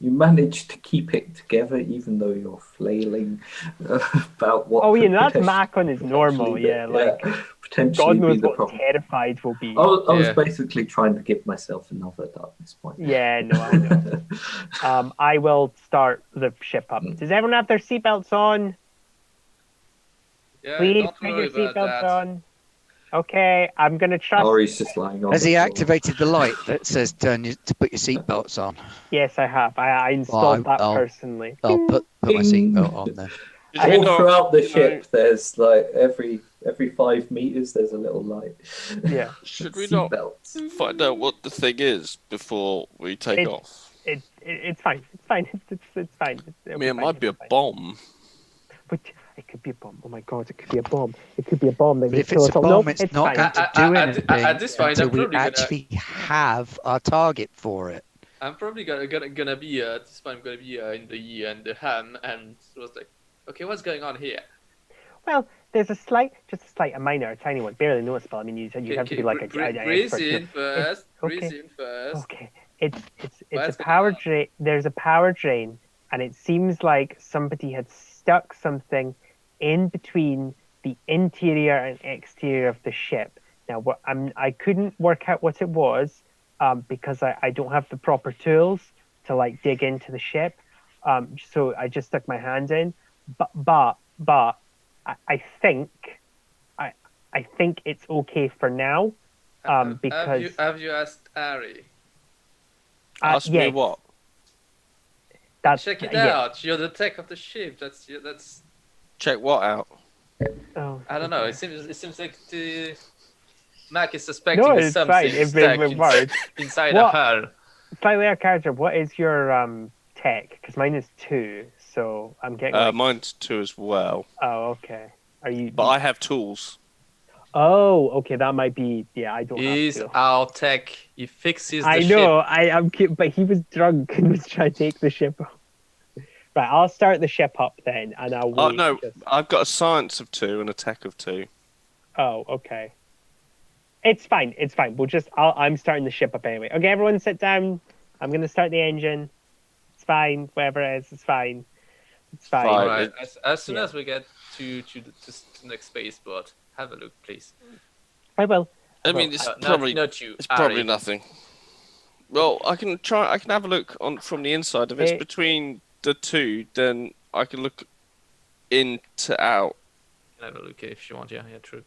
You managed to keep it together even though you're flailing about what. Oh, that's Mac on his normal. Yeah, like potentially God knows be the what problem. Terrified will be. I was basically trying to give myself another darkness point. Yeah, no, I know. I will start the ship up. Does everyone have their seatbelts on? Yeah, please don't put worry your about seatbelts that. on. Okay, I'm gonna trust. Ori's just lying on. Has the he floor. activated the light that says to put your seatbelts on? Yes, I have. I installed that personally. I'll put my seatbelt on then. All throughout the ship, there's like every 5 meters, there's a little light. Yeah. Should we not find out what the thing is before we take off? It's fine. It's fine. It's fine. I mean, it might be a bomb. But it could be a bomb. Oh my God, it could be a bomb. It could be a bomb. But if it's a bomb, it's not going to do anything at this point, until I'm probably we actually have our target for it. I'm probably gonna be at this point. I'm gonna be in the ham, and it was like, okay, what's going on here? Well, there's a minor, a tiny one, barely noticeable. I mean, you have to be like a breathe in first. Breathe in first. Okay, it's a power drain. There's a power drain, and it seems like somebody had stuck something in between the interior and exterior of the ship. Now, I couldn't work out what it was because I don't have the proper tools to like dig into the ship. So I just stuck my hand in. But I think it's okay for now. Because have you asked Ari? Ask me what? Check it out. You're the tech of the ship. That's. Check what out? Oh, I don't know. It seems like the Mac is suspecting there's something inside of her. Slightly out of character. What is your tech? Because mine is 2, so I'm getting. Mine's 2 as well. Oh, okay. Are you? But I have tools. Oh, okay. That might be. Yeah, I don't. He's have our tech. He fixes the I ship. know. I'm kidding, but he was drunk and was trying to take the ship up. Right, I'll start the ship up then, and I'll wait. Oh no, I've got a science of 2 and a tech of 2. Oh, okay. It's fine. It's fine. I'm starting the ship up anyway. Okay, everyone sit down. I'm going to start the engine. It's fine. Whatever it is, it's fine. It's fine. Fine. All right. As soon Yeah. as we get to the next spaceport, have a look, please. I will. I mean, it's Not probably you. it's probably Ari. nothing. Well, I can have a look on from the inside. If it's between the two, then I can look in to out. Have a look if you want. Yeah, true.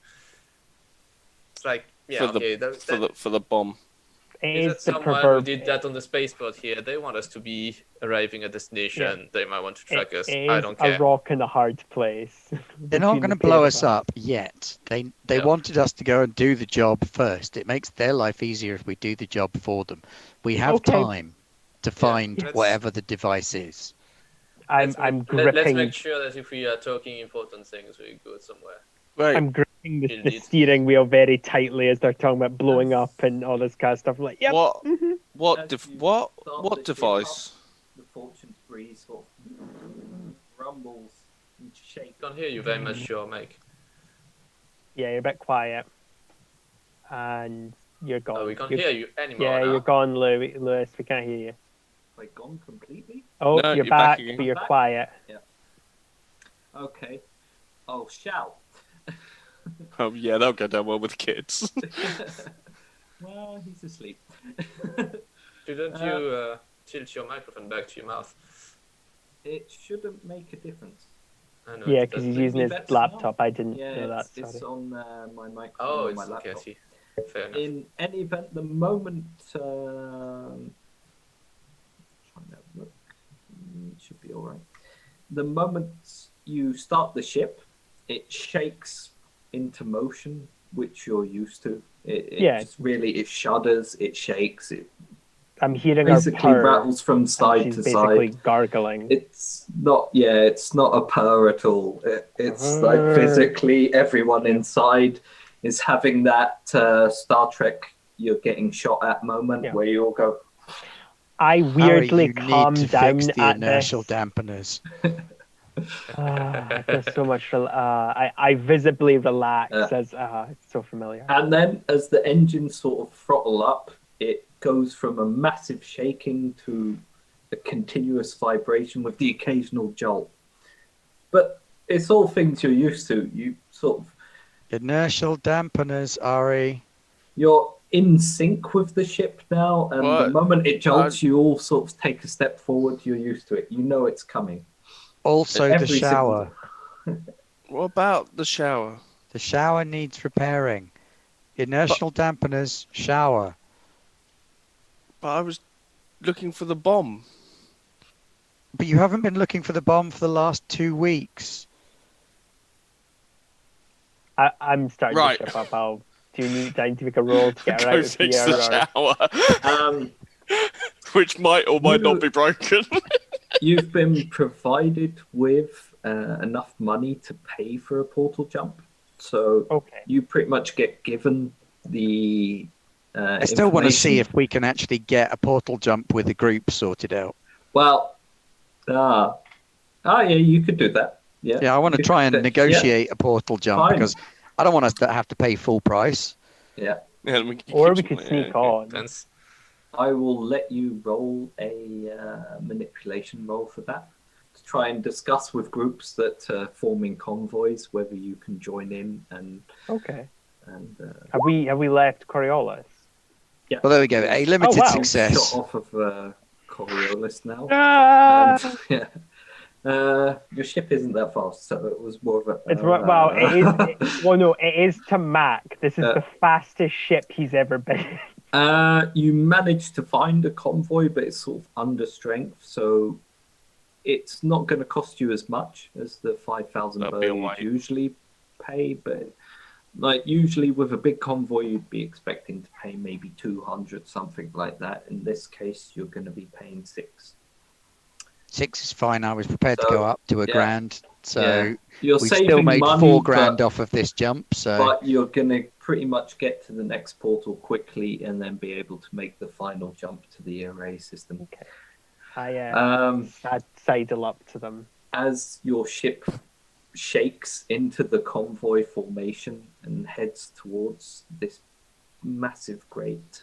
It's like For the bomb. Is that someone who did that on the spaceport here? They want us to be arriving at destination. Yeah. They might want to track us. It I is don't care. a rock and a hard place. They're not going to blow us up yet. They wanted us to go and do the job first. It makes their life easier if we do the job for them. We have time to find whatever the device is. I'm gripping. Let's make sure that if we are talking important things, we go somewhere. Right. I'm gripping the steering wheel very tightly as they're talking about blowing up and all this kind of stuff. I'm like, yep. What device? The fortune breeze sort of rumbles and shakes. Can't hear you very much, sure, Mike. Yeah, you're a bit quiet, and you're gone. Oh, we can't hear you anymore. Yeah, now. you're gone, Lewis. We can't hear you. Like gone completely? Oh, No, you're you're back back, again. but you're Back? quiet. Yeah. Okay. I'll shout. Oh yeah, that'll go down well with kids. Well, he's asleep. Shouldn't you tilt your microphone back to your mouth? It shouldn't make a difference. I know, Yeah, it because doesn't. he's using his better laptop. I didn't Yeah, know that. it's Sorry. on my microphone Oh, on it's my okay, I laptop. see. Fair enough. In any event, the moment trying to look, it should be all right. The moment you start the ship, it shakes into motion, which you're used to. It shudders, it shakes, it I'm hearing basically her purr, rattles from and side she's to basically side. gargling. It's not a purr at all. It's like physically everyone inside is having that Star Trek you're getting shot at moment where you all go. I weirdly Harry, you calm need to down fix the at inertial this. dampeners. There's so much. I visibly relax as it's so familiar. And then as the engines sort of throttle up, it goes from a massive shaking to a continuous vibration with the occasional jolt. But it's all things you're used to. You sort of Inertial dampeners, Ari. You're in sync with the ship now, and the moment it jolts, you all sort of take a step forward. You're used to it. You know it's coming. Also, the Every shower. What about the shower? The shower needs repairing. Inertial dampeners, shower. But I was looking for the bomb. But you haven't been looking for the bomb for the last 2 weeks. I'm starting to ship up. Do you need to make a roll to get her out Go of fix here? the shower. Which might or might not be broken. You've been provided with enough money to pay for a portal jump, so you pretty much get given the. I still want to see if we can actually get a portal jump with the group sorted out. Well, yeah, you could do that. Yeah, I want to try and negotiate a portal jump because I don't want us to have to pay full price. Yeah. We could sneak on. I will let you roll a manipulation roll for that to try and discuss with groups that are forming convoys whether you can join in and. Okay. And have we left Coriolis? Yeah. Well, there we go. A limited success. Shot off of Coriolis now. Ah! Your ship isn't that fast, so it was more of a. It is to Mac. This is the fastest ship he's ever been. You managed to find a convoy, but it's sort of under strength, so it's not going to cost you as much as the 5,000 you'd usually pay. But like usually with a big convoy, you'd be expecting to pay maybe 200, something like that. In this case, you're going to be paying 6. 6 is fine. I was prepared to go up to $1,000, so we still made money, $4,000 off of this jump. So, but you're going to pretty much get to the next portal quickly, and then be able to make the final jump to the array system. Okay. I'd sidle up to them as your ship shakes into the convoy formation and heads towards this massive great.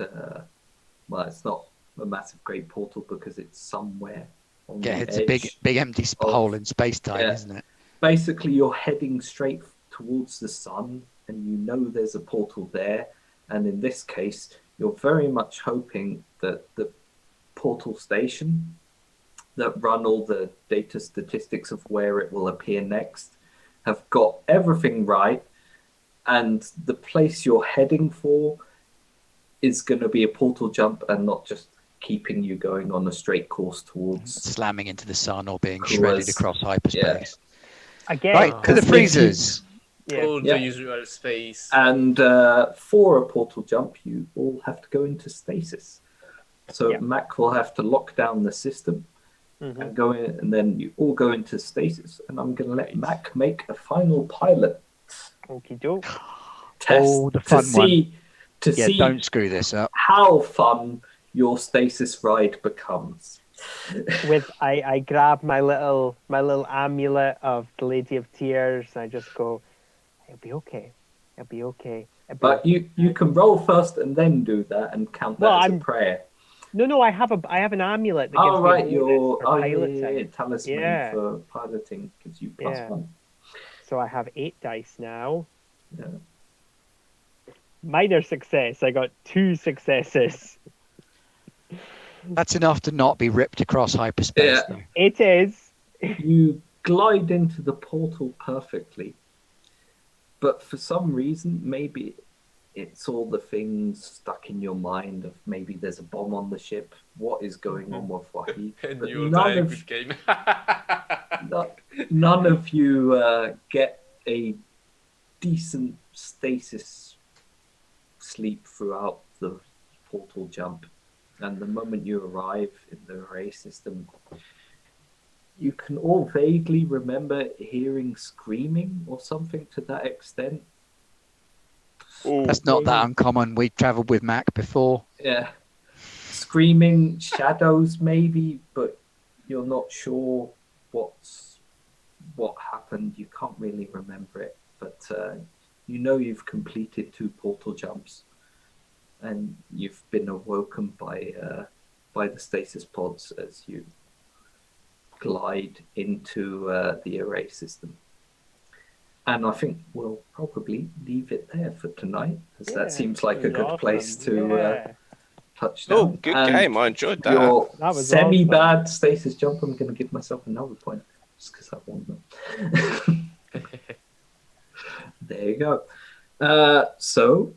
Well, it's not a massive great portal because it's somewhere on Yeah, the it's a edge. big empty of- hole in space time, yeah. isn't it? Basically, you're heading straight towards the sun, and you know there's a portal there. And in this case, you're very much hoping that the portal station that run all the data statistics of where it will appear next have got everything right, and the place you're heading for is going to be a portal jump and not just keeping you going on a straight course towards Slamming into the sun or being Cool shredded as- across hyperspace. Again, Right, to the if you- freezers. yeah. All Yeah. the usual space. And for a portal jump, you all have to go into stasis. So Yeah. Mac will have to lock down the system Mhm. and go in, and then you all go into stasis. And I'm going to let Mac make a final pilot Okie doke. test Oh, the to fun one. see to Yeah, see don't screw this up. how fun your stasis ride becomes. I grab my little amulet of the Lady of Tears, and I just go, it'll be okay. It'll be okay. But you can roll first and then do that and count that Well, as I'm- a prayer. No, I have an amulet that gives Oh me right, a your bonus for yeah, piloting. talisman Yeah. for piloting gives you plus Yeah. 1. So I have 8 dice now. Yeah. Minor success. I got 2 successes. That's enough to not be ripped across hyperspace, Yeah. though. It is. You glide into the portal perfectly, but for some reason, maybe it's all the things stuck in your mind of maybe there's a bomb on the ship. What is going on with Wahid? And But you'll none die of with game. none of you get a decent stasis sleep throughout the portal jump. And the moment you arrive in the array system, you can all vaguely remember hearing screaming or something to that extent. That's not that uncommon. We travelled with Mac before. Yeah. Screaming, shadows maybe, but you're not sure what happened. You can't really remember it, but you know you've completed 2 portal jumps, and you've been awoken by the stasis pods as you glide into the array system. And I think we'll probably leave it there for tonight, as that seems like a good place to touch down. Oh, good And game. I enjoyed that. your That was semi-bad stasis jump, I'm going to give myself another point just because I won them. There you go. So,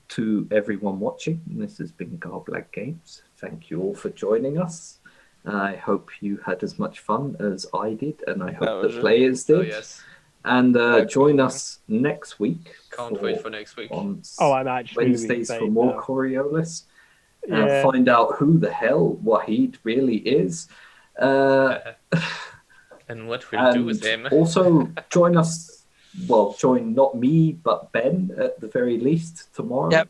to everyone watching, this has been Garblag Games. Thank you all for joining us. I hope you had as much fun as I did, and I hope the was it. players did. Oh, yes. And join cool. us next week. Can't wait for next week. On I'm actually really Wednesdays for excited more now. Coriolis. Yeah. Find out who the hell Wahid really is. And what we'll do with him. Also join us, well, join not me, but Ben at the very least tomorrow. Yep.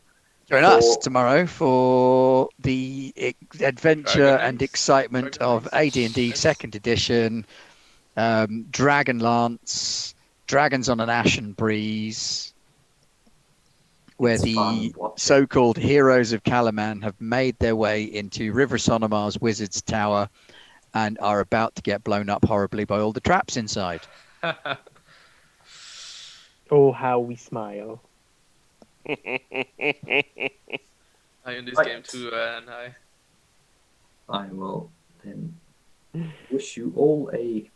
Join us tomorrow for the adventure Dragon and Knights. excitement Dragon of Knights. AD&D Yes. 2nd edition, Dragonlance, Dragons on an Ashen Breeze, where It's fun, the watch it. so-called heroes of Calaman have made their way into River Sonomar's Wizard's Tower and are about to get blown up horribly by all the traps inside. Oh, how we smile. I in this Right. game too, and I will then wish you all a